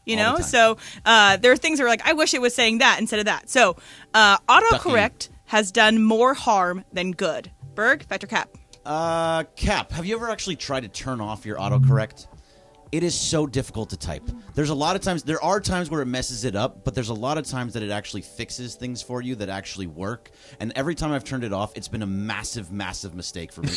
So there are things that are like, I wish it was saying that instead of that. So autocorrect has done more harm than good. Berg, Factor Cap. Cap, have you ever actually tried to turn off your autocorrect? It is so difficult to type. There are times where it messes it up, but there's a lot of times that it actually fixes things for you that actually work. And every time I've turned it off, it's been a massive, massive mistake for me.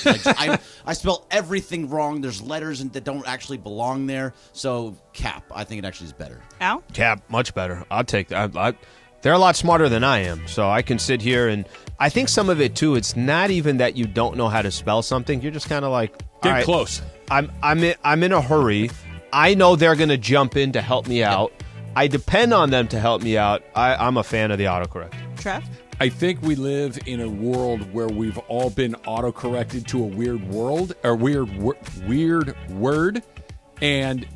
I spell everything wrong. There's letters that don't actually belong there. So, Cap, I think it actually is better. Al? Cap, much better. I'll take that. They're a lot smarter than I am, so I can sit here and I think some of it too. It's not even that you don't know how to spell something. You're just kind of like, get close. I'm in a hurry. I know they're going to jump in to help me out. I depend on them to help me out. I'm a fan of the autocorrect. Trev? I think we live in a world where we've all been autocorrected to a weird word, and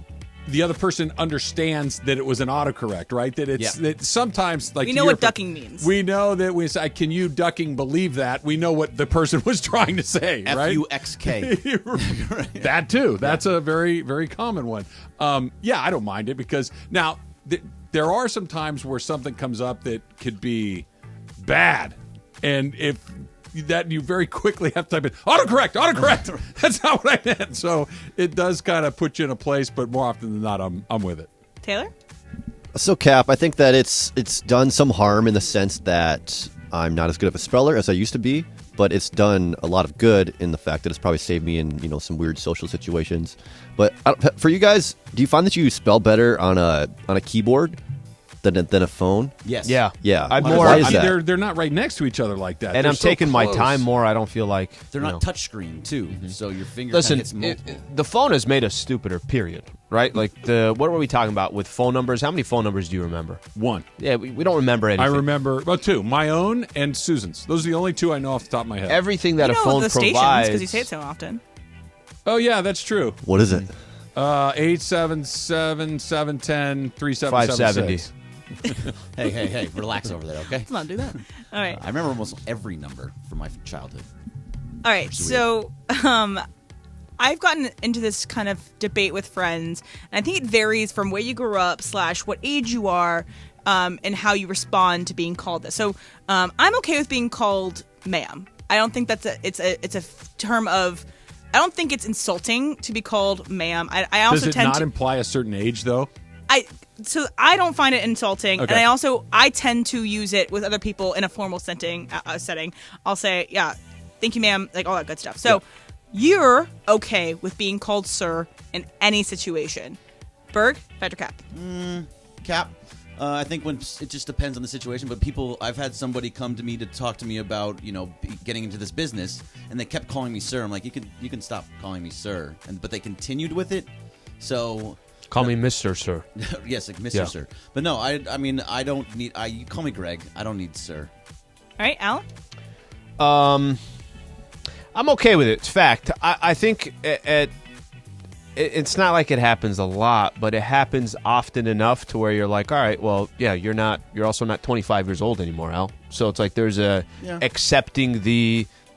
the other person understands that it was an autocorrect, right? That it's that sometimes, like, we know what ducking means. We know that we say, "Can you ducking believe that?" We know what the person was trying to say, right? FUXK. That too. That's a very, very common one. I don't mind it because now there are some times where something comes up that could be bad, and if that you very quickly have to type in autocorrect. That's not what I meant. So it does kind of put you in a place, but more often than not, I'm with it. Taylor? So, Cap, I think that it's done some harm in the sense that I'm not as good of a speller as I used to be, but it's done a lot of good in the fact that it's probably saved me in some weird social situations. But for you guys, do you find that you spell better on a keyboard than a phone? Yes. Yeah. Why is that? They're not right next to each other like that. And they're I'm taking my time more. I don't feel like they're not touchscreen too. Mm-hmm. So your finger. Listen, hits multiple. The phone has made us stupider. Period. Right? Like what were we talking about with phone numbers? How many phone numbers do you remember? One. Yeah, we don't remember anything. I remember two. My own and Susan's. Those are the only two I know off the top of my head. Everything that a phone the provides, because you say it so often. Oh yeah, that's true. What is it? 877-710-3776. Hey, relax over there, okay? Let's not do that. All right. I remember almost every number from my childhood. All right, so I've gotten into this kind of debate with friends, and I think it varies from where you grew up / what age you are, and how you respond to being called this. So I'm okay with being called ma'am. I don't think it's a term of. I don't think it's insulting to be called ma'am. I also Does it not imply a certain age though? So I don't find it insulting, okay. And I tend to use it with other people in a formal setting. I'll say, yeah, thank you, ma'am, like all that good stuff. So you're okay with being called sir in any situation. Berg, Factor Cap. Cap. I think when it just depends on the situation, but I've had somebody come to me to talk to me about, getting into this business, and they kept calling me sir. I'm like, you can stop calling me sir, but they continued with it. So call me Mr. Sir. Yes, like Mr. Sir. But no, I mean, I don't need. You call me Greg. I don't need sir. All right, Alan. I'm okay with it. It's fact. I think it's not like it happens a lot, but it happens often enough to where you're like, all right, well, yeah, you're also not 25 years old anymore, Al. So it's like there's accepting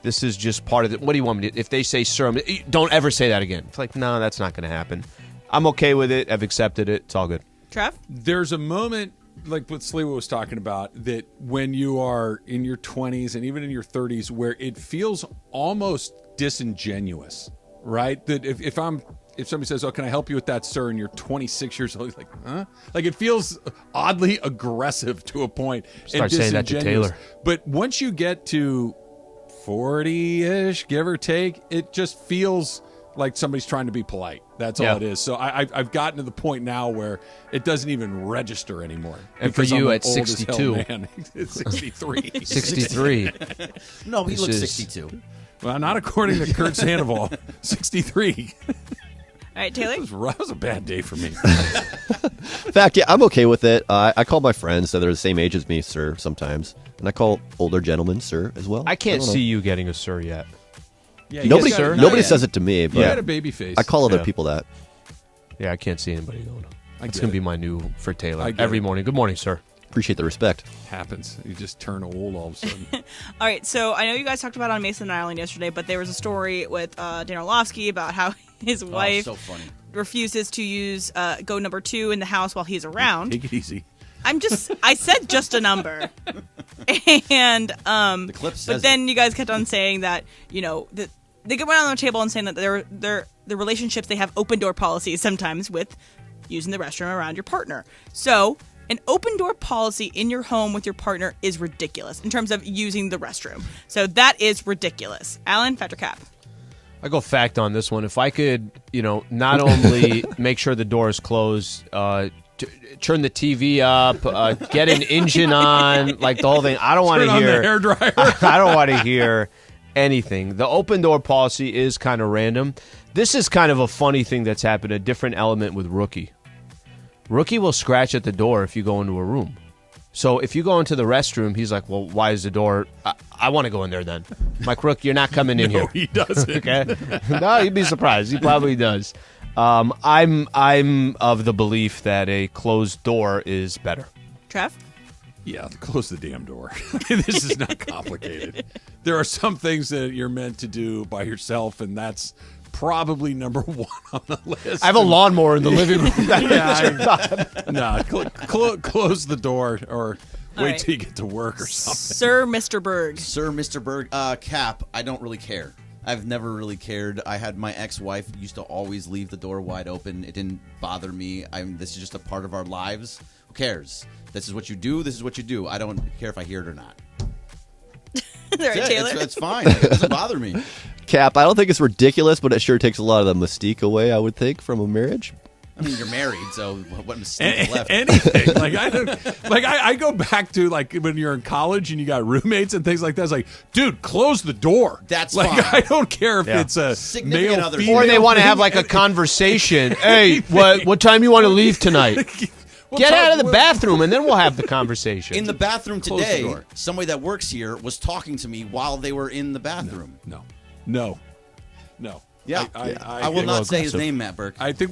this is just part of it. What do you want me to? If they say, sir, don't ever say that again. It's like, no, that's not going to happen. I'm okay with it. I've accepted it. It's all good. Trev? There's a moment, like what Sliwa was talking about, that when you are in your 20s and even in your 30s, where it feels almost disingenuous, right? That if somebody says, "Oh, can I help you with that, sir?" and you're 26 years old, you're like, huh? Like it feels oddly aggressive to a point. Start saying that to Taylor. But once you get to 40-ish, give or take, it just feels like somebody's trying to be polite. That's all it is. So I've gotten to the point now where it doesn't even register anymore. And for you at 62. It's 63. 63. No, he looks 62. Well, not according to Kurt Sandoval. 63. All right, Taylor? That was a bad day for me. In fact, yeah, I'm okay with it. I call my friends that are the same age as me, sir, sometimes. And I call older gentlemen, sir, as well. I can't see you getting a sir yet. Yeah, nobody says it to me, but you had a baby face. I call other people that. Yeah, I can't see anybody going. It's going to be my new for Taylor. Every morning. Good morning, sir. Appreciate the respect. Happens. You just turn old all of a sudden. All right, so I know you guys talked about on Mason Island yesterday, but there was a story with Dan Orlovsky about how his wife refuses to use go number 2 in the house while he's around. Take it easy. I said just a number. And the clip says but then you guys kept on saying that, that they went on the table and saying that the relationships, they have open door policies sometimes with using the restroom around your partner. So an open door policy in your home with your partner is ridiculous in terms of using the restroom. So that is ridiculous. Alan, fact or cap? I go fact on this one. If I could, not only make sure the door is closed, turn the TV up, get an engine on, like the whole thing. I don't want to hear the hairdryer. I don't want to hear anything. The open door policy is kind of random. This is kind of a funny thing that's happened, a different element with Rookie. Rookie will scratch at the door if you go into a room. So if you go into the restroom, he's like, well, why is the door? I want to go in there then. I'm like, Rook, you're not coming in here. No, he doesn't. Okay? No, you'd be surprised. He probably does. I'm of the belief that a closed door is better. Trev? Yeah, close the damn door. This is not complicated. There are some things that you're meant to do by yourself, and that's probably number 1 on the list. I have a lawnmower in the living room. Close the door or wait right. till you get to work or something. Sir Mr. Berg. Sir Mr. Berg. Cap, I don't really care. I've never really cared. I had my ex-wife used to always leave the door wide open. It didn't bother me. This is just a part of our lives. Who cares? This is what you do. This is what you do. I don't care if I hear it or not. Right, Taylor? It's fine. It doesn't bother me. Cap, I don't think it's ridiculous, but it sure takes a lot of the mystique away, I would think, from a marriage. I mean, you're married, so what mystique is left? Anything. I go back to like when you're in college and you got roommates and things like that. It's like, dude, close the door. That's like, fine. I don't care if it's a Significant male, other. female, Or they want to have like a conversation. Hey, what time you want to leave tonight? Get out of the bathroom, and then we'll have the conversation. In the bathroom Close the today, door. somebody that works here was talking to me while they were in the bathroom. No. Yeah, I will not say his name, Matt Burke. I think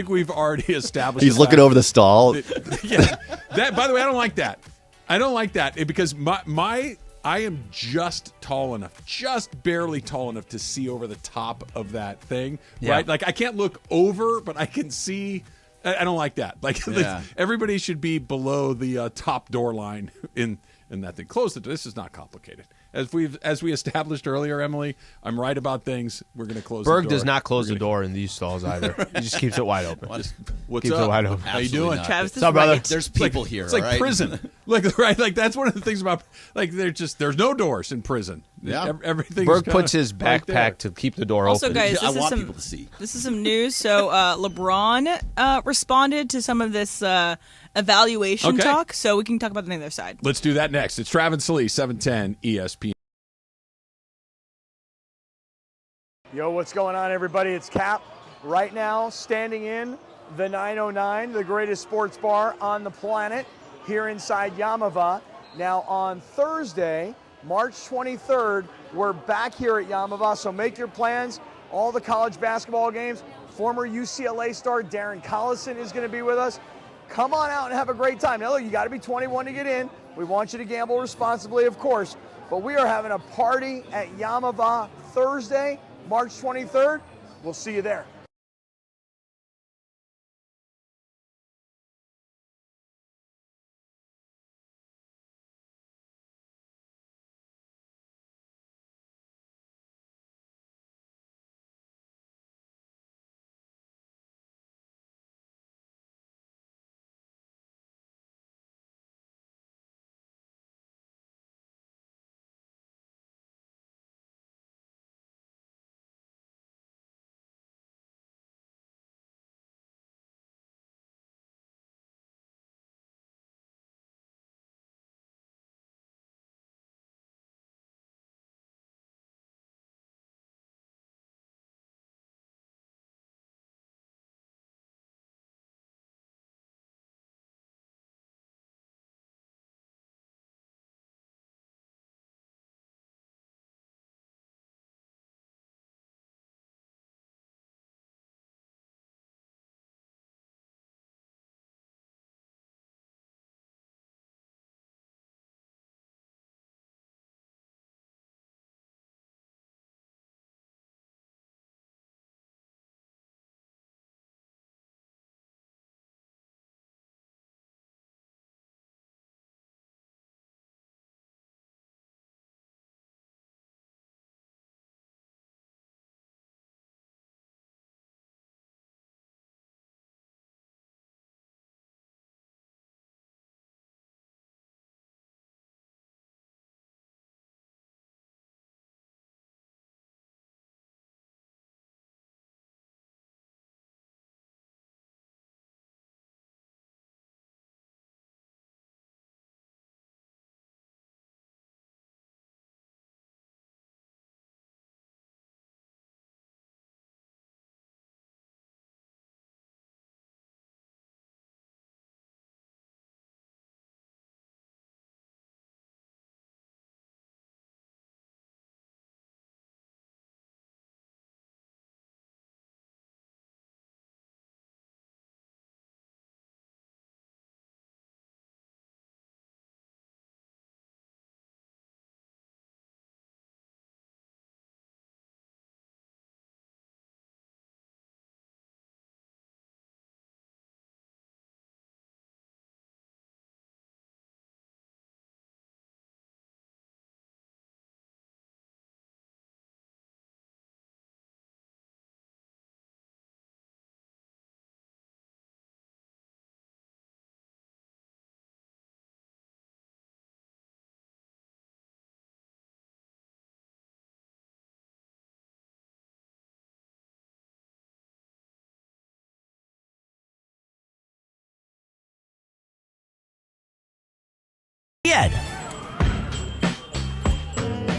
we've already established. He's looking over the stall. That. By the way, I don't like that. I don't like that because I am just tall enough, just barely tall enough to see over the top of that thing. Yeah. Right? Like I can't look over, but I can see. I don't like that. Like everybody should be below the top door line in that thing. Close the door. This is not complicated. As we established earlier, Emily, I'm right about things. We're going to close the door. Berg does not close the door in these stalls either. He just keeps it wide open. What's keeps up? it wide open. How you doing? Travis is What's up, brother? right. There's people here. It's like all right? prison. Like that's one of the things about there's no doors in prison. Yeah. Everything's Berg kinda puts his right there. backpack to keep the door Also, open. guys, I want people to see. This is some news. So LeBron responded to some of this evaluation Okay. talk, so we can talk about the other side. Let's do that next. It's Travis Lee, 710 ESPN. Yo, what's going on, everybody? It's Cap. Right now, standing in the 909, the greatest sports bar on the planet, here inside Yamava. Now, on Thursday, March 23rd, we're back here at Yamava, so make your plans. All the college basketball games. Former UCLA star Darren Collison is going to be with us. Come on out and have a great time. Now, look, you got to be 21 to get in. We want you to gamble responsibly, of course. But we are having a party at Yamava Thursday, March 23rd. We'll see you there.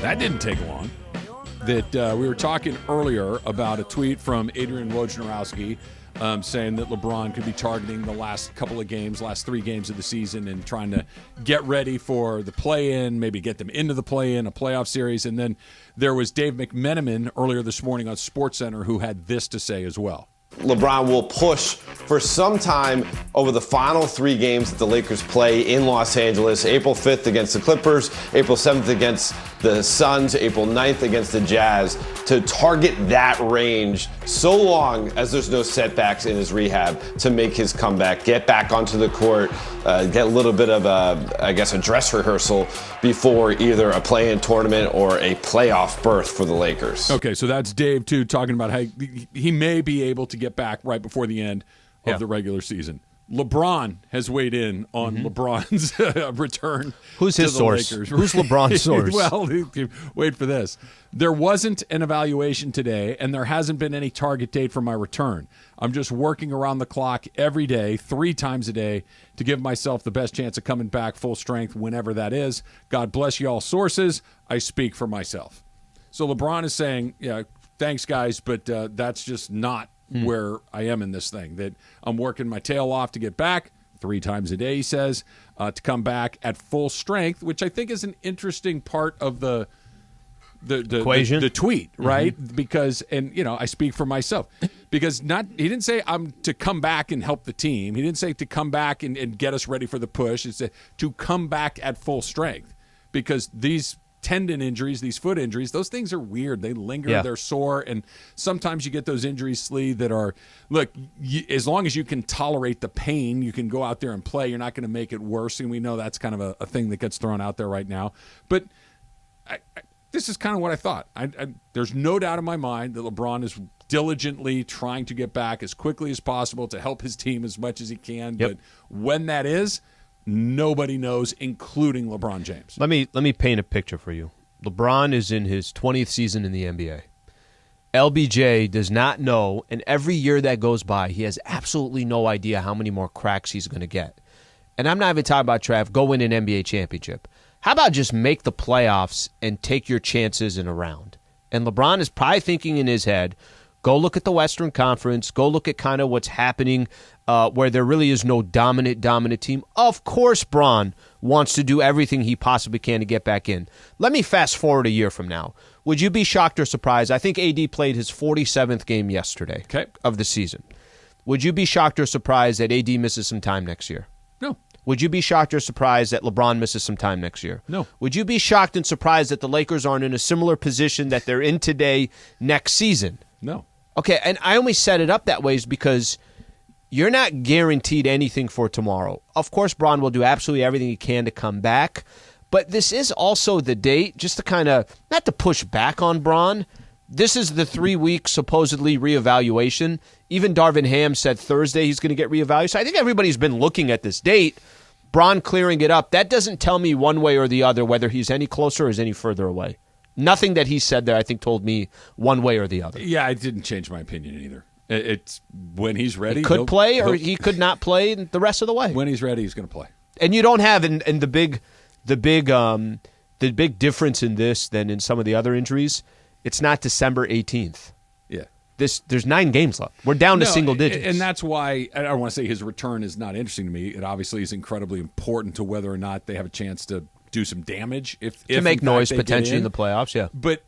That didn't take long. That we were talking earlier about a tweet from Adrian Wojnarowski saying that LeBron could be targeting the last couple of games, last 3 games of the season, and trying to get ready for the play-in, maybe get them into the play-in, a playoff series. And then there was Dave McMenamin earlier this morning on SportsCenter who had this to say as well. LeBron will push for some time over the final 3 games that the Lakers play in Los Angeles. April 5th against the Clippers, April 7th against the Suns, April 9th against the Jazz, to target that range so long as there's no setbacks in his rehab to make his comeback, get back onto the court, get a little bit of a dress rehearsal before either a play-in tournament or a playoff berth for the Lakers. Okay, so that's Dave, too, talking about how he may be able to get back right before the end of the regular season. LeBron has weighed in on LeBron's return. Who's his source? Lakers. Who's LeBron's source? Well, wait for this. There wasn't an evaluation today, and there hasn't been any target date for my return. I'm just working around the clock every day, 3 times a day, to give myself the best chance of coming back full strength whenever that is. God bless you all sources. I speak for myself. So LeBron is saying, yeah, thanks, guys, but that's just not where I am in this thing, that I'm working my tail off to get back. 3 times a day, he says, to come back at full strength, which I think is an interesting part of the equation, the tweet, right? Because, and I speak for myself, because he didn't say I'm to come back and help the team. He didn't say to come back and get us ready for the push. It's to come back at full strength, because these tendon injuries, these foot injuries, those things are weird. They linger, they're sore, and sometimes you get those injuries, Slee, that are, look, as long as you can tolerate the pain, you can go out there and play. You're not going to make it worse, and we know that's kind of a thing that gets thrown out there right now. But this is kind of what I thought. There's no doubt in my mind that LeBron is diligently trying to get back as quickly as possible to help his team as much as he can. But when that is, nobody knows, including LeBron James. Let me paint a picture for you. LeBron is in his 20th season in the NBA. LBJ does not know, and every year that goes by, he has absolutely no idea how many more cracks he's going to get. And I'm not even talking about, Trav, go win an NBA championship. How about just make the playoffs and take your chances in a round? And LeBron is probably thinking in his head, go look at the Western Conference, go look at kind of what's happening where there really is no dominant team. Of course, Bron wants to do everything he possibly can to get back in. Let me fast forward a year from now. Would you be shocked or surprised? I think AD played his 47th game yesterday of the season. Would you be shocked or surprised that AD misses some time next year? No. Would you be shocked or surprised that LeBron misses some time next year? No. Would you be shocked and surprised that the Lakers aren't in a similar position that they're in today next season? No. Okay, and I only set it up that way is because you're not guaranteed anything for tomorrow. Of course, Bron will do absolutely everything he can to come back, but this is also the date, just to kind of, not to push back on Bron, this is the 3-week supposedly reevaluation. Even Darvin Ham said Thursday he's going to get reevaluated. So I think everybody's been looking at this date. Bron clearing it up. That doesn't tell me one way or the other whether he's any closer or is any further away. Nothing that he said there, I think, told me one way or the other. Yeah, I didn't change my opinion either. It's when he's ready. He could play or he could not play the rest of the way. When he's ready, he's going to play. And you don't have the big difference in this than in some of the other injuries. It's not December 18th. Yeah. There's 9 games left. We're down to single digits. And that's why I don't want to say his return is not interesting to me. It obviously is incredibly important to whether or not they have a chance to do some damage. If make noise potentially in the playoffs, yeah. But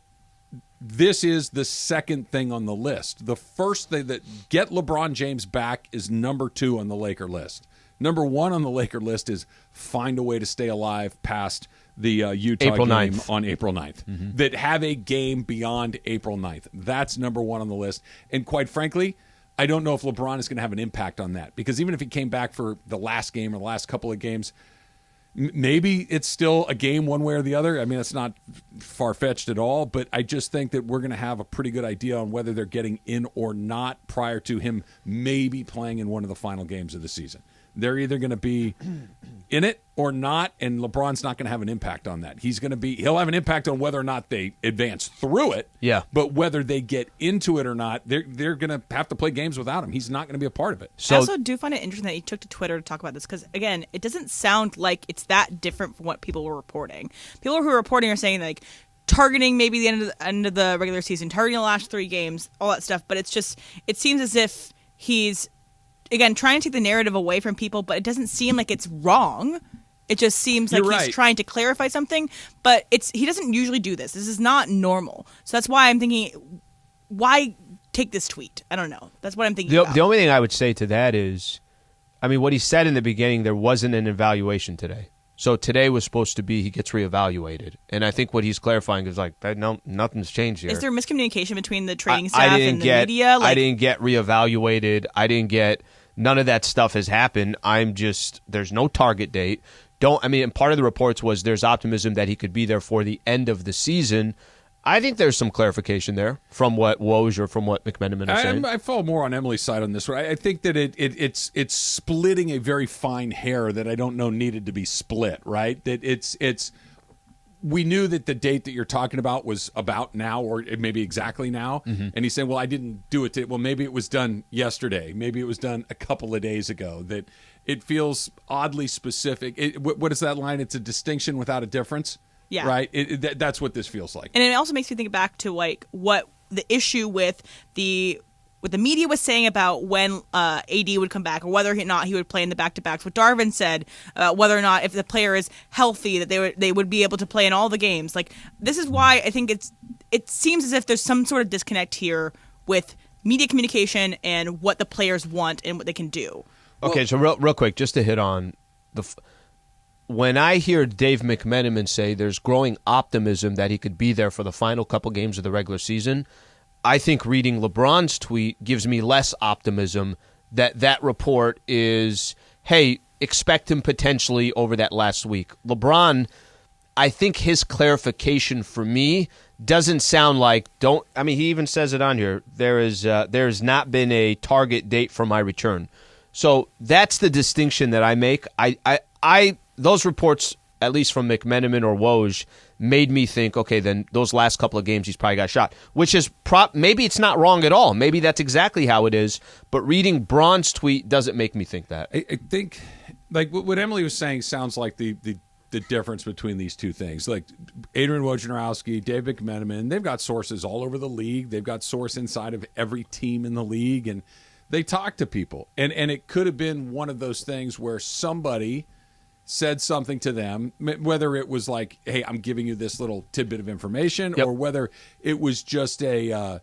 this is the second thing on the list. The first thing that get LeBron James back is number 2 on the Laker list. Number 1 on the Laker list is find a way to stay alive past the Utah April game 9th. on April 9th. Mm-hmm. That have a game beyond April 9th. That's number 1 on the list. And quite frankly, I don't know if LeBron is going to have an impact on that. Because even if he came back for the last game or the last couple of games, maybe it's still a game one way or the other. I mean, it's not far-fetched at all. But I just think that we're going to have a pretty good idea on whether they're getting in or not prior to him maybe playing in one of the final games of the season. They're either going to be in it or not, and LeBron's not going to have an impact on that. He'll have an impact on whether or not they advance through it. Yeah. But whether they get into it or not, they're going to have to play games without him. He's not going to be a part of it. I also do find it interesting that he took to Twitter to talk about this because, again, it doesn't sound like it's that different from what people were reporting. People who are reporting are saying, like, targeting maybe the end of the regular season, targeting the last 3 games, all that stuff. But it's just, it seems as if he's, again, trying to take the narrative away from people, but it doesn't seem like it's wrong. It just seems like he's trying to clarify something, but he doesn't usually do this. This is not normal. So that's why I'm thinking, why take this tweet? I don't know. That's what I'm thinking about. The only thing I would say to that is, I mean, what he said in the beginning, there wasn't an evaluation today. So today was supposed to be he gets reevaluated. And I think what he's clarifying is like, no, nothing's changed here. Is there miscommunication between the training staff and the media? I didn't get reevaluated. None of that stuff has happened. There's no target date. And part of the reports was there's optimism that he could be there for the end of the season. I think there's some clarification there from what Woj or from what McMenamin is saying. I fall more on Emily's side on this one. I think that it's splitting a very fine hair that I don't know needed to be split, right? That it's we knew that the date that you're talking about was about now or maybe exactly now. Mm-hmm. And he's saying, well, I didn't do it. Well, maybe it was done yesterday. Maybe it was done a couple of days ago. That it feels oddly specific. What is that line? It's a distinction without a difference. Yeah. Right? That's what this feels like. And it also makes me think back to like what the issue with the what the media was saying about when AD would come back or whether or not he would play in the back-to-backs, what Darvin said about whether or not if the player is healthy that they would be able to play in all the games. Like, this is why I think it seems as if there's some sort of disconnect here with media communication and what the players want and what they can do. Okay, so real quick, just to hit on when I hear Dave McMenamin say there's growing optimism that he could be there for the final couple games of the regular season, I think reading LeBron's tweet gives me less optimism that report is, hey, expect him potentially over that last week. LeBron, I think his clarification for me doesn't sound like he even says it on here. There's not been a target date for my return. So that's the distinction that I make. I those reports, at least from McMenamin or Woj, made me think, okay, then those last couple of games he's probably got shot, which is maybe it's not wrong at all. Maybe that's exactly how it is. But reading Braun's tweet doesn't make me think that. I think, like what Emily was saying, sounds like the difference between these two things. Like Adrian Wojnarowski, Dave McMenamin, they've got sources all over the league. They've got source inside of every team in the league, and they talk to people. And it could have been one of those things where somebody said something to them, whether it was like, hey, I'm giving you this little tidbit of information, or whether it was just a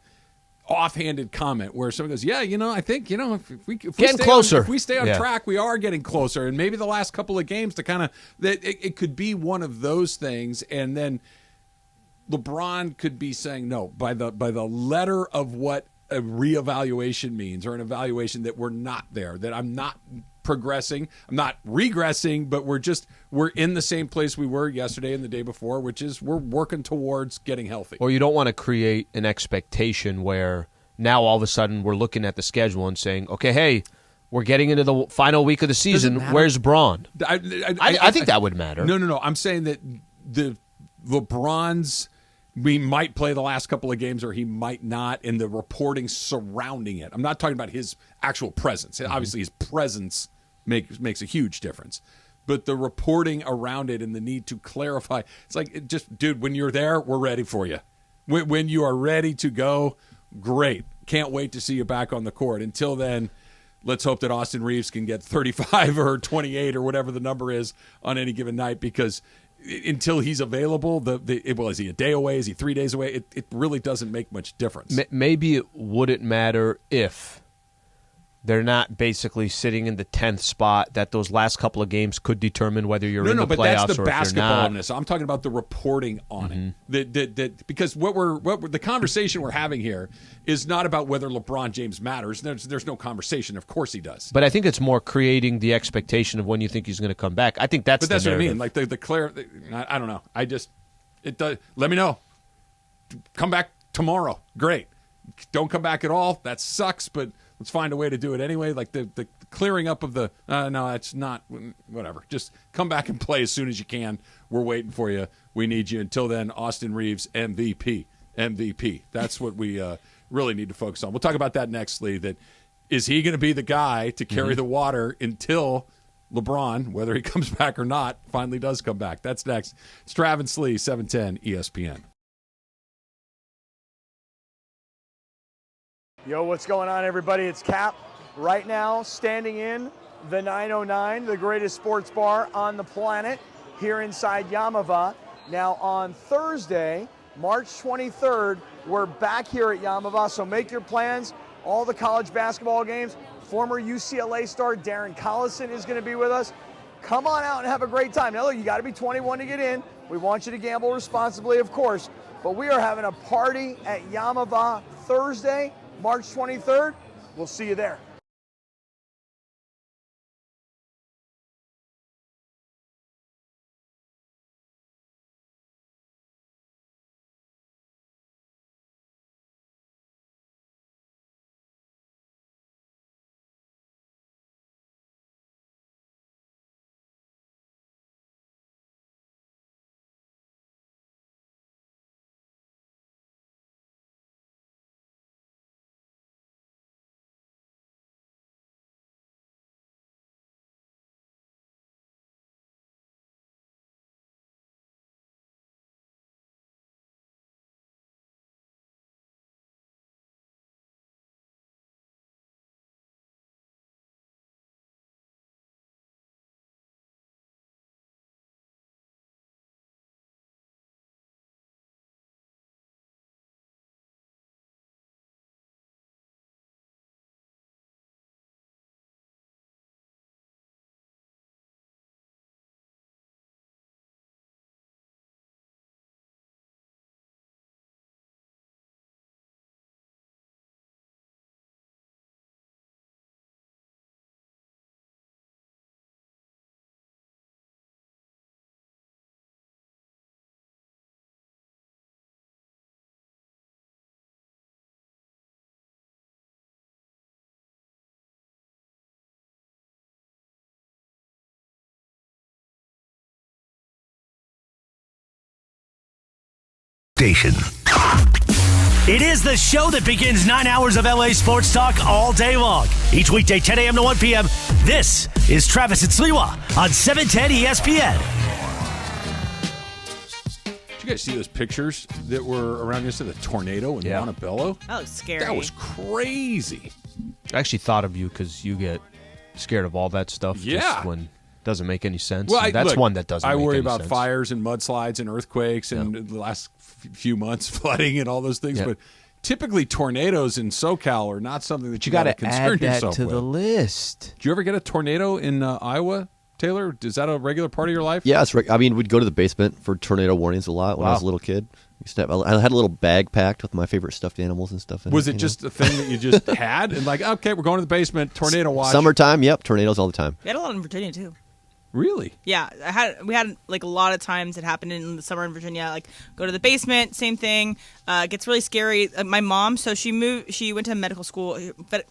offhanded comment where someone goes, yeah, I think, if we stay on track, we are getting closer. And maybe the last couple of games to kind of, it could be one of those things. And then LeBron could be saying, no, by the letter of what a reevaluation means, or an evaluation that we're not there, that I'm not progressing, I'm not regressing, but we're in the same place we were yesterday and the day before, which is we're working towards getting healthy. Or you don't want to create an expectation where now all of a sudden we're looking at the schedule and saying, okay, hey, we're getting into the final week of the season. Where's Braun? I think that would matter. No. I'm saying that the LeBron's, we might play the last couple of games or he might not, in the reporting surrounding it. I'm not talking about his actual presence. Mm-hmm. Obviously, his presence makes a huge difference. But the reporting around it and the need to clarify, it's like, dude, when you're there, we're ready for you. When you are ready to go, great. Can't wait to see you back on the court. Until then, let's hope that Austin Reaves can get 35 or 28 or whatever the number is on any given night, because until he's available, is he a day away? Is he 3 days away? It really doesn't make much difference. Maybe it wouldn't matter if they're not basically sitting in the 10th spot, that those last couple of games could determine whether you're in the playoffs or if you're not. No, but that's the basketballness. I'm talking about the reporting on it. Because the conversation we're having here is not about whether LeBron James matters. There's no conversation. Of course he does. But I think it's more creating the expectation of when you think he's going to come back. I think that's what I mean. Like I don't know. It does. Let me know. Come back tomorrow. Great. Don't come back at all. That sucks, but let's find a way to do it anyway. Like the clearing up of the, no, that's not, whatever. Just come back and play as soon as you can. We're waiting for you. We need you. Until then, Austin Reaves, MVP. That's what we really need to focus on. We'll talk about that next, Lee. That is he going to be the guy to carry the water until LeBron, whether he comes back or not, finally does come back. That's next. It's Travis Lee, 710 ESPN. Yo, what's going on, everybody? It's Cap. Right now, standing in the 909, the greatest sports bar on the planet, here inside Yamava. Now, on Thursday, March 23rd, we're back here at Yamava, so make your plans. All the college basketball games. Former UCLA star Darren Collison is going to be with us. Come on out and have a great time. Now, look, you got to be 21 to get in. We want you to gamble responsibly, of course. But we are having a party at Yamava Thursday, March 23rd. We'll see you there. station. It is the show that begins 9 hours of LA sports talk all day long. Each weekday, 10 a.m. to 1 p.m. This is Travis and Sliwa on 710 ESPN. Did you guys see those pictures that were around yesterday? The tornado in Montebello? That was scary. That was crazy. I actually thought of you because you get scared of all that stuff. Yeah. Just when it doesn't make any sense. Well, That's one that doesn't make any sense. I worry about fires and mudslides and earthquakes and the last few months flooding and all those things. But typically tornadoes in SoCal are not something that you got to concern yourself with. You got to add that to the list. Did you ever get a tornado in Iowa, Taylor? Is that a regular part of your life? Yeah, I mean, we'd go to the basement for tornado warnings a lot when I was a little kid. I had a little bag packed with my favorite stuffed animals and stuff. Was it just a thing that you just had? And like, okay, we're going to the basement, tornado watch. Summertime, yep, tornadoes all the time. We had a lot in Virginia, too. Really? Yeah, we had like a lot of times it happened in the summer in Virginia. Like go to the basement, same thing. It gets really scary. My mom, so she went to medical school,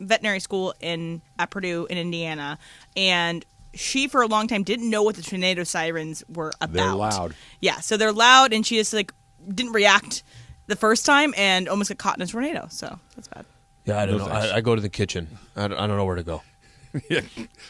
veterinary school at Purdue in Indiana, and she for a long time didn't know what the tornado sirens were about. They're loud. Yeah, so they're loud, and she just like didn't react the first time and almost got caught in a tornado. So that's bad. Yeah, I don't know. I go to the kitchen. I don't know where to go. Yeah,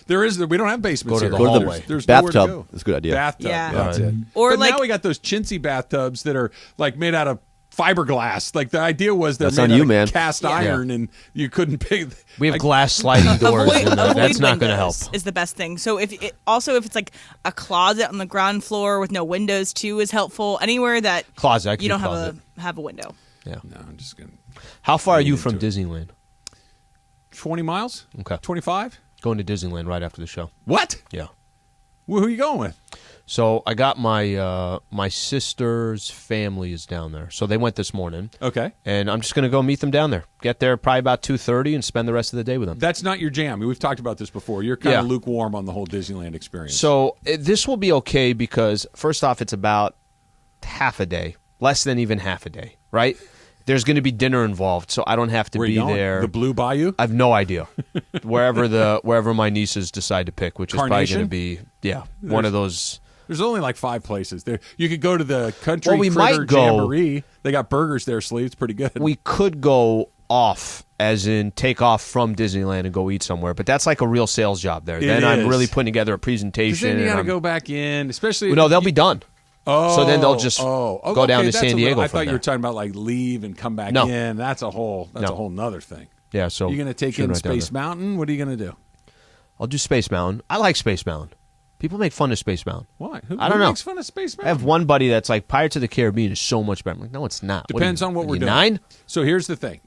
we don't have basements here. Go to the hallway. There's bathtub. nowhere to go. That's a good idea. Bathtub. Yeah. That's it. Or but like now we got those chintzy bathtubs that are like made out of fiberglass. Like the idea was they're That's made on you, out of man. cast iron, and you couldn't pick. We have glass sliding doors, and that's not going to help. Is the best thing. So if it's like a closet on the ground floor with no windows too is helpful. Anywhere that closet, you don't have a window. Yeah. No, I'm just gonna. How far are you from Disneyland? 20 miles. Okay. 25. Going to Disneyland right after the show. What? Yeah. Well, who are you going with? So I got my sister's family is down there. So they went this morning. Okay. And I'm just going to go meet them down there. Get there probably about 2:30 and spend the rest of the day with them. That's not your jam. We've talked about this before. You're kind of lukewarm on the whole Disneyland experience. So this will be okay because, first off, it's about half a day. Less than even half a day, right? There's going to be dinner involved, so I don't have to be there. The Blue Bayou? I have no idea. wherever my nieces decide to pick, which is probably going to be one of those. There's only like 5 places there. You could go to the Country we Critter might go, Jamboree. They got burgers there, Slee. It's pretty good. We could go off, as in take off from Disneyland and go eat somewhere, but that's like a real sales job there. Then I'm really putting together a presentation. Then you got to go back in, especially. No, they'll be done. So then they'll just go down to San Diego. I thought you were talking about like leave and come back in. That's a whole nother thing. Yeah, so you're going to take in Space Mountain? What are you going to do? I'll do Space Mountain. I like Space Mountain. People make fun of Space Mountain. Why? I don't know. Who makes fun of Space Mountain? I have one buddy that's like Pirates of the Caribbean is so much better. I'm like, no, it's not. Depends on what we're doing. 9? So here's the thing.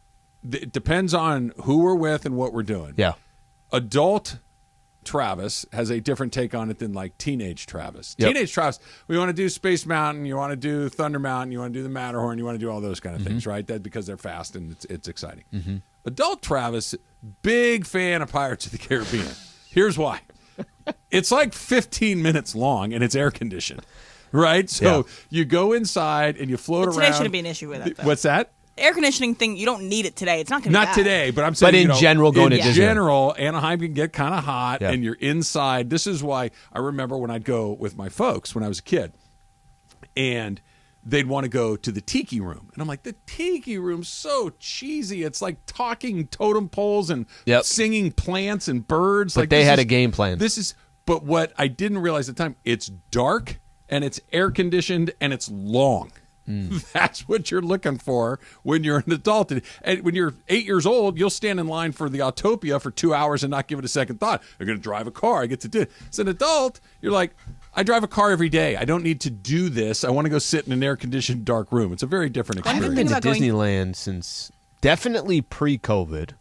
It depends on who we're with and what we're doing. Yeah. Adult Travis has a different take on it than like teenage Travis. Yep. Teenage Travis, we want to do Space Mountain, you want to do Thunder Mountain, you want to do the Matterhorn, you want to do all those kind of things, right? That because they're fast and it's exciting. Mm-hmm. Adult Travis, big fan of Pirates of the Caribbean. Here's why. It's like 15 minutes long and it's air conditioned, right? So you go inside and you float around. Today shouldn't be an issue with that, though. What's that? Air conditioning thing, you don't need it today. It's not going to be Not today, but I'm saying. But in general, going to Disney. In general, Anaheim can get kind of hot, Yeah. and you're inside. This is why I remember when I'd go with my folks when I was a kid, and they'd want to go to the tiki room, and I'm like, the tiki room's so cheesy. It's like talking totem poles and singing plants and birds. But like they had a game plan. But what I didn't realize at the time, it's dark and it's air conditioned and it's long. That's what you're looking for when you're an adult. And when you're 8 years old, you'll stand in line for the Autopia for 2 hours and not give it a second thought. I'm going to drive a car. I get to do it. As an adult, you're like, I drive a car every day. I don't need to do this. I want to go sit in an air-conditioned dark room. It's a very different experience. I haven't been to Disneyland since definitely pre-COVID.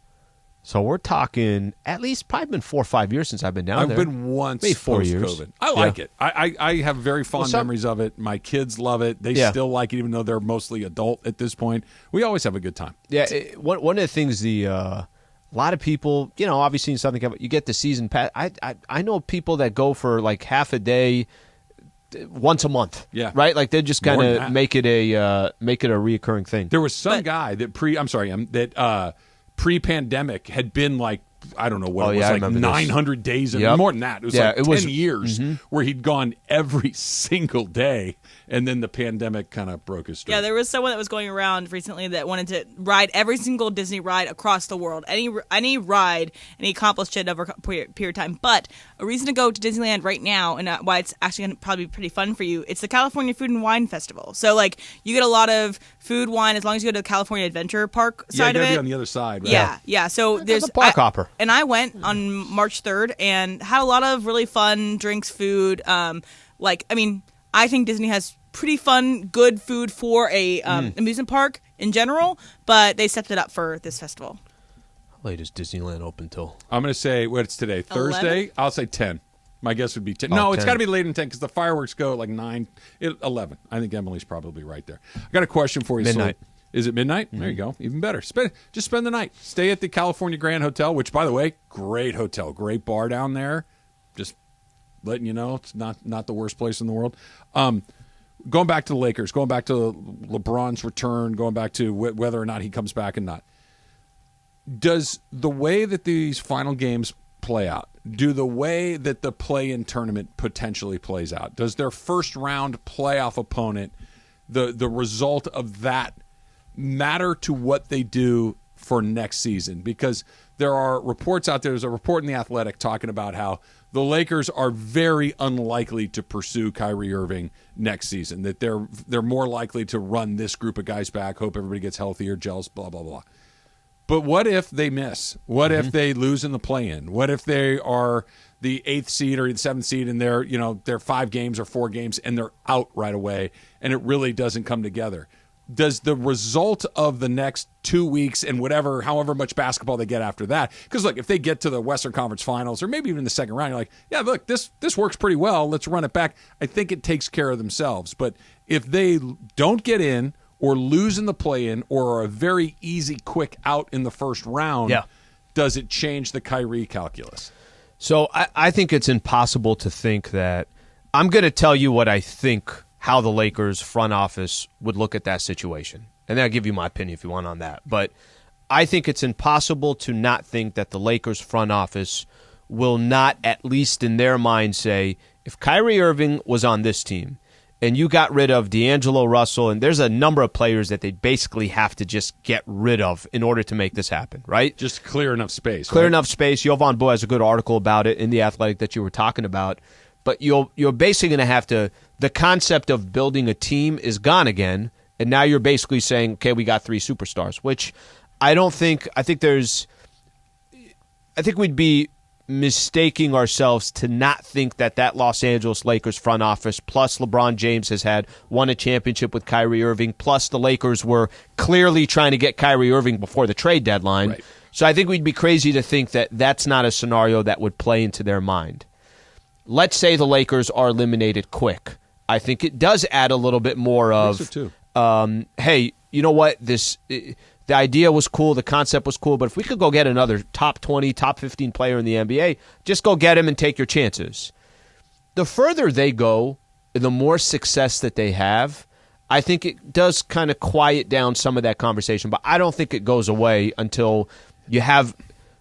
So we're talking at least probably been 4 or 5 years since I've been down there. I've been once maybe 4 years. COVID. I like it. I have very fond memories of it. My kids love it. They still like it, even though they're mostly adult at this point. We always have a good time. Yeah, one of the things a lot of people, obviously in Southern California, you get the season pass. I know people that go for like half a day once a month. Yeah. Right? Like they just kind of make it a reoccurring thing. There was some guy that pre-pandemic had been like, I don't know what it was, like 900 days and more than that. It was like 10 years where he'd gone every single day and then the pandemic kind of broke his streak. Yeah, there was someone that was going around recently that wanted to ride every single Disney ride across the world, any ride, and he accomplished it over a period of time. But a reason to go to Disneyland right now, and why it's actually going to probably be pretty fun for you, it's the California Food and Wine Festival. So, like, you get a lot of food, wine, as long as you go to the California Adventure Park side of it. Yeah, be on the other side, right? Yeah. So there's a park hopper. And I went on March 3rd and had a lot of really fun drinks, food. I think Disney has pretty fun, good food for a amusement park in general, but they stepped it up for this festival. How late is Disneyland open till? I'm going to say, what's today? Thursday? 11? I'll say 10. My guess would be 10. Oh, No, 10. it's got to be later than 10 because the fireworks go at like 11. I think Emily's probably right there. I got a question for you. Midnight. So, is it midnight? There you go. Even better. Just spend the night. Stay at the California Grand Hotel, which, by the way, great hotel. Great bar down there. Just letting you know, it's not the worst place in the world. Going back to the Lakers, going back to LeBron's return, going back to whether or not he comes back and not. Does the way that these final games play out, do the way that the play-in tournament potentially plays out, does their first-round playoff opponent, the result of that, matter to what they do for next season? Because there are reports out there. There's a report in The Athletic talking about how the Lakers are very unlikely to pursue Kyrie Irving next season, that they're more likely to run this group of guys back, hope everybody gets healthier, gels, blah, blah, blah. But what if they miss? What if they lose in the play-in? What if they are the 8th seed or the 7th seed and they're 5 games or 4 games and they're out right away and it really doesn't come together? Does the result of the next 2 weeks and however much basketball they get after that, because look, if they get to the Western Conference Finals or maybe even the second round, you're like, yeah, look, this works pretty well. Let's run it back. I think it takes care of themselves. But if they don't get in or lose in the play-in or are a very easy, quick out in the first round, does it change the Kyrie calculus? So I think it's impossible to think that. I'm going to tell you what I think how the Lakers front office would look at that situation. And then I'll give you my opinion if you want on that. But I think it's impossible to not think that the Lakers front office will not, at least in their mind, say, if Kyrie Irving was on this team and you got rid of D'Angelo Russell, and there's a number of players that they basically have to just get rid of in order to make this happen, right? Just clear enough space. Clear enough space. Jovan Bo has a good article about it in The Athletic that you were talking about. But you're basically going to have to, the concept of building a team is gone again, and now you're basically saying, okay, we got 3 superstars, which I think we'd be mistaking ourselves to not think that Los Angeles Lakers front office, plus LeBron James has won a championship with Kyrie Irving, plus the Lakers were clearly trying to get Kyrie Irving before the trade deadline. Right. So I think we'd be crazy to think that that's not a scenario that would play into their mind. Let's say the Lakers are eliminated quick. I think it does add a little bit more of, hey, you know what? The idea was cool, the concept was cool, but if we could go get another top 20, top 15 player in the NBA, just go get him and take your chances. The further they go, the more success that they have, I think it does kind of quiet down some of that conversation, but I don't think it goes away until you have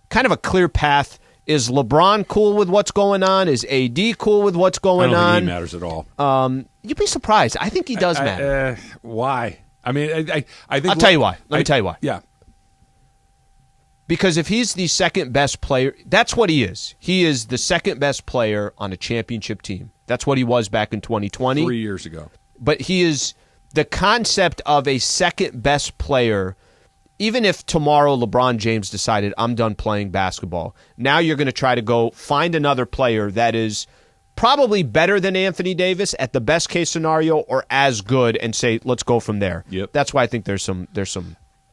kind of a clear path. Is LeBron cool with what's going on? Is AD cool with what's going on? I don't think he matters at all. You'd be surprised. I think he does matter. Why? I mean, I think. I'll tell you why. Let me tell you why. Yeah. Because if he's the second best player, that's what he is. He is the second best player on a championship team. That's what he was back in 2020. 3 years ago. But he is the concept of a second best player. Even if tomorrow LeBron James decided, I'm done playing basketball, now you're going to try to go find another player that is probably better than Anthony Davis at the best case scenario or as good and say, let's go from there. Yep. That's why I think there's some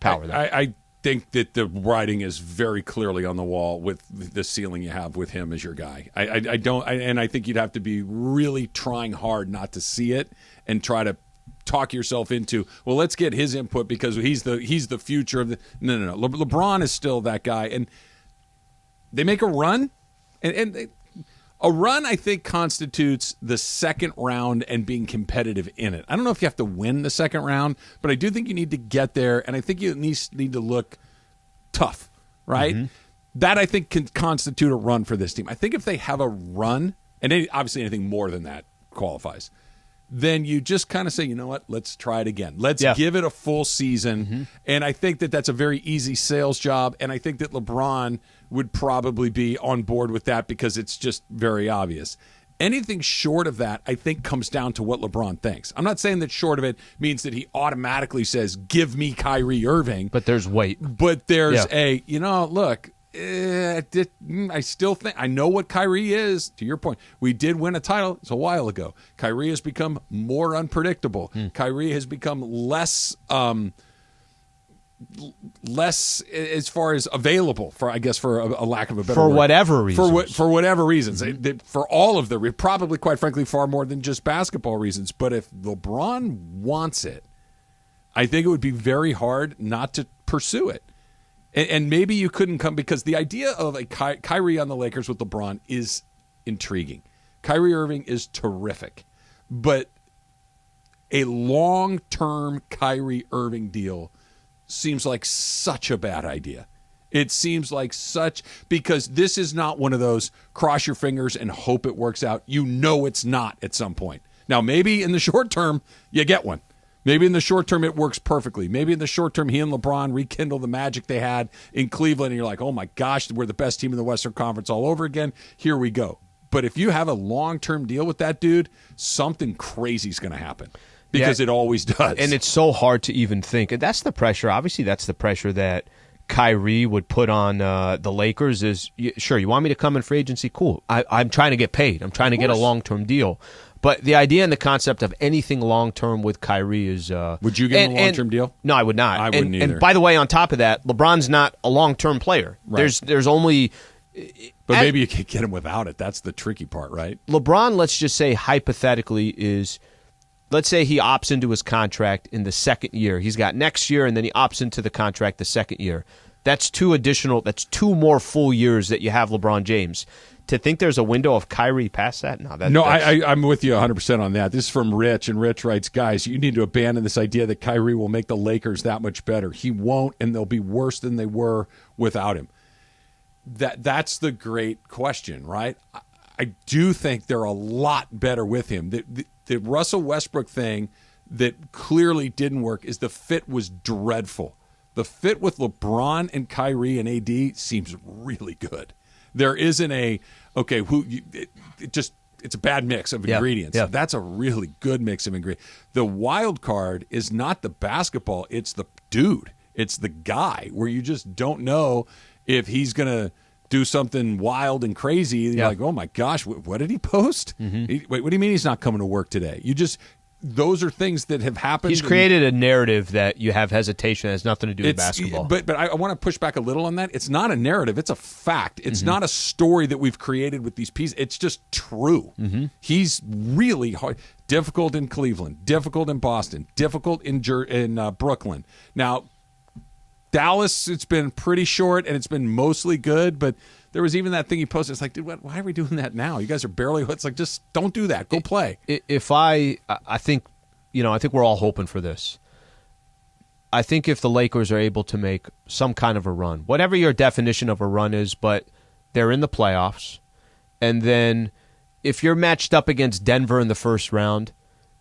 power there. I think that the writing is very clearly on the wall with the ceiling you have with him as your guy. And I think you'd have to be really trying hard not to see it and try to talk yourself into, well, let's get his input because he's the future of the. No. LeBron is still that guy, and they make a run, and a run I think constitutes the second round and being competitive in it. I don't know if you have to win the second round, but I do think you need to get there, and I think you need to look tough, right? Mm-hmm. That I think can constitute a run for this team. I think if they have a run, and obviously anything more than that qualifies. then you just kind of say, you know what, let's try it again. Let's give it a full season. And I think that that's a very easy sales job, and I think that LeBron would probably be on board with that because it's just very obvious. Anything short of that, I think, comes down to what LeBron thinks. I'm not saying that short of it means that he automatically says, give me Kyrie Irving. But there's weight. But there's look, I still think I know what Kyrie is. To your point, we did win a title. It's a while ago. Kyrie has become more unpredictable. Kyrie has become less as far as available for a lack of a better word. Whatever reasons. For whatever reasons. For all of the probably quite frankly far more than just basketball reasons. But if LeBron wants it, I think it would be very hard not to pursue it. And maybe you couldn't come because the idea of a Kyrie on the Lakers with LeBron is intriguing. Kyrie Irving is terrific. But a long-term Kyrie Irving deal seems like such a bad idea. It seems like because this is not one of those cross your fingers and hope it works out. You know it's not at some point. Now, maybe in the short term, you get one. Maybe in the short term, it works perfectly. Maybe in the short term, he and LeBron rekindle the magic they had in Cleveland, and you're like, oh, my gosh, we're the best team in the Western Conference all over again. Here we go. But if you have a long-term deal with that dude, something crazy is going to happen because it always does. And it's so hard to even think. And that's the pressure. Obviously, that's the pressure that Kyrie would put on the Lakers is, sure, you want me to come in free agency? Cool. I'm trying to get paid. I'm trying to get a long-term deal. But the idea and the concept of anything long-term with Kyrie is... would you give him a long-term deal? No, I would not. I wouldn't either. And by the way, on top of that, LeBron's not a long-term player. Right. There's only... But maybe you could get him without it. That's the tricky part, right? LeBron, let's just say hypothetically, is... Let's say he opts into his contract in the second year. He's got next year, and then he opts into the contract the second year. That's two more full years that you have LeBron James. To think there's a window of Kyrie past that? I'm with you 100% on that. This is from Rich, and Rich writes, guys, you need to abandon this idea that Kyrie will make the Lakers that much better. He won't, and they'll be worse than they were without him. That's the great question, right? I do think they're a lot better with him. The Russell Westbrook thing that clearly didn't work is the fit was dreadful. The fit with LeBron and Kyrie and AD seems really good. There isn't it's a bad mix of ingredients. Yeah. That's a really good mix of ingredients. The wild card is not the basketball, it's the dude. It's the guy where you just don't know if he's going to do something wild and crazy. You're like, oh my gosh, what did he post? Wait, what do you mean he's not coming to work today? Those are things that have happened. He's created a narrative that you have hesitation that has nothing to do with basketball. But I want to push back a little on that. It's not a narrative. It's a fact. It's not a story that we've created with these pieces. It's just true. He's really hard. Difficult in Cleveland. Difficult in Boston. Difficult in Brooklyn. Now, Dallas, it's been pretty short, and it's been mostly good, but there was even that thing he posted. It's like, dude, why are we doing that now? You guys are barely. It's like, just don't do that. Go play. I think we're all hoping for this. I think if the Lakers are able to make some kind of a run, whatever your definition of a run is, but they're in the playoffs, and then if you're matched up against Denver in the first round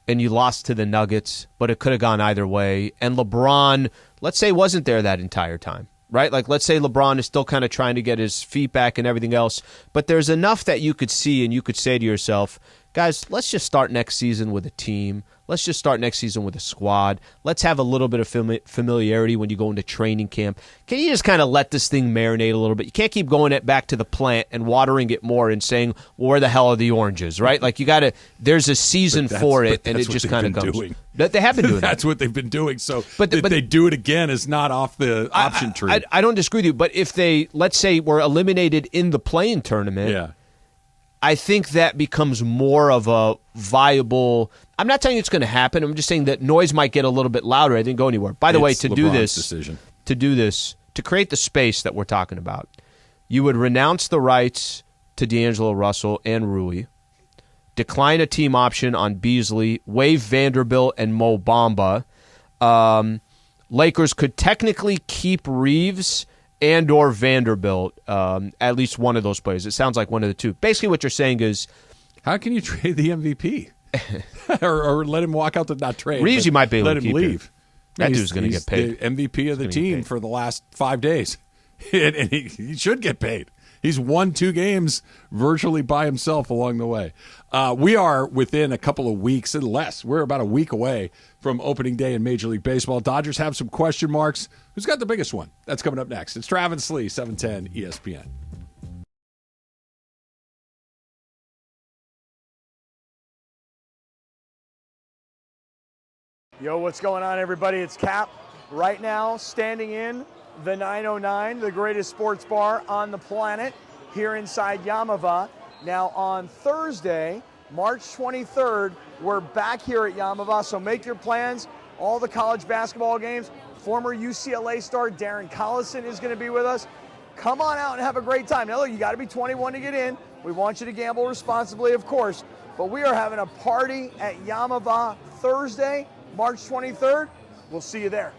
and you lost to the Nuggets, but it could have gone either way, and LeBron, let's say, wasn't there that entire time. Right? Like, let's say LeBron is still kind of trying to get his feet back and everything else, but there's enough that you could see and you could say to yourself, guys, let's just start next season with a team. Let's just start next season with a squad. Let's have a little bit of familiarity when you go into training camp. Can you just kind of let this thing marinate a little bit? You can't keep going it back to the plant and watering it more and saying, well, where the hell are the oranges, right? Like, you got to, there's a season for it, and it just kind of comes. They have been doing That's what they've been doing. So but they do it again is not off the option tree. I don't disagree with you, but if they, let's say, were eliminated in the play-in tournament, I think that becomes more of a viable. I'm not telling you it's going to happen. I'm just saying that noise might get a little bit louder. I didn't go anywhere. By the way, to do this, to create the space that we're talking about, you would renounce the rights to D'Angelo Russell and Rui, decline a team option on Beasley, waive Vanderbilt and Mo Bamba. Lakers could technically keep Reaves and or Vanderbilt, at least one of those players. It sounds like one of the two. Basically what you're saying is, how can you trade the MVP? or let him walk out not trade. Reaves, you might be able let to him keep leave. him. That dude's going to get paid. The MVP of the team for the last 5 days, and he should get paid. He's won 2 games virtually by himself along the way. We are within a couple of weeks and less. We're about a week away from opening day in Major League Baseball. Dodgers have some question marks. Who's got the biggest one? That's coming up next. It's Travis Slee, 710 ESPN. Yo, what's going on, everybody? It's Cap. Right now, standing in the 909, the greatest sports bar on the planet, here inside Yamava. Now, on Thursday, March 23rd, we're back here at Yamava, so make your plans. All the college basketball games. Former UCLA star Darren Collison is going to be with us. Come on out and have a great time. Now, look, you got to be 21 to get in. We want you to gamble responsibly, of course, but we are having a party at Yamava Thursday, March 23rd. We'll see you there.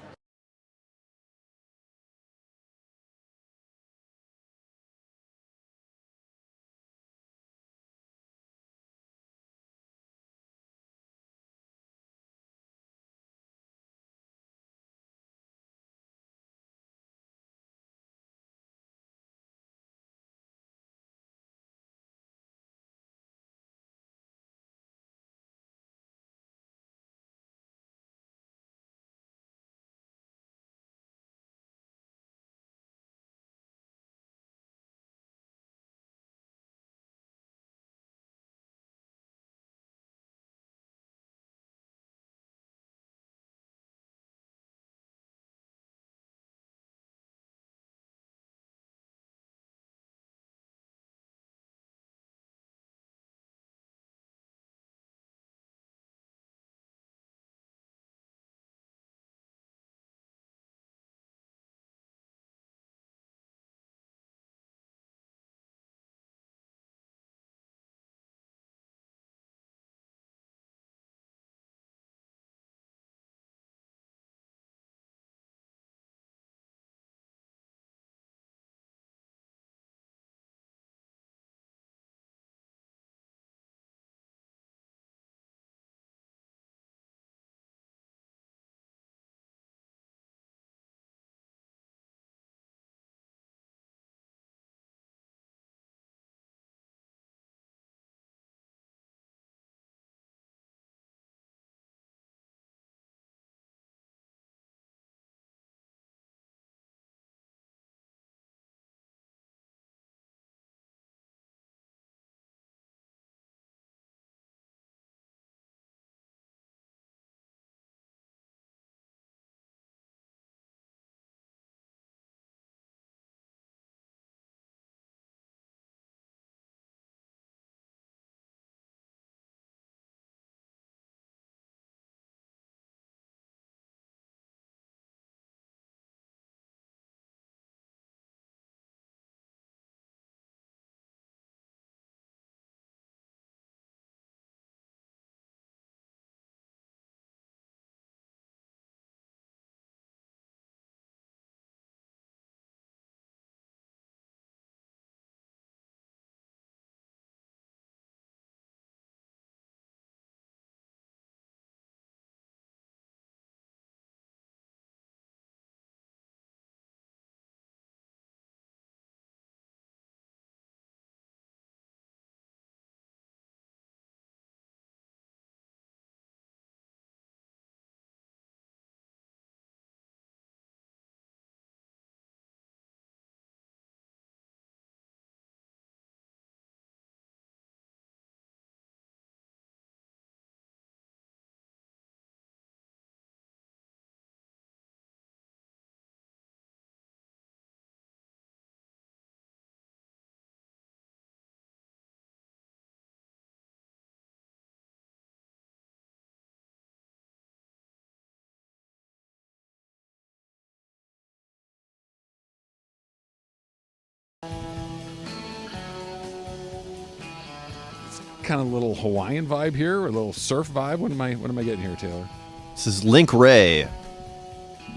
Kind of a little Hawaiian vibe here, or a little surf vibe. What am I getting here, Taylor? This is Link Ray.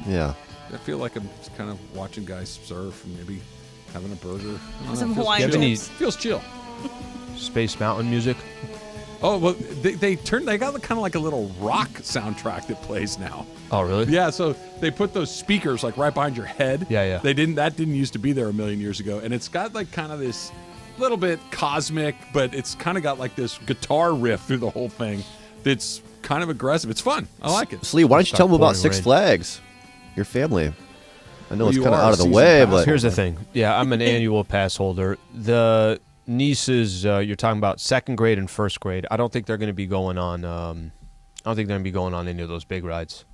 Yeah. I feel like I'm just kind of watching guys surf and maybe having a burger. Some Hawaiian feels chill. Space Mountain music. Oh, well, they got kind of like a little rock soundtrack that plays now. Oh, really? Yeah, so they put those speakers like right behind your head. Yeah. That didn't used to be there a million years ago, and it's got like kind of this little bit cosmic, but it's kind of got like this guitar riff through the whole thing that's kind of aggressive. It's fun. I like it. Slee, why don't you tell them about Six Flags? Your family. I know it's kind of out of the way, but here's the thing. Yeah, I'm an annual pass holder. The nieces, you're talking about second grade and first grade. I don't think they're going to be going on. I don't think they're going to be going on any of those big rides.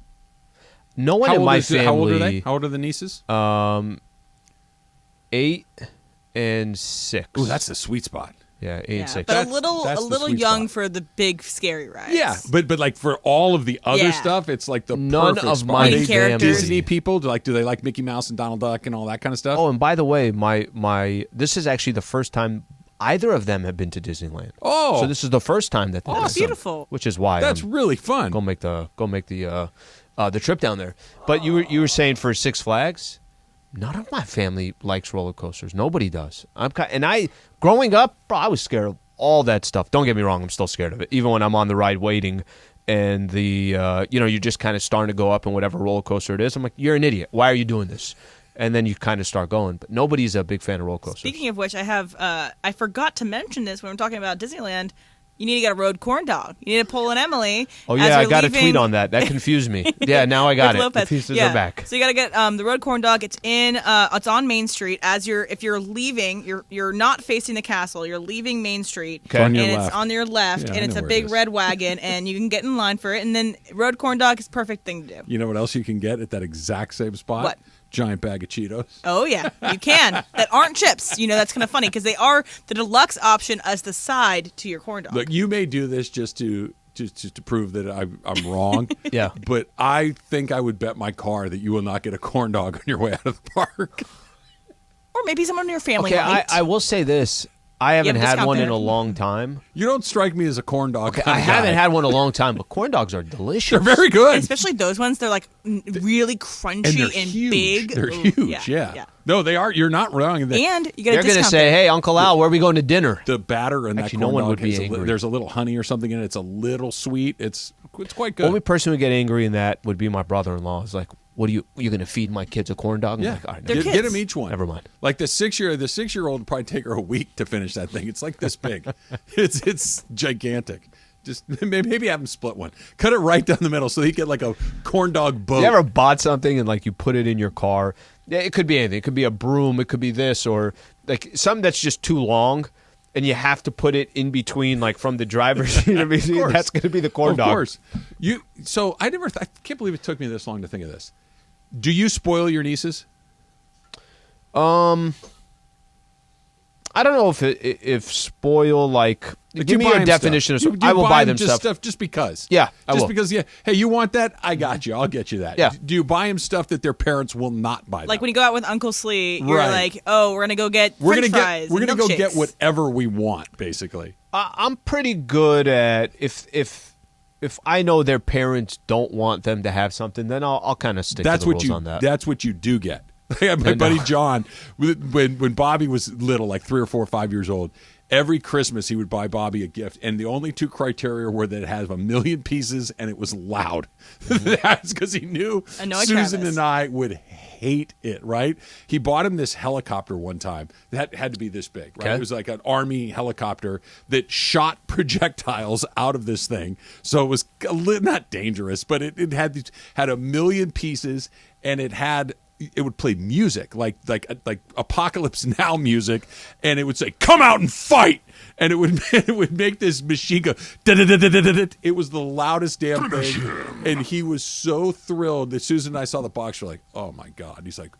No one in my family. How old are they? How old are the nieces? 8 and 6. Ooh, that's the sweet spot. Yeah, 8 and 6. But a little young for the big scary rides. Yeah, but like for all of the other stuff, it's like the none perfect of spot. my characters. Disney people do they like Mickey Mouse and Donald Duck and all that kind of stuff? Oh, and by the way, my this is actually the first time either of them have been to Disneyland. Oh, so this is the first time that. Oh, beautiful! Which is why that's really fun. Go make the trip down there. But you were saying for Six Flags. None of my family likes roller coasters. Nobody does. Growing up, bro, I was scared of all that stuff. Don't get me wrong, I'm still scared of it. Even when I'm on the ride waiting, and you're just kind of starting to go up in whatever roller coaster it is. I'm like, you're an idiot. Why are you doing this? And then you kind of start going. But nobody's a big fan of roller coasters. Speaking of which, I forgot to mention this when we're talking about Disneyland. You need to get a road corn dog. You need to pull an Emily. Oh, yeah, I got a tweet on that. That confused me. Yeah, now I got it. Lopez. The pieces are back. So you got to get the road corn dog. It's it's on Main Street. If you're leaving, you're not facing the castle. You're leaving Main Street. Okay. And it's on your left, and it's a big red wagon, and you can get in line for it. And then road corn dog is the perfect thing to do. You know what else you can get at that exact same spot? What? Giant bag of Cheetos. Oh, yeah, you can. That aren't chips. That's kind of funny because they are the deluxe option as the side to your corn dog. Look, you may do this just to prove that I'm wrong. Yeah. But I think I would bet my car that you will not get a corn dog on your way out of the park. Or maybe someone in your family Okay, might. I will say this. I haven't had one in a there. long time. You don't strike me as a corn dog. Okay, I haven't had one in a long time, but corn dogs are delicious. They're very good. Especially those ones. They're like really crunchy and huge. big. They're Ooh, huge, yeah. No, they are. You're not wrong. And you get a They're going to discount say, there. hey, Uncle Al, where are we going to dinner? The batter in Actually, that corn no one dog would be has angry. there's a little honey or something in it. It's a little sweet. It's quite good. Only person who would get angry in that would be my brother-in-law. It's like, what are you going to feed my kids a corn dog? Yeah, like, all right, get them each one. Never mind. Like the 6-year-old would probably take her a week to finish that thing. It's like this big. It's gigantic. Just maybe have him split one. Cut it right down the middle so you get like a corn dog boat. You ever bought something and like you put it in your car? Yeah, it could be anything. It could be a broom. It could be this or like something that's just too long. And you have to put it in between, like from the driver's seat. That's going to be the corn dog. Of course. So I can't believe it took me this long to think of this. Do you spoil your nieces? I don't know if spoil like give me a definition stuff. of I will buy them stuff just because. Yeah, I will. Because hey, you want that? I got you. I'll get you that. Yeah. Do you buy them stuff that their parents will not buy them? Like when you go out with Uncle Slee, you're Right. like, oh, we're gonna go get French fries. We're gonna go get milkshakes. whatever we want, basically. I'm pretty good at if I know their parents don't want them to have something, then I'll kind of stick to the rules on that. That's what you do get. My buddy John, when Bobby was little, like 3 or 4 or 5 years old, every Christmas he would buy Bobby a gift, and the only 2 criteria were that it had 1,000,000 pieces and it was loud. That's because he knew Susan and I would hate it, right? He bought him this helicopter one time that had to be this big, right? Okay. It was like an army helicopter that shot projectiles out of this thing. So it was not dangerous, but it had 1,000,000 pieces, and it would play music like Apocalypse Now music, and it would say, "Come out and fight," and it would make this machine go. It was the loudest damn thing, and he was so thrilled that Susan and I saw the box. We're like, "Oh my god!" He's like,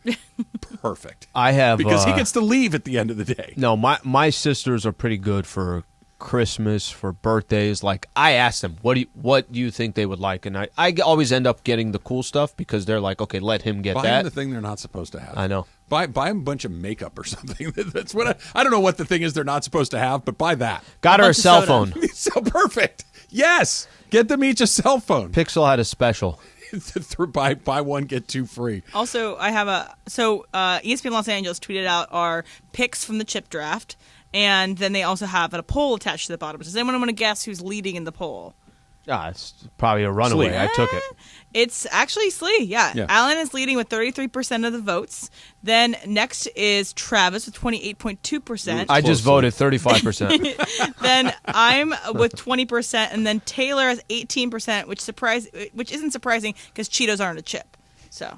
"Perfect." I have because he gets to leave at the end of the day. No, my sisters are pretty good for Christmas, for birthdays. Like I asked them, what do you think they would like, and I always end up getting the cool stuff because they're like, okay, let him get buy that. Him the thing they're not supposed to have. I know. Buy him a bunch of makeup or something. That's what I don't know what the thing is they're not supposed to have, but buy that. Got her a cell phone. So perfect. Yes, get them each a cell phone. Pixel had a special. buy one, get 2 free. Also, I have ESPN Los Angeles tweeted out our picks from the chip draft, And then they also have a poll attached to the bottom. Does anyone want to guess who's leading in the poll? It's probably a runaway. Slee. I took it. It's actually Slee, yeah. Alan is leading with 33% of the votes. Then next is Travis with 28.2%. I just voted 35%. Then I'm with 20%, and then Taylor has 18%, which isn't surprising because Cheetos aren't a chip. So.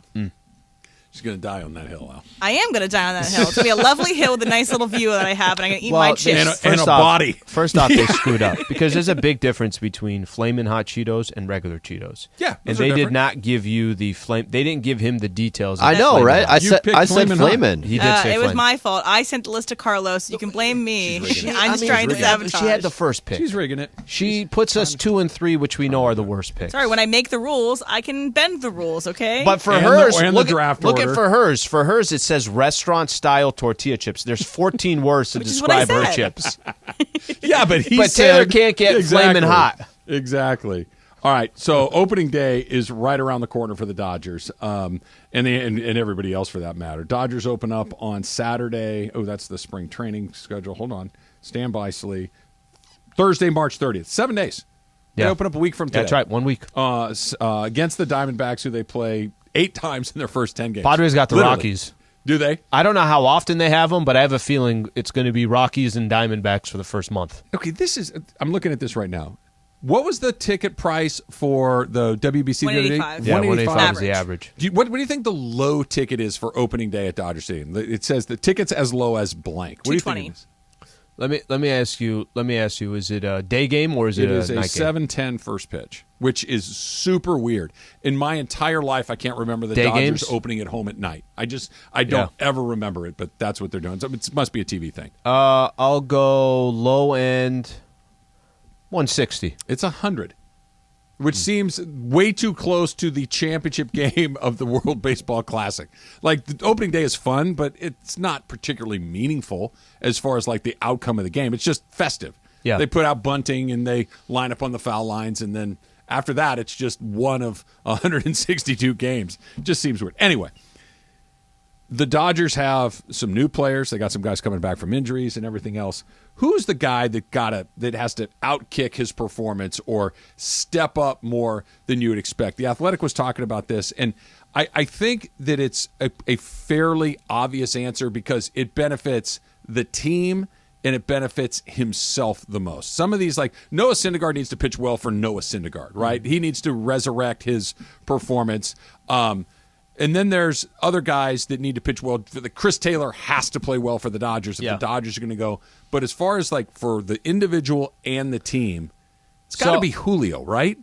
She's going to die on that hill, Al. I am going to die on that hill. It's going to be a lovely hill with a nice little view that I have, and I'm going to eat my chips. And a body. First off, they screwed up because there's a big difference between Flamin' Hot Cheetos and regular Cheetos. Yeah, and they did not give you the flame. They didn't give him the details. I know, right? I said Flamin'. He did say it was my fault. I sent the list to Carlos. You can blame me. I'm just trying to sabotage. She had the first pick. She's rigging it. She puts us 2 and 3, which we know are the worst picks. Sorry, when I make the rules, I can bend the rules. Okay. But for hers, look order. at for hers. For hers, it says restaurant-style tortilla chips. There's 14 words to describe her chips. Yeah, but Taylor can't get flaming hot. Exactly. All right, so opening day is right around the corner for the Dodgers, and everybody else for that matter. Dodgers open up on Saturday. Oh, that's the spring training schedule. Hold on. Stand by, Slee. Thursday, March 30th. 7 days. They open up a week from today. That's right, 1 week. Against the Diamondbacks, who they play 8 times in their first 10 games. Padres got the Rockies. Do they? I don't know how often they have them, but I have a feeling it's going to be Rockies and Diamondbacks for the first month. Okay, I'm looking at this right now. What was the ticket price for the WBC the other day? $185. Yeah, $185 is the average. What do you think the low ticket is for opening day at Dodger Stadium? It says the tickets as low as blank. What do you think it is? Let me ask you. Is it a day game or is it a night game? It is a 7:10 first pitch, which is super weird. In my entire life, I can't remember the Dodgers games? opening at home at night. I don't ever remember it, but that's what they're doing. So it must be a TV thing. I'll go low end 160. It's 100. Which seems way too close to the championship game of the World Baseball Classic. Like, the opening day is fun, but it's not particularly meaningful as far as, like, the outcome of the game. It's just festive. Yeah. They put out bunting, and they line up on the foul lines, and then after that, it's just one of 162 games. It just seems weird. Anyway, the Dodgers have some new players. They got some guys coming back from injuries and everything else. Who's the guy that has to outkick his performance or step up more than you would expect? The Athletic was talking about this, and I think that it's a fairly obvious answer because it benefits the team and it benefits himself the most. Some of these, like Noah Syndergaard needs to pitch well for Noah Syndergaard, right? He needs to resurrect his performance. And then there's other guys that need to pitch well. Chris Taylor has to play well for the Dodgers if the Dodgers are going to go. But as far as like for the individual and the team, it's got to be Julio, right?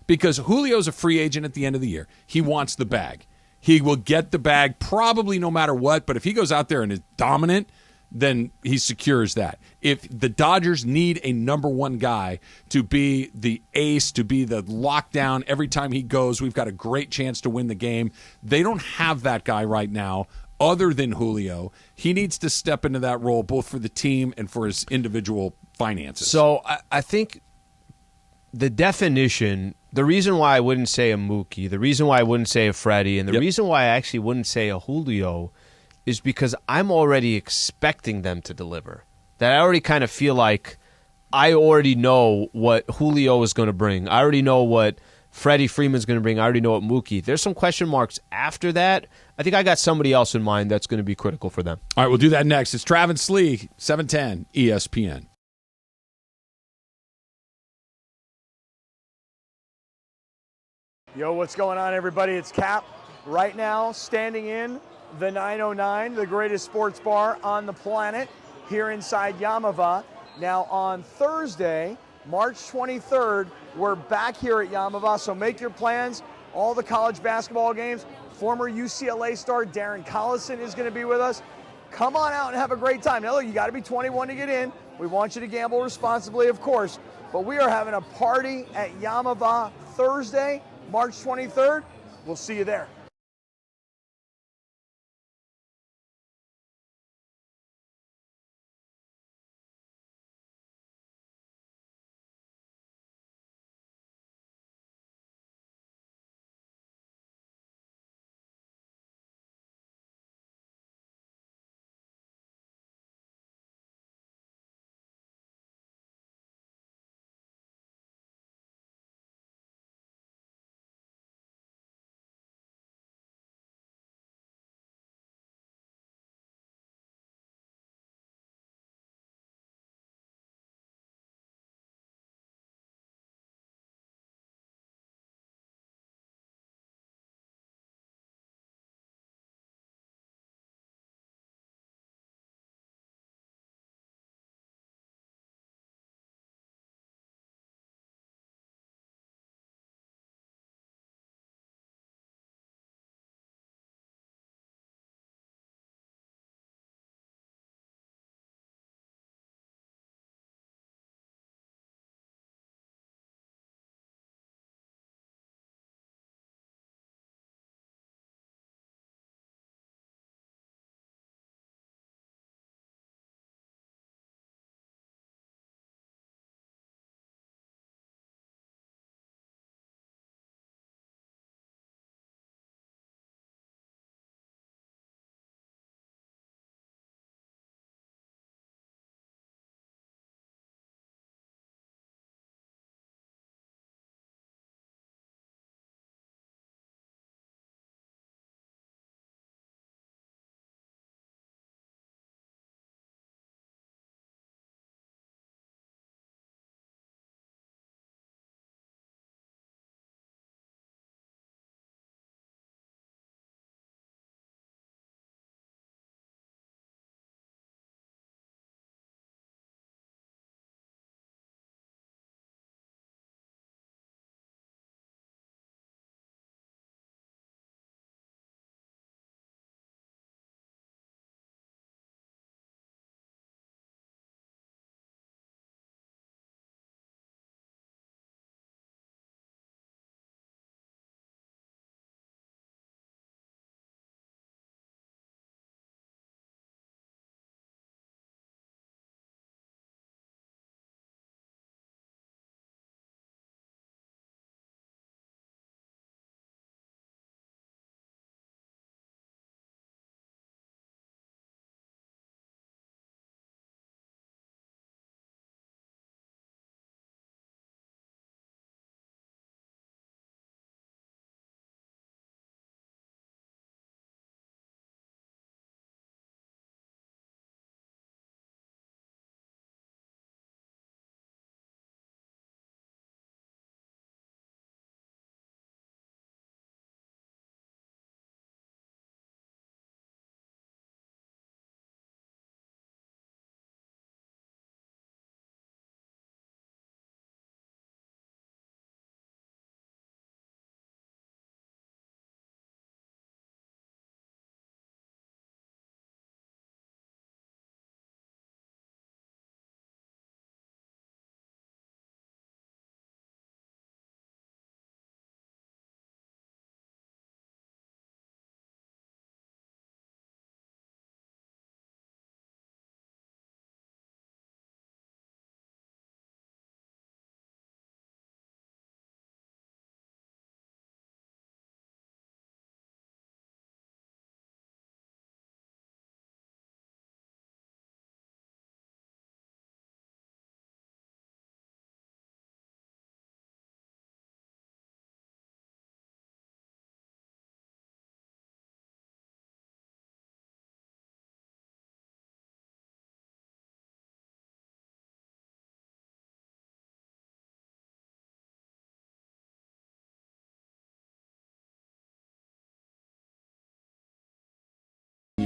Because Julio's a free agent at the end of the year. He wants the bag. He will get the bag probably no matter what. But if he goes out there and is dominant, then he secures that. If the Dodgers need a number one guy to be the ace, to be the lockdown, every time he goes, we've got a great chance to win the game. They don't have that guy right now other than Julio. He needs to step into that role both for the team and for his individual finances. So I think the definition, the reason why I wouldn't say a Mookie, the reason why I wouldn't say a Freddie, and the reason why I actually wouldn't say a Julio is because I'm already expecting them to deliver. That I already kind of feel like I already know what Julio is going to bring. I already know what Freddie Freeman's going to bring. I already know what Mookie. There's some question marks after that. I think I got somebody else in mind that's going to be critical for them. All right, we'll do that next. It's Travis Slee, 710 ESPN. Yo, what's going on, everybody? It's Cap. Right now, standing in the 909, the greatest sports bar on the planet, here inside Yamava. Now on Thursday, March 23rd, we're back here at Yamava, so make your plans. All the college basketball games. Former UCLA star Darren Collison is going to be with us. Come on out and have a great time. Now, look, you got to be 21 to get in. We want you to gamble responsibly, of course, but we are having a party at Yamava Thursday, March 23rd. We'll see you there.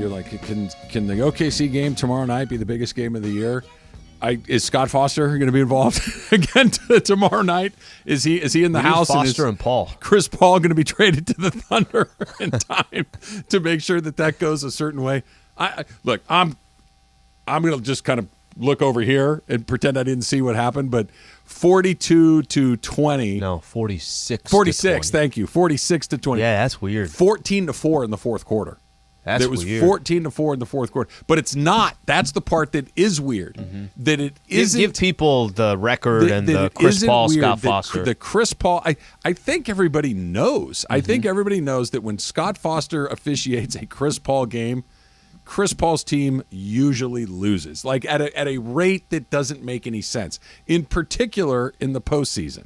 you're like, can the OKC game tomorrow night be the biggest game of the year? Is Scott Foster going to be involved again tomorrow night? Is he in the house? Foster and Paul. Chris Paul going to be traded to the Thunder in time to make sure that goes a certain way? Look, I'm going to just kind of look over here and pretend I didn't see what happened, but 42-20. No, 46. 46. Thank you. 46-20. Yeah, that's weird. 14-4 in the fourth quarter. That's weird. It weird. was 14-4 in the fourth quarter, but it's not. That's the part that is weird. Mm-hmm. That it isn't. Give people the record and the Chris Paul, Scott Foster. The Chris Paul. I think everybody knows. Mm-hmm. I think everybody knows that when Scott Foster officiates a Chris Paul game, Chris Paul's team usually loses, like at a rate that doesn't make any sense. In particular, in the postseason.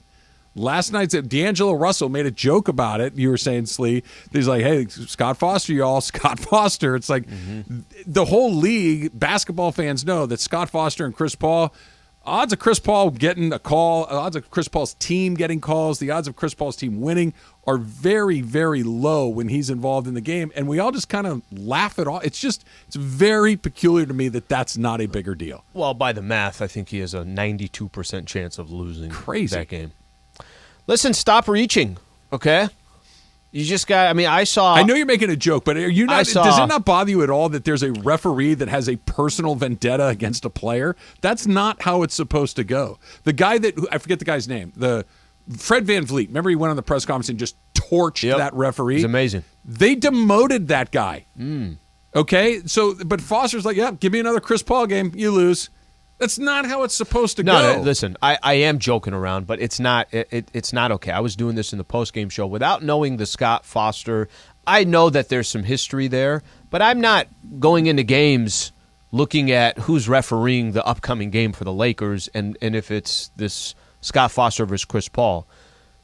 Last night's D'Angelo Russell made a joke about it. You were saying, Slee, he's like, hey, Scott Foster, y'all, Scott Foster. It's like the whole league, basketball fans know that Scott Foster and Chris Paul, odds of Chris Paul getting a call, odds of Chris Paul's team getting calls, the odds of Chris Paul's team winning are very, very low when he's involved in the game. And we all just kind of laugh it off. It's very peculiar to me that that's not a bigger deal. Well, by the math, I think he has a 92% chance of losing that game. Listen, stop reaching, okay? You just got. I know you're making a joke, but are you not? Does it not bother you at all that there's a referee that has a personal vendetta against a player? That's not how it's supposed to go. The guy I forget the guy's name, the Fred VanVleet. Remember, he went on the press conference and just torched that referee. It's amazing. They demoted that guy. Okay, but Foster's like, yeah, give me another Chris Paul game, you lose. That's not how it's supposed to go. No, listen, I am joking around, but it's not. It's not okay. I was doing this in the post-game show without knowing the Scott Foster. I know that there's some history there, but I'm not going into games looking at who's refereeing the upcoming game for the Lakers and if it's this Scott Foster versus Chris Paul.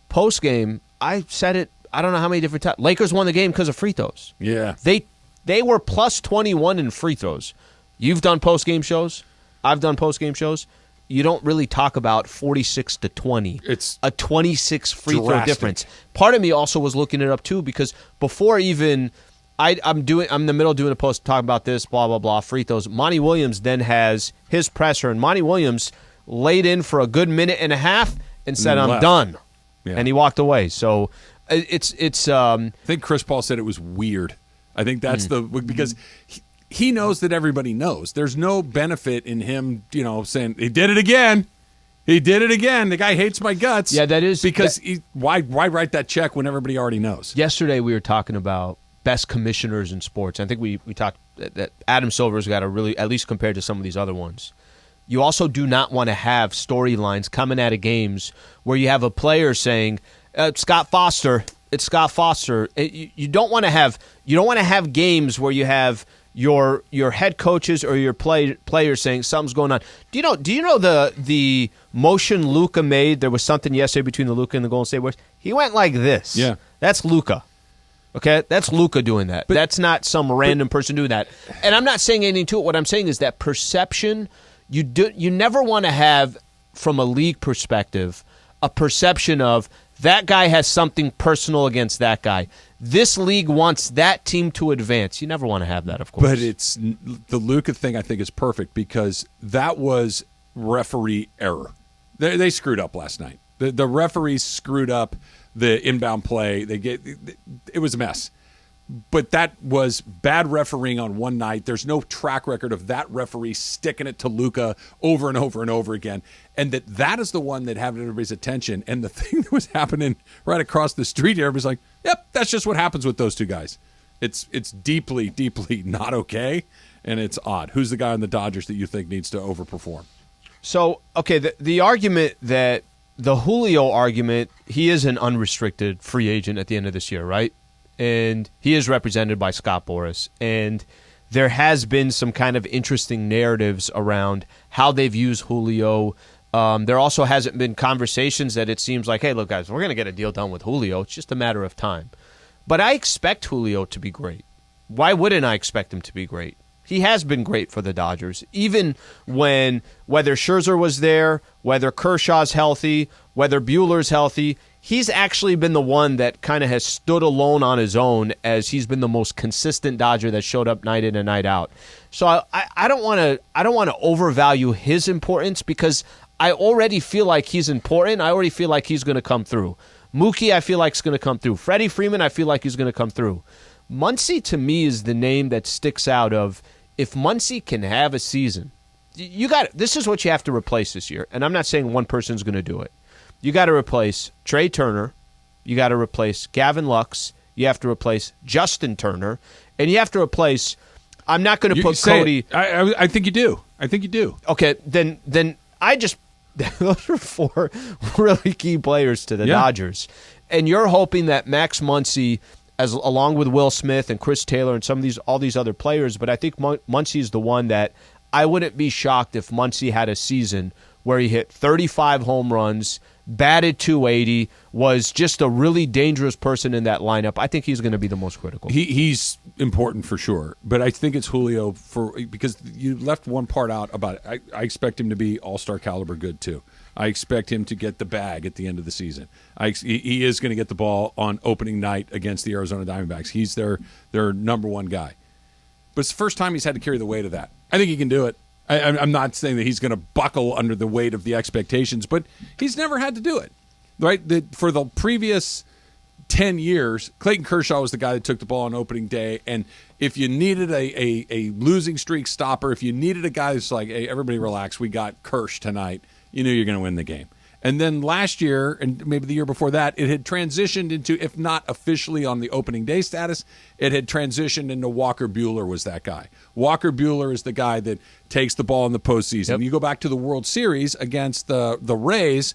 Post-game, I said it, I don't know how many different times. Lakers won the game because of free throws. Yeah. They were plus 21 in free throws. You've done post-game shows. I've done post-game shows. You don't really talk about 46-20. It's a 26 free throw difference. Part of me also was looking it up too because before even I'm in the middle of doing a post talking about this, blah blah blah, free throws. Monty Williams then has his presser, and Monty Williams laid in for a good minute and a half and said, "I'm done," and he walked away. So it's. I think Chris Paul said it was weird. I think that's because. He knows that everybody knows. There's no benefit in him, saying, he did it again. He did it again. The guy hates my guts. Yeah, that is. Because why write that check when everybody already knows? Yesterday we were talking about best commissioners in sports. I think we talked that Adam Silver's got a really, at least compared to some of these other ones. You also do not want to have storylines coming out of games where you have a player saying, Scott Foster, it's Scott Foster. You don't want to have games where you have your head coaches or your players saying something's going on. Do you know the motion Luka made? There was something yesterday between the Luka and the Golden State Warriors. He went like this. Yeah. That's Luka. Okay? That's Luka doing that. But that's not some random person doing that. And I'm not saying anything to it. What I'm saying is that perception, you never want to have, from a league perspective, a perception of that guy has something personal against that guy. This league wants that team to advance. You never want to have that, of course. But it's the Luka thing. I think is perfect because that was referee error. They screwed up last night. The referees screwed up the inbound play. It was a mess. But that was bad refereeing on one night. There's no track record of that referee sticking it to Luka over and over and over again. And that is the one that had everybody's attention. And the thing that was happening right across the street here, everybody's like, yep, that's just what happens with those two guys. It's deeply, deeply not okay, and it's odd. Who's the guy on the Dodgers that you think needs to overperform? So, okay, the argument that the Julio argument, he is an unrestricted free agent at the end of this year, right? And he is represented by Scott Boras. And there has been some kind of interesting narratives around how they've used Julio. There also hasn't been conversations that it seems like, hey, look, guys, we're going to get a deal done with Julio. It's just a matter of time. But I expect Julio to be great. Why wouldn't I expect him to be great? He has been great for the Dodgers. Even whether Scherzer was there, whether Kershaw's healthy, whether Buehler's healthy, he's actually been the one that kind of has stood alone on his own as he's been the most consistent Dodger that showed up night in and night out. So I don't want to overvalue his importance because I already feel like he's important. I already feel like he's going to come through. Mookie, I feel like is going to come through. Freddie Freeman, I feel like he's going to come through. Muncy, to me, is the name that sticks out of if Muncy can have a season. This is what you have to replace this year, and I'm not saying one person's going to do it. You got to replace Trey Turner. You got to replace Gavin Lux. You have to replace Justin Turner, and you have to replace. I'm not going to put Cody. I think you do. I think you do. Okay, then I just those are 4 really key players to the Dodgers, and you're hoping that Max Muncy, along with Will Smith and Chris Taylor and all these other players, but I think Muncy is the one that I wouldn't be shocked if Muncy had a season where he hit 35 home runs, batted .280, was just a really dangerous person in that lineup. I think he's going to be the most critical. He's important for sure, but I think it's Julio because you left one part out about it. I expect him to be all-star caliber good too. I expect him to get the bag at the end of the season. He is going to get the ball on opening night against the Arizona Diamondbacks. He's their number one guy. But it's the first time he's had to carry the weight of that. I think he can do it. I'm not saying that he's going to buckle under the weight of the expectations, but he's never had to do it. Right? For the previous 10 years, Clayton Kershaw was the guy that took the ball on opening day, and if you needed a losing streak stopper, if you needed a guy that's like, hey, everybody relax, we got Kersh tonight, you knew you're going to win the game. And then last year, and maybe the year before that, it had transitioned into, if not officially on the opening day status, it had transitioned into Walker Buehler was that guy. Walker Buehler is the guy that takes the ball in the postseason. Yep. You go back to the World Series against the Rays,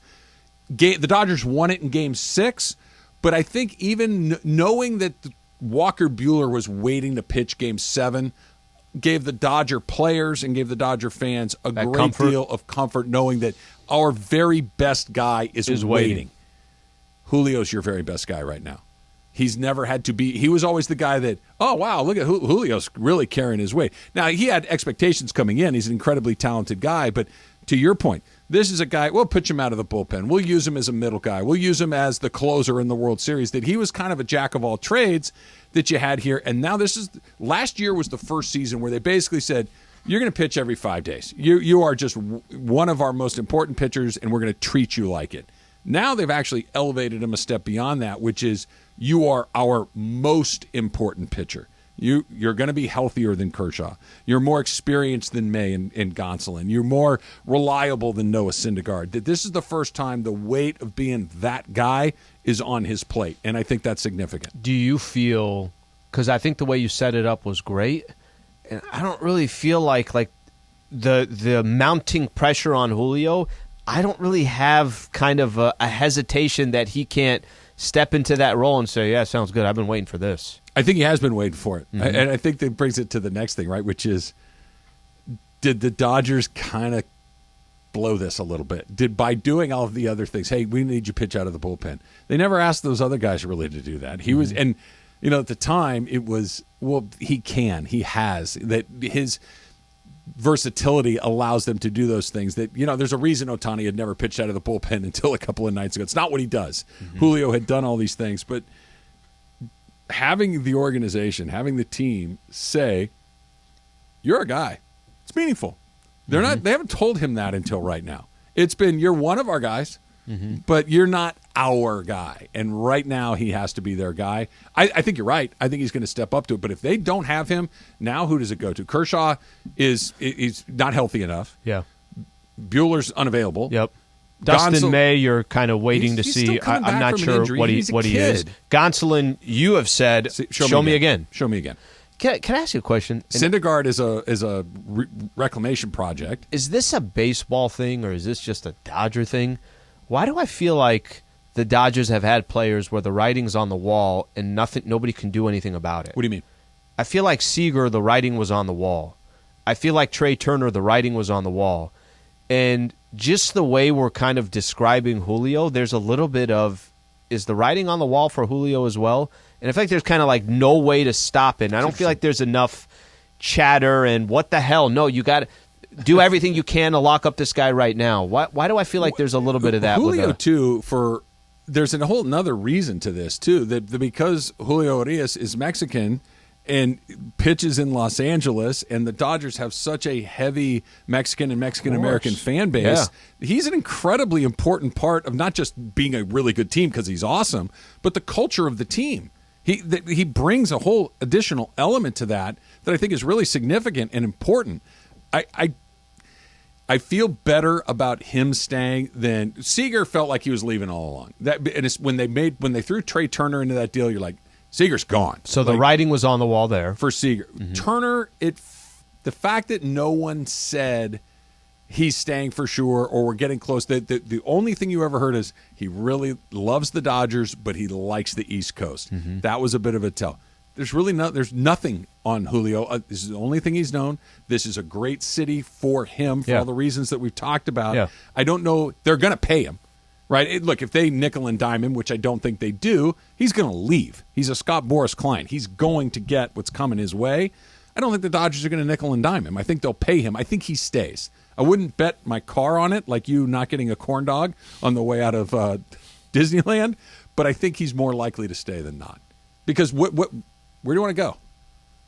the Dodgers won it in Game 6, but I think even knowing that Walker Buehler was waiting to pitch Game 7 gave the Dodger players and gave the Dodger fans a great deal of comfort knowing that our very best guy is waiting. Julio's your very best guy right now. He's never had to be. He was always the guy that, oh, wow, look at Julio's really carrying his weight. Now, he had expectations coming in. He's an incredibly talented guy. But to your point, this is a guy, we'll pitch him out of the bullpen. We'll use him as a middle guy. We'll use him as the closer in the World Series, that he was kind of a jack of all trades that you had here. And now last year was the first season where they basically said, you're going to pitch every 5 days. You are just one of our most important pitchers, and we're going to treat you like it. Now they've actually elevated him a step beyond that, which is you are our most important pitcher. You're going to be healthier than Kershaw. You're more experienced than May and Gonsolin. You're more reliable than Noah Syndergaard. This is the first time the weight of being that guy is on his plate, and I think that's significant. Do you feel, because I think the way you set it up was great, and I don't really feel like the mounting pressure on Julio, I don't really have kind of a hesitation that he can't step into that role and say, yeah, sounds good. I've been waiting for this. I think he has been waiting for it. Mm-hmm. And I think that brings it to the next thing, right, which is, did the Dodgers kind of blow this a little bit? By doing all of the other things, hey, we need you pitch out of the bullpen. They never asked those other guys really to do that. He was, and at the time it was, well, he has, that his versatility allows them to do those things that, there's a reason Ohtani had never pitched out of the bullpen until a couple of nights ago. It's not what he does. Mm-hmm. Julio had done all these things, but having the organization, having the team say, you're a guy, it's meaningful. They haven't told him that until right now. It's been, you're one of our guys, but you're not our guy. And right now he has to be their guy. I think you're right. I think he's going to step up to it. But if they don't have him, now who does it go to? Kershaw is not healthy enough. Yeah. Buehler's unavailable. Yep. Dustin May, you're kind of waiting to see. I'm not sure what he is. Gonsolin, you have said, show me again. Show me again. Can I ask you a question? Syndergaard is a reclamation project. Is this a baseball thing or is this just a Dodger thing? Why do I feel like the Dodgers have had players where the writing's on the wall and nobody can do anything about it? What do you mean? I feel like Seager, the writing was on the wall. I feel like Trey Turner, the writing was on the wall. And just the way we're kind of describing Julio, there's a little bit of, is the writing on the wall for Julio as well? And I feel like there's kind of like no way to stop it. And I don't feel like there's enough chatter and what the hell. No, you got to do everything you can to lock up this guy right now. Why do I feel like there's a little bit of that? Julio, too, there's a whole another reason to this, too, that because Julio Urias is Mexican and pitches in Los Angeles, and the Dodgers have such a heavy Mexican and Mexican-American fan base, he's an incredibly important part of not just being a really good team because he's awesome, but the culture of the team. He brings a whole additional element to that I think is really significant and important. I feel better about him staying than Seager felt like he was leaving all along. When they threw Trey Turner into that deal, you're like, Seager's gone. So the writing was on the wall there for Seager. Mm-hmm. Turner, the fact that no one said he's staying for sure or we're getting close. The only thing you ever heard is he really loves the Dodgers, but he likes the East Coast. Mm-hmm. That was a bit of a tell. There's nothing on Julio. This is the only thing he's known. This is a great city for him for all the reasons that we've talked about. Yeah. I don't know. They're going to pay him, right? Look, if they nickel and dime him, which I don't think they do, he's going to leave. He's a Scott Boras client. He's going to get what's coming his way. I don't think the Dodgers are going to nickel and dime him. I think they'll pay him. I think he stays. I wouldn't bet my car on it, like you not getting a corn dog on the way out of Disneyland, but I think he's more likely to stay than not. Because where do you want to go?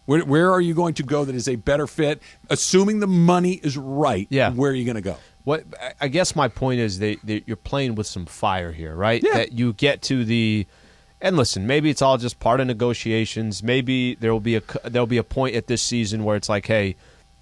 Where are you going to go that is a better fit? Assuming the money is right, where are you going to go? What I guess my point is that you're playing with some fire here, right? Yeah. That you get to the – and listen, maybe it's all just part of negotiations. Maybe there'll be a point at this season where it's like, hey,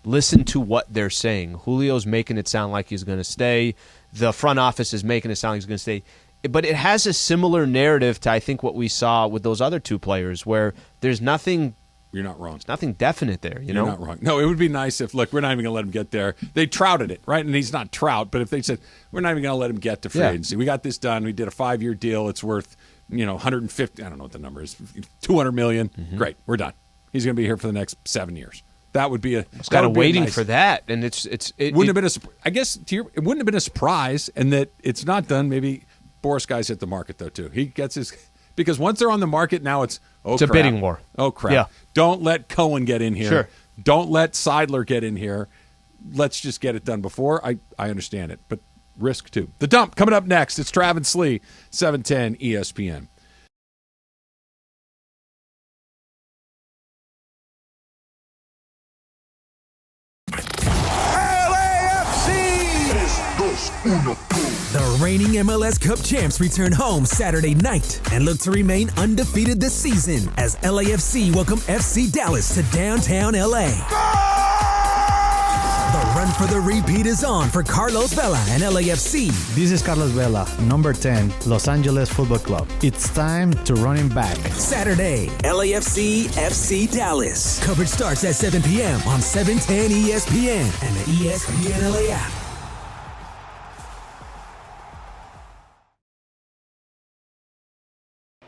listen to what they're saying. Julio's making it sound like he's going to stay. The front office is making it sound like he's going to stay. But it has a similar narrative to, I think, what we saw with those other two players where there's nothing – You're not wrong. There's nothing definite there, you know? You're not wrong. No, it would be nice if, look, we're not even going to let him get there. They trouted it, right? And he's not Trout, but if they said, we're not even going to let him get to free agency. We got this done. We did a 5-year deal. It's worth, 150 – I don't know what the number is, $200 million. Mm-hmm. Great. We're done. He's going to be here for the next 7 years. That would be a – It's kind of waiting for that, and it wouldn't have been it wouldn't have been a surprise, and that it's not done. Maybe Boris guys hit the market, though, too. He gets his – because once they're on the market, now it's – it's a bidding war. Oh, crap. Yeah. Don't let Cohen get in here. Sure. Don't let Seidler get in here. Let's just get it done before. I understand it, but risk too. The Dump coming up next. It's Trav and Slee, 710 ESPN. The reigning MLS Cup champs return home Saturday night and look to remain undefeated this season as LAFC welcome FC Dallas to downtown LA. The run for the repeat is on for Carlos Vela and LAFC. This is Carlos Vela, number 10, Los Angeles Football Club. It's time to run him back. Saturday, LAFC FC Dallas. Coverage starts at 7 p.m. on 710 ESPN and the ESPN LA app.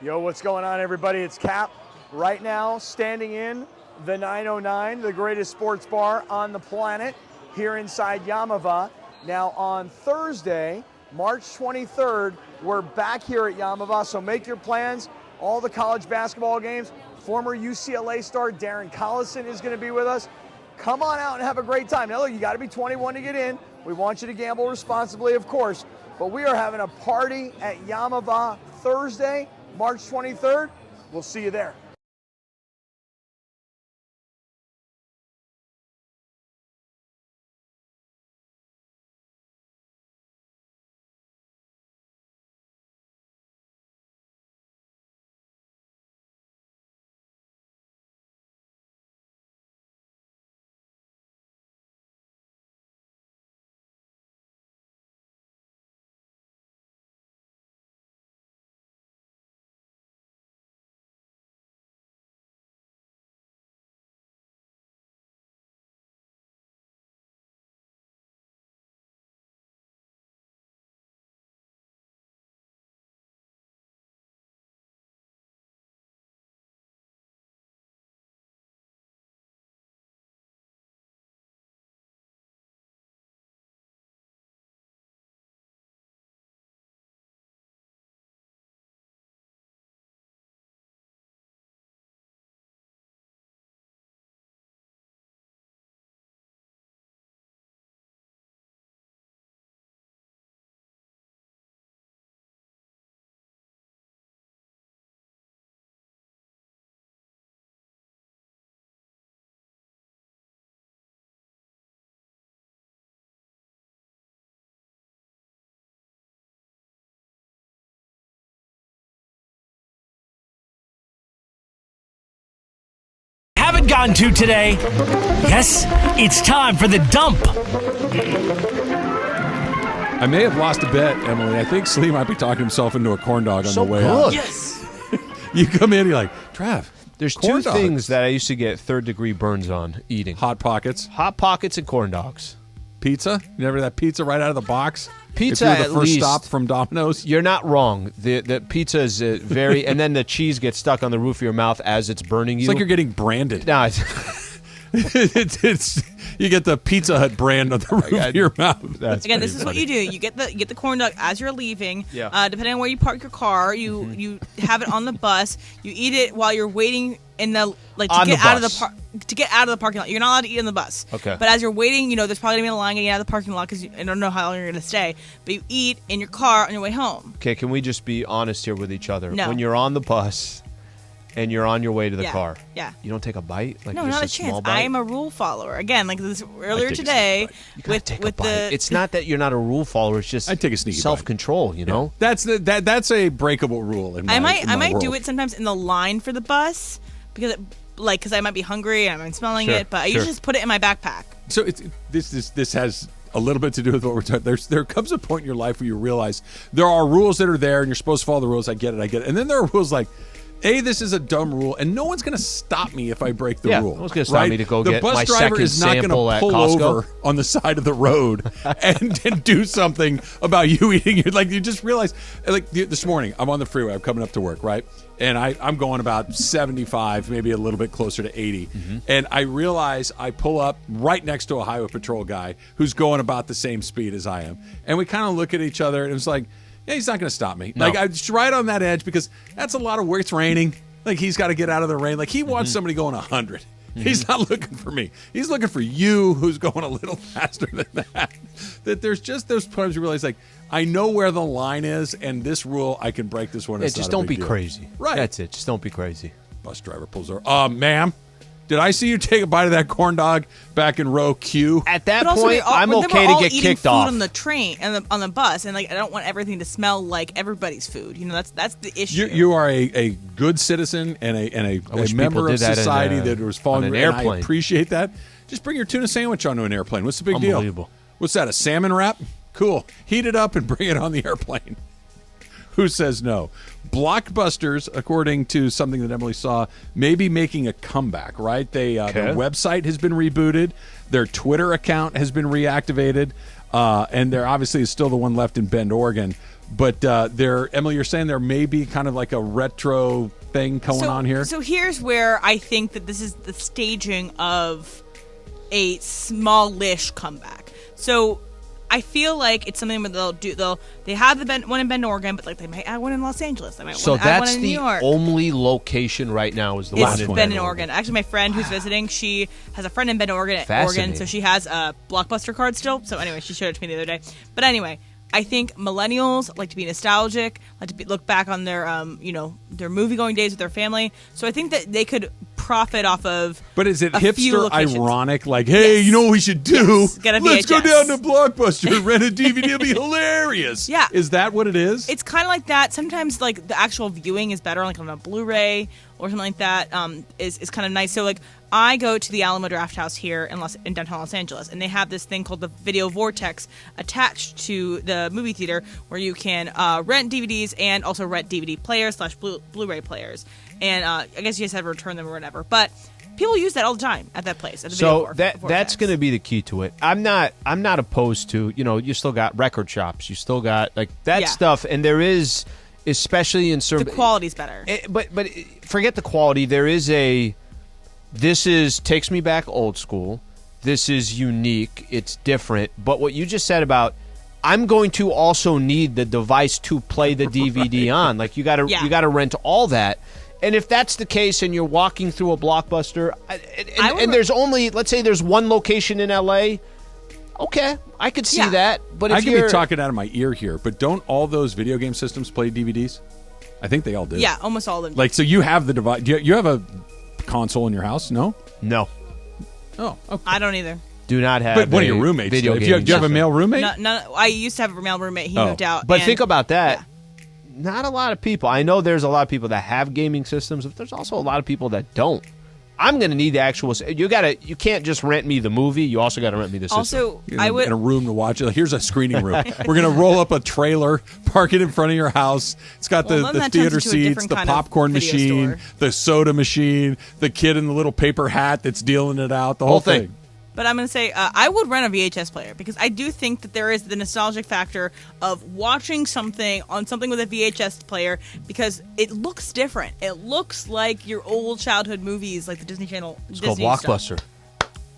Yo, what's going on, everybody? It's Cap. Right now, standing in the 909, the greatest sports bar on the planet, here inside Yamava. Now, on Thursday, March 23rd, we're back here at Yamava, so make your plans. All the college basketball games. Former UCLA star Darren Collison is going to be with us. Come on out and have a great time. Now, look, you got to be 21 to get in. We want you to gamble responsibly, of course, but we are having a party at Yamava Thursday, March 23rd. We'll see you there. gotten to today? Yes, it's time for the dump. I may have lost a bet, Emily. I think Slee might be talking himself into a corn dog on the way out. Yes. You come in, you're like, Trav, there's corn two dogs. things that I used to get third-degree burns on eating. Hot Pockets. Hot Pockets and corn dogs. Pizza? You never that pizza right out of the box? Pizza, if you're the at first least, stop from Domino's? You're not wrong. The pizza is very... and then the cheese gets stuck on the roof of your mouth as it's burning you. It's like you're getting branded. No, it's you get the Pizza Hut brand on the roof of your mouth. Again, this is what you do. You get the corn dog as you're leaving. Yeah. Depending on where you park your car, you have it on the bus. You eat it while you're waiting in the to get out of the parking lot. You're not allowed to eat on the bus. Okay. But as you're waiting, there's probably gonna be a line getting out of the parking lot because I don't know how long you're gonna stay. But you eat in your car on your way home. Okay, can we just be honest here with each other? No. When you're on the bus and you're on your way to the car, you don't take a bite? Like No, just not a small chance. bite? I am a rule follower. Again, like this earlier today with the. It's not that you're not a rule follower. It's just I take a sneaky self-control. You know, that's a breakable rule. In my, I might world. do it sometimes in the line for the bus because I might be hungry and I'm smelling Sure, it, but I usually just put it in my backpack. So this has a little bit to do with what we're talking. There comes a point in your life where you realize there are rules that are there and you're supposed to follow the rules. I get it. And then there are rules like, this is a dumb rule, and no one's going to stop me if I break the rule. No one's going to stop me to go get my second sample. The bus driver is not going to pull over on the side of the road and do something about you eating it. Like, you just realize, like this morning, I'm on the freeway. I'm coming up to work, right? And I'm going about 75, maybe a little bit closer to 80. Mm-hmm. And I realize I pull up right next to a highway patrol guy who's going about the same speed as I am. And we kind of look at each other, and it's like, yeah, he's not going to stop me. No. Like, I'm just right on that edge because that's a lot of work. It's raining. Like, he's got to get out of the rain. Like, he wants somebody going 100. He's not looking for me. He's looking for you, who's going a little faster than that. That there's just those times you realize, like, I know where the line is, and this rule, I can break this one. Yeah, just don't be crazy. Right. That's it. Just don't be crazy. Bus driver pulls over. Ma'am, did I see you take a bite of that corn dog back in row Q? At that point, I'm okay to get kicked off. On the train and on the bus, and I don't want everything to smell like everybody's food. That's the issue. You are a good citizen and a member of society that was following an airplane. And I appreciate that. Just bring your tuna sandwich onto an airplane. What's the big deal? What's that? A salmon wrap? Cool. Heat it up and bring it on the airplane. Who says no? Blockbusters, according to something that Emily saw, may be making a comeback, right? Their website has been rebooted. Their Twitter account has been reactivated. And there obviously is still the one left in Bend, Oregon. But Emily, you're saying there may be kind of like a retro thing going on here? So here's where I think that this is the staging of a smallish comeback. So I feel like it's something that they have the one in Bend, Oregon, but like they might add one in Los Angeles. They might add one in New York. Only location right now is the one in Bend, Oregon. Actually, my friend who's visiting, she has a friend in Bend, Oregon, so she has a Blockbuster card still. So anyway, she showed it to me the other day. But anyway, I think millennials like to be nostalgic, like to look back on their their movie going days with their family. So I think that they could profit off of. But is it hipster ironic? Like, hey, you know what we should do? Yes. Let's go down to Blockbuster and rent a DVD. It'll be hilarious. Yeah. Is that what it is? It's kind of like that. Sometimes like the actual viewing is better, like on a Blu-ray or something like that. Is kind of nice. So like I go to the Alamo Draft House here in downtown Los Angeles, and they have this thing called the Video Vortex attached to the movie theater where you can rent DVDs and also rent DVD players / Blu-ray players. And I guess you just have to return them or whatever. But people use that all the time at that place. At the so that's going to be the key to it. I'm not opposed to, you still got record shops. You still got like that stuff. And there is, especially in certain... The quality's better. But forget the quality. There is takes me back old school. This is unique. It's different. But what you just said about, I'm going to also need the device to play the DVD on. Like you got to rent all that. And if that's the case and you're walking through a Blockbuster and there's only, let's say there's one location in LA, okay, I could see that. But if I could be talking out of my ear here, but don't all those video game systems play DVDs? I think they all do. Yeah, almost all of them. Like, so you have the device. Do you have a console in your house? No? No. Oh, okay. I don't either. Do not have. But one of your roommates. Do you have a male roommate? No, I used to have a male roommate. He moved out. But think about that. Yeah. Not a lot of people. I know there's a lot of people that have gaming systems, but there's also a lot of people that don't. I'm going to need the actual. You can't just rent me the movie. You also got to rent me the system. Also, in a room to watch it. Here's a screening room. We're going to roll up a trailer, park it in front of your house. It's got the theater seats, the popcorn machine, the soda machine, the kid in the little paper hat that's dealing it out. The whole thing. But I'm going to say I would rent a VHS player because I do think that there is the nostalgic factor of watching something with a VHS player because it looks different. It looks like your old childhood movies, like the Disney Channel. It's called Blockbuster.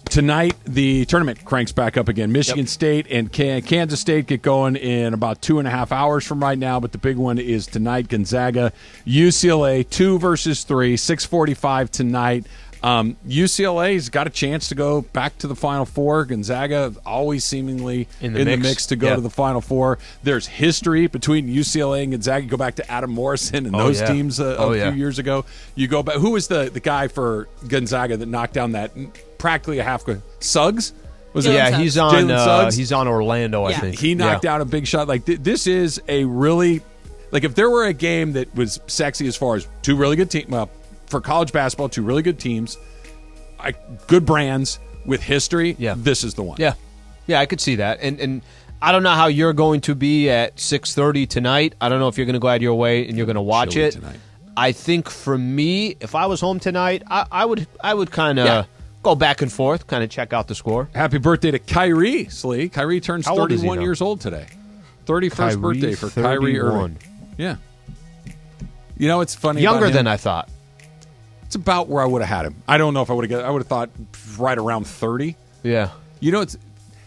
Tonight, the tournament cranks back up again. Michigan State and Kansas State get going in about 2.5 hours from right now, but the big one is tonight. Gonzaga, UCLA, 2 versus 3, 6:45 tonight. UCLA's got a chance to go back to the Final Four. Gonzaga always seemingly in the mix to go to the Final Four. There's history between UCLA and Gonzaga. You go back to Adam Morrison and those teams a few years ago. You go back. Who was the guy for Gonzaga that knocked down that practically a half? Suggs? Was it? Yeah, he's on Orlando, I think. He knocked down a big shot. Like this is a really if there were a game that was sexy as far as two really good teams. Well, for college basketball, two really good teams, good brands with history. Yeah, this is the one. Yeah, I could see that. And I don't know how you're going to be at 6:30 tonight. I don't know if you're going to go out of your way and you're going to watch it tonight. I think for me, if I was home tonight, I would kind of go back and forth, kind of check out the score. Happy birthday to Kyrie, Slee. Kyrie turns 31 years old today. 31st birthday for Kyrie Irving. Yeah. You know, it's funny. Younger than I thought. It's about where I would have had him. I don't know if I would have thought right around 30. Yeah. You know,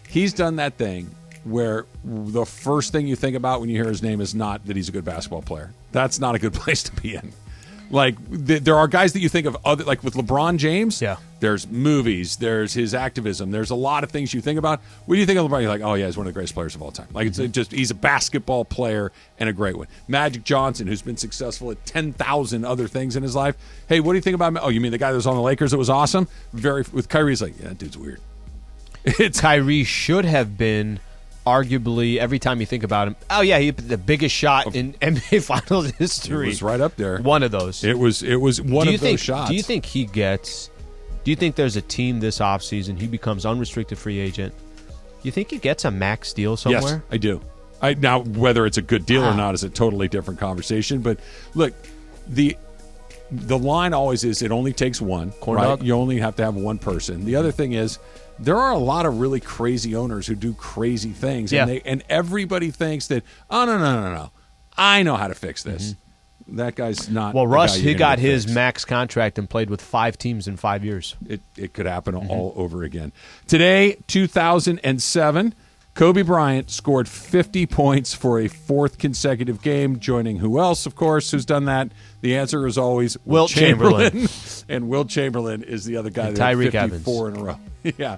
he's done that thing where the first thing you think about when you hear his name is not that he's a good basketball player. That's not a good place to be in. There are guys that you think of other, like with LeBron James. Yeah. There's movies. There's his activism. There's a lot of things you think about. When you think of LeBron, you're like, oh yeah, he's one of the greatest players of all time. It's just he's a basketball player and a great one. Magic Johnson, who's been successful at 10,000 other things in his life. Hey, what do you think about? Oh, you mean the guy that was on the Lakers that was awesome? With Kyrie's like, yeah, that dude's weird. Kyrie should have been. Arguably, every time you think about him, he hit the biggest shot in NBA Finals history. It was right up there. One of those. It was one of those shots. Do you think do you think there's a team this offseason, he becomes unrestricted free agent, do you think he gets a max deal somewhere? Yes, I do. Now, whether it's a good deal or not is a totally different conversation. But look, the line always is it only takes one. Right? You only have to have one person. The other thing is, there are a lot of really crazy owners who do crazy things, and everybody thinks that, oh, no, I know how to fix this. Mm-hmm. That guy's not. Well, Russ, he got his max contract and played with 5 teams in 5 years. It could happen all over again. Today, 2007, Kobe Bryant scored 50 points for a 4th consecutive game, joining who else, of course, who's done that? The answer is always Wilt Chamberlain. And Wilt Chamberlain is the other guy that had 54 in a row. Yeah.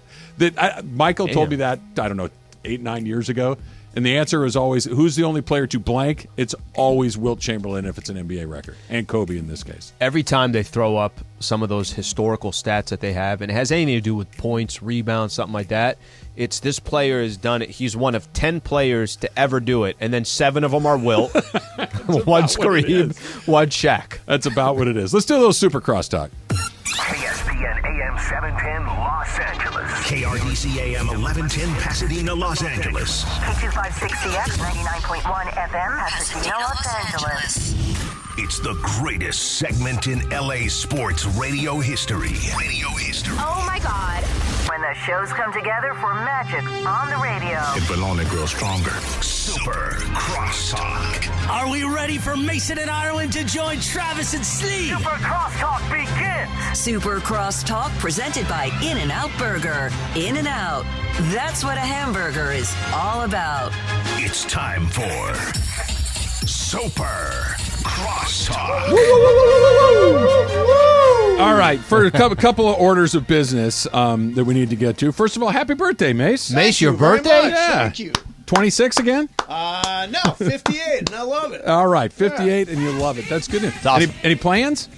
Michael told me that, I don't know, 8-9 years ago. And the answer is always, who's the only player to blank? It's always Wilt Chamberlain if it's an NBA record. And Kobe in this case. Every time they throw up some of those historical stats that they have, and it has anything to do with points, rebounds, something like that, it's this player has done it. He's one of 10 players to ever do it, and then 7 of them are Wilt, one Kareem, one Shaq. That's about what it is. Let's do a little super crosstalk. ESPN AM 710 Los Angeles. KRDC AM 1110 Pasadena, Los Angeles. K256CX 99.1 FM Pasadena, Los Angeles. It's the greatest segment in LA sports radio history. Oh my God. When the shows come together for magic on the radio. It will only grow stronger. Super Crosstalk. Are we ready for Mason and Ireland to join Travis and Slee? Super Crosstalk begins. Super Crosstalk presented by In-N-Out Burger. In-N-Out. That's what a hamburger is all about. It's time for Super Crosstalk. All right, for a couple of orders of business that we need to get to. First of all, happy birthday, Mace. Mace, your birthday? Yeah. Thank you. 26 again? No, 58, and I love it. All right, 58, and you love it. That's good news. Awesome. Any plans?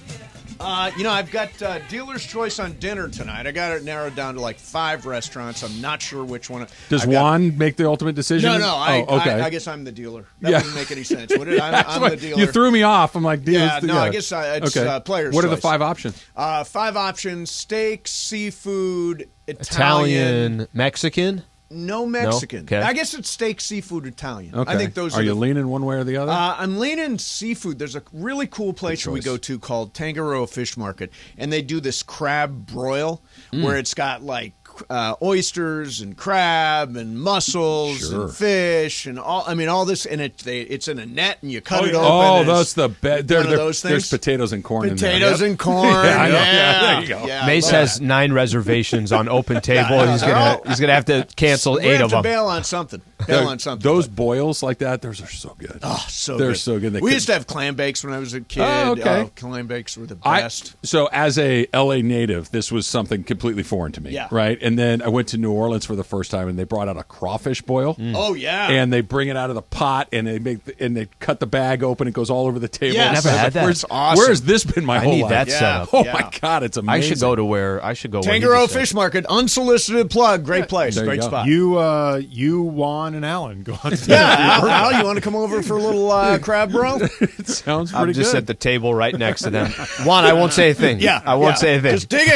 I've got dealer's choice on dinner tonight. I got it narrowed down to like 5 restaurants. I'm not sure which one. Does Juan make the ultimate decision? No. Okay. I guess I'm the dealer. That wouldn't make any sense, would it? I'm the dealer. You threw me off. I'm like, I guess it's player's What choice. are the 5 options? 5 options: steak, seafood, Italian, Mexican. No Mexican. No? Okay. I guess it's steak, seafood, Italian. Okay. I think those are you leaning one way or the other? I'm leaning seafood. There's a really cool place we go to called Tangaroa Fish Market, and they do this crab broil where it's got like oysters and crab and mussels and fish and all this, and it's in a net and you cut it open. Oh, that's the best. There's potatoes and corn in there. Potatoes and corn. There you go. Yeah, Mace has 9 reservations on Open Table. He's gonna have to cancel 8 of them. Bail on something. Those boils like that, those are so good. Oh, so they're good. so good. We used to have clam bakes when I was a kid. Oh, okay. Clam bakes were the best. So as a LA native, this was something completely foreign to me. Yeah. Right. And then I went to New Orleans for the first time, and they brought out a crawfish boil. Oh yeah. And they bring it out of the pot, and they cut the bag open. It goes all over the table. Yeah, never had that. That's awesome. Where has this been my whole life? I need that setup. Oh my God, it's amazing. I should go where Tangaroa Fish Market, unsolicited plug, great place, There you great go. spot. You, Juan, and Alan go out to Al, you want to come over for a little crab bro? It sounds pretty I'm just good. at the table right next to them. Juan, I won't say a thing. I won't say a thing. Just dig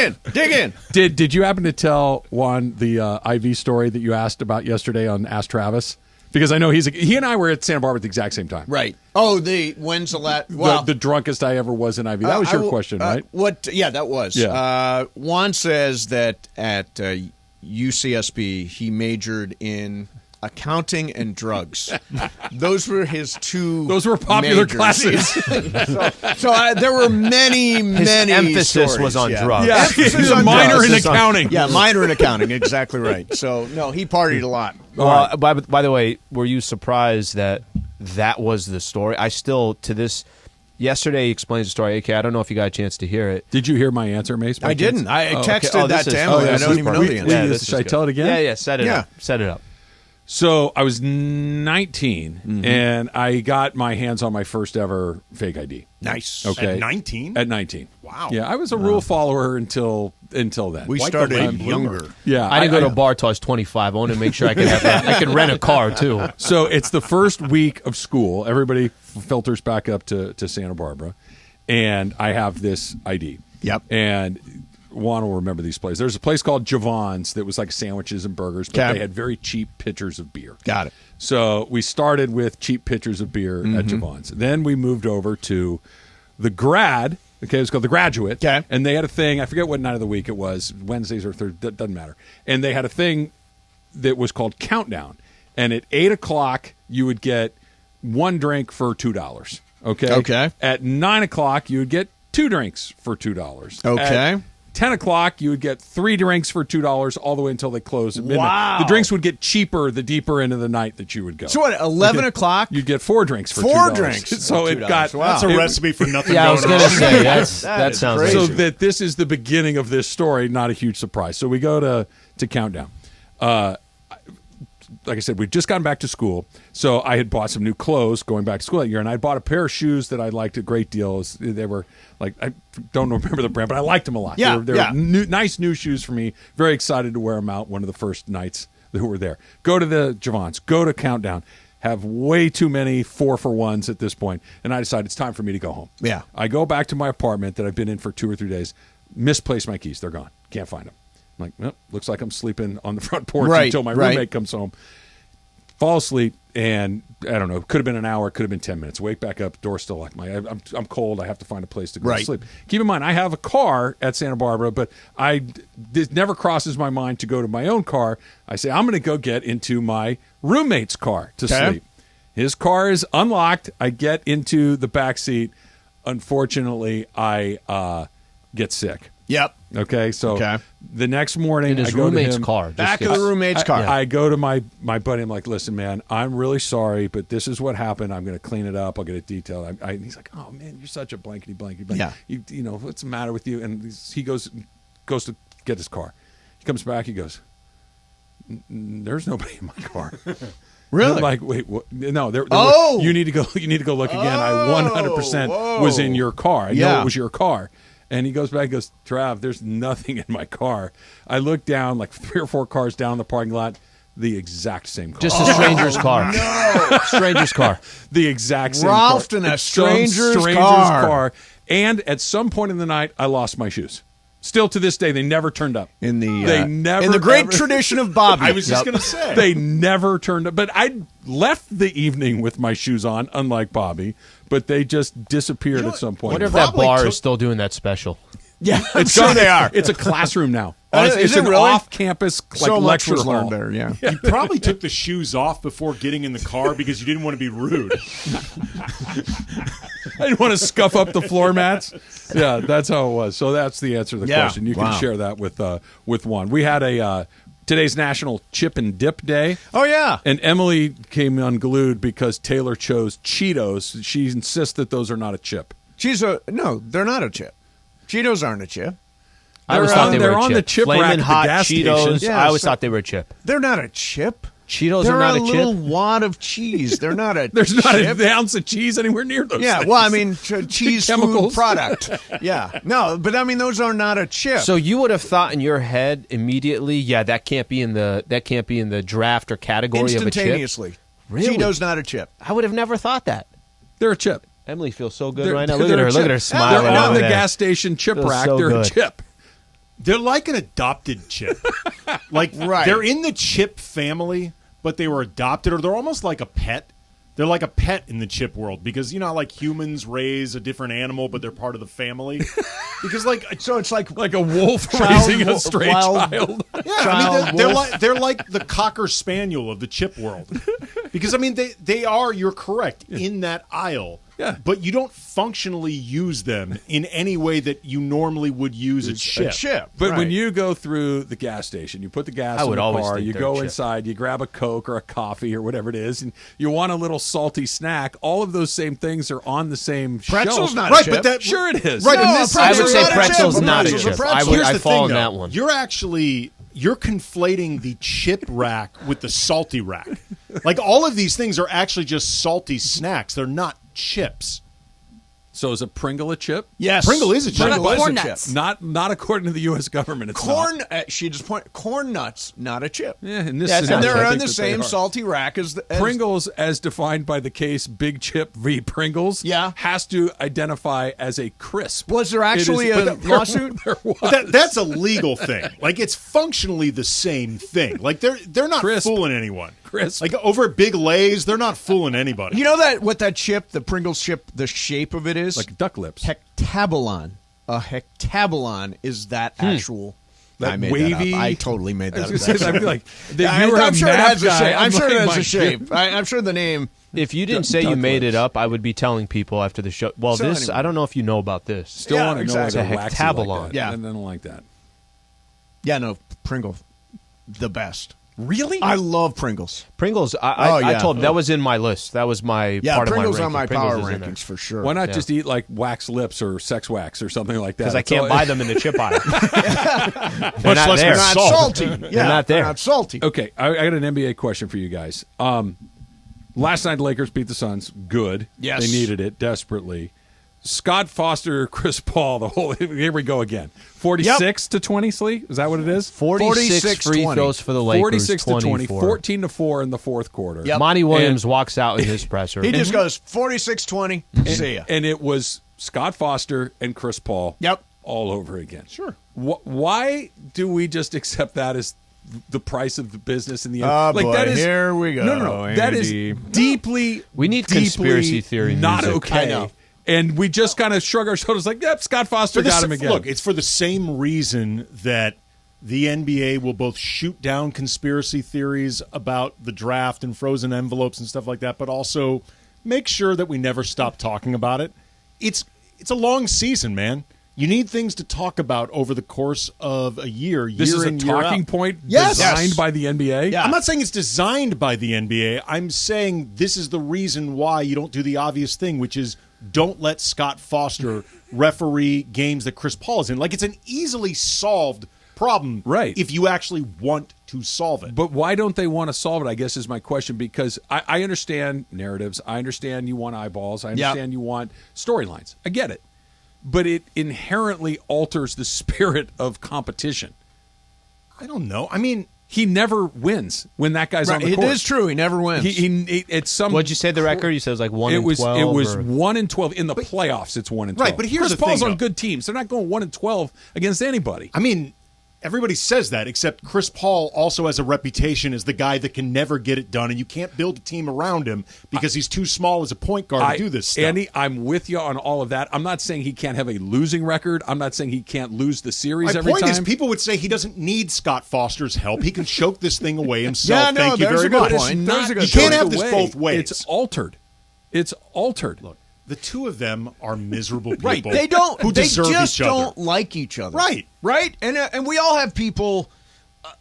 in. Did you happen to tell Juan the IV story that you asked about yesterday on Ask Travis? Because I know he and I were at Santa Barbara at the exact same time. Right. Oh, when's the last? Well, the drunkest I ever was in IV. That was your question, right? Yeah, that was. Yeah. Juan says that at UCSB he majored in accounting and drugs. Those were his 2. Those were popular majors. classes. so there were many emphasis stories. was on drugs. Yeah, Emphasis a on minor drugs. in accounting. Yeah, minor in accounting. Exactly right. So no, he partied a lot. Well, by the way, were you surprised that was the story? I still, to this, yesterday he explains the story. AK, I don't know if you got a chance to hear it. Did you hear my answer, Mace? I didn't. I texted that to Emily. I don't even know the answer. Should I tell it again? Yeah, set it up. Set it up. So I was 19, and I got my hands on my first ever fake ID. Nice. Okay. At 19? At 19. Wow. Yeah, I was a rule follower until then. We started younger. Yeah, I didn't go to a bar till I was 25. I wanted to make sure I could rent a car too. So it's the first week of school. Everybody filters back up to Santa Barbara, and I have this ID. Yep. And Juan will remember these places. There's a place called Javon's that was like sandwiches and burgers, but they had very cheap pitchers of beer. Got it. So we started with cheap pitchers of beer at Javon's. Then we moved over to the Grad. Okay, it was called the Graduate. Okay. And they had a thing. I forget what night of the week it was, Wednesdays or Thursdays, doesn't matter. And they had a thing that was called Countdown. And at 8 o'clock, you would get 1 drink for $2. Okay. Okay. At 9 o'clock, you would get 2 drinks for $2. Okay. At 10 o'clock, you would get 3 drinks for $2 all the way until they closed at midnight. Wow. The drinks would get cheaper the deeper into the night that you would go. So what, 11 o'clock? You'd get 4 drinks for $2. 4 drinks. So it got... Wow. That's a recipe for nothing Yeah, I going was going to say, that is sounds crazy. So that this is the beginning of this story, not a huge surprise. So we go to Countdown. Like I said, we'd just gotten back to school, so I had bought some new clothes going back to school that year, and I bought a pair of shoes that I liked a great deal. They were like, I don't remember the brand, but I liked them a lot. Yeah, they were nice new shoes for me. Very excited to wear them out one of the first nights that were there. Go to the Javon's, go to Countdown. Have way too many 4-for-1s at this point, and I decided it's time for me to go home. Yeah. I go back to my apartment that I've been in for 2 or 3 days, misplaced my keys. They're gone. Can't find them. I'm like, well, looks like I'm sleeping on the front porch until my roommate comes home. Fall asleep, and I don't know, it could have been an hour, it could have been 10 minutes. Wake back up, door still locked. I'm cold, I have to find a place to go to sleep. Keep in mind, I have a car at Santa Barbara, but this never crosses my mind to go to my own car. I say, I'm going to go get into my roommate's car to sleep. His car is unlocked. I get into the back seat. Unfortunately, I get sick. Yep. Okay, so the next morning, in his I go roommate's to him, car. Back of the roommate's car. I go to my buddy. I'm like, listen, man, I'm really sorry, but this is what happened. I'm going to clean it up. I'll get it detailed. He's like, oh, man, you're such a blankety blanky. Yeah. You know, what's the matter with you? And he goes to get his car. He comes back. He goes, there's nobody in my car. Really? I'm like, wait, what? No. You need to go. You need to go look again. I 100% was in your car. I know it was your car. And he goes back and goes, Trav, there's nothing in my car. I look down, like 3 or 4 cars down the parking lot, the exact same car. Just a stranger's car. No. Stranger's car. The exact same Ralph car. in a It's some stranger's car. And at some point in the night, I lost my shoes. Still to this day, they never turned up. In the great tradition of Bobby. I was just going to say. They never turned up. But I left the evening with my shoes on, unlike Bobby. But they just disappeared at some point. I wonder if that bar is still doing that special. Yeah, I'm sure they are. It's a classroom now. Is It's it an really? off-campus So much lecture was learned hall. there, yeah. You probably took the shoes off before getting in the car because you didn't want to be rude. I didn't want to scuff up the floor mats. Yeah, that's how it was. So that's the answer to the question. You can share that with one. We had today's National Chip and Dip Day. Oh, yeah. And Emily came unglued because Taylor chose Cheetos. She insists that those are not a chip. No, they're not a chip. Cheetos aren't a chip. I always thought they were a chip. On the chip Flamin' rack at hot the gas Cheetos. station. Yeah, I always thought they were a chip. They're not a chip. Cheetos They're are not a a little chip. wad of cheese. They're not a There's chip. not an ounce of cheese anywhere near those Yeah, things. well, I mean, cheese food Chemicals. product. Yeah. No, but I mean, those are not a chip. So you would have thought in your head immediately, that can't be in the draft or category of a chip. Instantaneously. Really? Cheetos not a chip. I would have never thought that. They're a chip. Emily feels so good They're- right now. Look at they're her. a Look at chip. her smiling. They're on over the there. gas station chip Feels rack. so They're good. a chip. They're like an adopted chip. Like they're in the chip family, but they were adopted, or they're almost like a pet. They're like a pet in the chip world because like humans raise a different animal, but they're part of the family. Because so it's like a wolf raising a stray child. Yeah, I mean they're like the Cocker Spaniel of the chip world. Because I mean they are. You're correct in that aisle. Yeah. But you don't functionally use them in any way that you normally would use a chip. But when you go through the gas station, you put the gas in the car, you go inside, you grab a Coke or a coffee or whatever it is, and you want a little salty snack. All of those same things are on the same Pretzel's shelf. not a chip. But that sure it is. Right, No, in this I would pretzel's say not a pretzel's chip. not a Pretzel's chip. a pretzel. Here's I the fall thing, in though. that one. You're conflating the chip rack with the salty rack. Like all of these things are actually just salty snacks. They're not chips. So is a Pringle a chip? Yes. Pringle is a chip. Pringle is Corn a chip. nuts. Not according to the U.S. government. It's Corn, not. she just pointed, corn nuts, not a chip. Yeah, in this And scenario, I they're on think the that they same are. salty rack as Pringles, as defined by the case Big Chip v. Pringles, has to identify as a crisp. Was there actually It is- a but there- lawsuit? There was. But that's a legal thing. Like it's functionally the same thing. Like they're not Crisp. fooling anyone. Crisp. Like over at Big Lay's, they're not fooling anybody. You know what that chip, the Pringles chip, the shape of it is? Like duck lips. Hectabolon. A hectabolon is that actual. That I made wavy. That up. I totally made that I up. was gonna say, I feel like that I'm you were a sure it math has a guy. shape. I'm sure it has my a shape. I'm sure the name. If you didn't say you made it up, I would be telling people after the show. Well, So this anyway. I don't know if you know about this. Still Yeah, want to exactly. know what It's a hectabolon. Like that. Yeah. I don't like that. Yeah, no, Pringle, the best. Really? I love Pringles. Pringles, I yeah. told that was in my list. That was my Yeah, part Pringles of my on my ranking. Pringles power is in there. rankings for sure. Why not Yeah. just eat like wax lips or sex wax or something like that? Because I That's can't all- buy them in the chip aisle. They're Much not less there. with Not salt. salty. Yeah, They're not there. They're not salty. Okay, I got an NBA question for you guys. Last night, the Lakers beat the Suns. Good. Yes. They needed it desperately. Scott Foster, Chris Paul, the whole. Here we go again. 46 to 20, Slee? Is that what it is? 46 free 20. throws for the Lakers. 46 to 20, 24. 14-4 in the fourth quarter. Yep. Monty Williams walks out in his presser. He just goes 46-20. See ya. And it was Scott Foster and Chris Paul. Yep. All over again. Sure. Why do we just accept that as the price of the business in the end? Oh, boy, that is, here we go, No. That is Andy. deeply. We need deeply conspiracy theory Not music. okay. I know. And we just kind of shrug our shoulders like, yep, Scott Foster got him again. Look, it's for the same reason that the NBA will both shoot down conspiracy theories about the draft and frozen envelopes and stuff like that, but also make sure that we never stop talking about it. It's a long season, man. You need things to talk about over the course of a year. This is a in, year talking out. point Yes. designed by the NBA? Yeah. I'm not saying it's designed by the NBA. I'm saying this is the reason why you don't do the obvious thing, which is don't let Scott Foster referee games that Chris Paul is in. Like, it's an easily solved problem, right, if you actually want to solve it. But why don't they want to solve it, I guess, is my question, because I understand narratives. I understand you want eyeballs. I understand you want storylines. I get it. but it inherently alters the spirit of competition. I don't know. I mean, he never wins when that guy's on the court. It is true. He never wins. It's some. What'd you say the record? You said it was like 1 in 12. It was 1 in 12 in the playoffs. It's 1 in 12. Right, but here's Chris the Paul's thing, on good teams. They're not going 1 in 12 against anybody. I mean, everybody says that, except Chris Paul also has a reputation as the guy that can never get it done, and you can't build a team around him because he's too small as a point guard to do this stuff. Andy, I'm with you on all of that. I'm not saying he can't have a losing record. I'm not saying he can't lose the series every time. My point is, people would say he doesn't need Scott Foster's help. He can choke this thing away himself. Yeah, no, Thank you there's very a good much. point. You can't have this both ways. It's altered. It's altered. Look, the two of them are miserable people. Right. They don't. Who They deserve just each other. don't like each other. Right. Right. And we all have people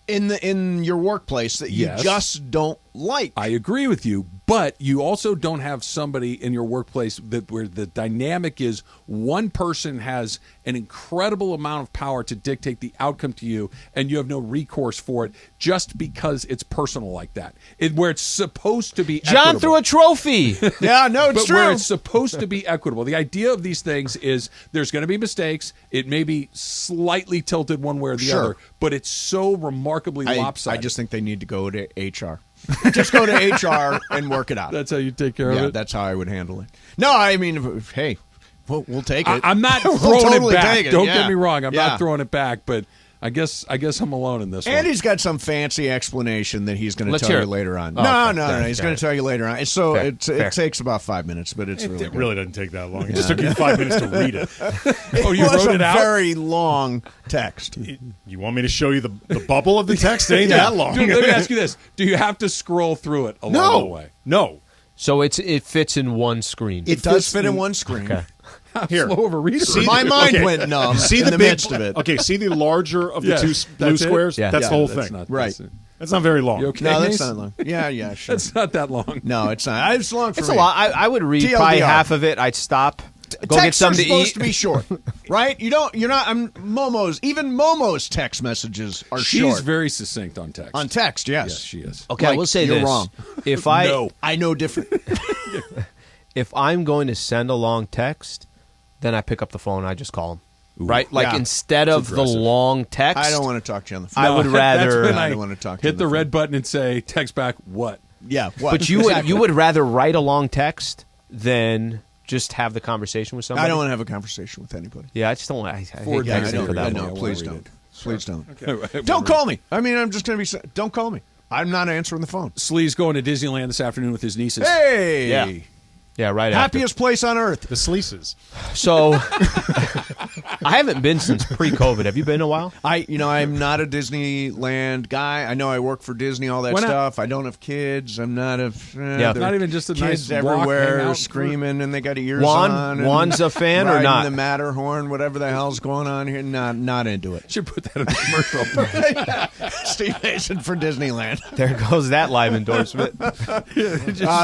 in your workplace that you just don't like. I agree with you, but you also don't have somebody in your workplace where the dynamic is one person has an incredible amount of power to dictate the outcome to you, and you have no recourse for it just because it's personal like that. Where it's supposed to be John equitable. threw a trophy. Yeah, no, it's but true. Where it's supposed to be equitable. The idea of these things is there's going to be mistakes. It may be slightly tilted one way or the other, but it's so remarkably lopsided. I just think they need to go to HR. Just go to HR and work it out. That's how you take care of it? Yeah, that's how I would handle it. No, I mean, hey, we'll take it. I'm not We'll throwing totally it back. take it. Don't Yeah. get me wrong. I'm Yeah. not throwing it back, but I guess I'm alone in this one. And he's got some fancy explanation that he's going to Let's tell hear you it. later on. Oh, No. okay. He's going to tell you later on. So Fair. it takes about 5 minutes, but it's really It good. really doesn't take that long. It just took you 5 minutes to read it. Oh, you It was wrote a it out? very long text. You want me to show you the bubble of the text? It ain't that long. Dude, let me ask you this. Do you have to scroll through it along the way? No. So it fits in one screen. It does fit in one screen. Okay. Here. Slow of a reader. My mind went numb in the midst of it. Okay, see the larger of the two blue that's it? squares? Yeah. That's the whole That's thing. not, Right. That's not very long. You okay, No, that's Mace? not long. Yeah, sure. That's not that long. No, it's not. It's long for It's me. a lot. I would read TLDR. probably half of it. I'd stop. Go get Texts something are to supposed eat. to be short, right? You're not. Even Momo's text messages are She's short. very succinct on text. On text, yes. Yes, she is. Okay, I will say you're this. wrong. If I No. I know different. if I'm going to send a long text, then I pick up the phone and I just call him. Right? Like Yeah. instead of the long text, I don't want to talk to you on the phone. I would rather That's when I don't want to talk to you hit on the the red button and say, text back, what? Yeah, what? But you Exactly. would rather write a long text than just have the conversation with somebody? I don't want to have a conversation with anybody. Yeah, I just don't. I hate Forward Yeah, I texting texting know. for that I long. know. long. Please I don't. wanna read Please don't. Okay. Don't call me. I mean, I'm just going to be. Don't call me. I'm not answering the phone. Slee's going to Disneyland this afternoon with his nieces. Hey. Yeah. Yeah, right after. Happiest place on earth. The Sleeces. So, I haven't been since pre-COVID. Have you been in a while? I'm not a Disneyland guy. I know I work for Disney, all that Why not? stuff. I don't have kids. I'm not a. Yeah. there Not are even just a kids nice walk, hang everywhere out. screaming, and they got ears Juan? on. and Juan's a fan or riding not? The Matterhorn, whatever the hell's going on here. Not into it. Should put that in the commercial. Steve Mason for Disneyland. There goes that live endorsement.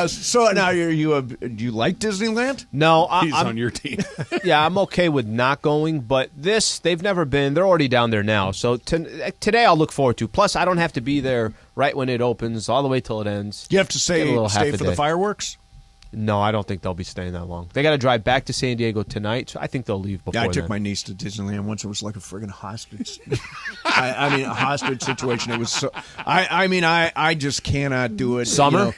So now do you like Disneyland? No, He's I'm on your team. Yeah, I'm okay with not going, but they've never been. They're already down there now. So today I'll look forward to. Plus, I don't have to be there right when it opens, all the way till it ends. You have to Get a little half stay a for the day. fireworks? No, I don't think they'll be staying that long. They got to drive back to San Diego tonight, so I think they'll leave before Yeah, I took then. my niece to Disneyland once. It was like a friggin' hostage. I mean, a hostage situation. It was so. I just cannot do it. Summer?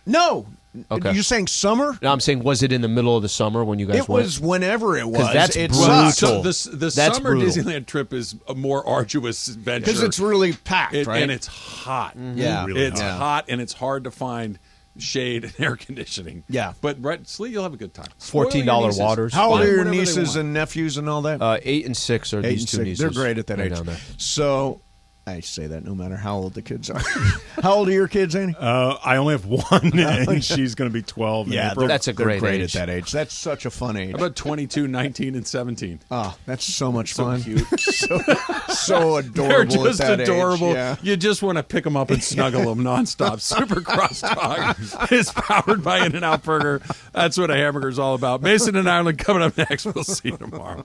No. Okay. You're saying summer? No, I'm saying, was it in the middle of the summer when you guys It went? was whenever it was. 'Cause that's it brutal. sucks. So the That's summer brutal. Disneyland trip is a more arduous venture. Because it's really packed, right? And it's hot. Yeah. Really it's hot. hot, and it's hard to find shade and air conditioning. Yeah. But Sleep, you'll have a good time. Spoil your $14 nieces. waters. How old Buy are your whatever they nieces want. and nephews and all that? 8 and 6 are 8 these and two 6. nieces. They're great at that Right age. down there. So I say that no matter how old the kids are. How old are your kids, Andy? I only have one, and she's going to to be 12 in Yeah, April. That's a they're great great age. at that age. That's such a fun age. How about 22, 19, and 17? Oh, that's so much So fun. cute. So adorable. They're just at that adorable. Age. Yeah. You just want to pick them up and snuggle them nonstop. Super Crosstalk is powered by In-N-Out Burger. That's what a hamburger is all about. Mason and Ireland coming up next. We'll see you tomorrow.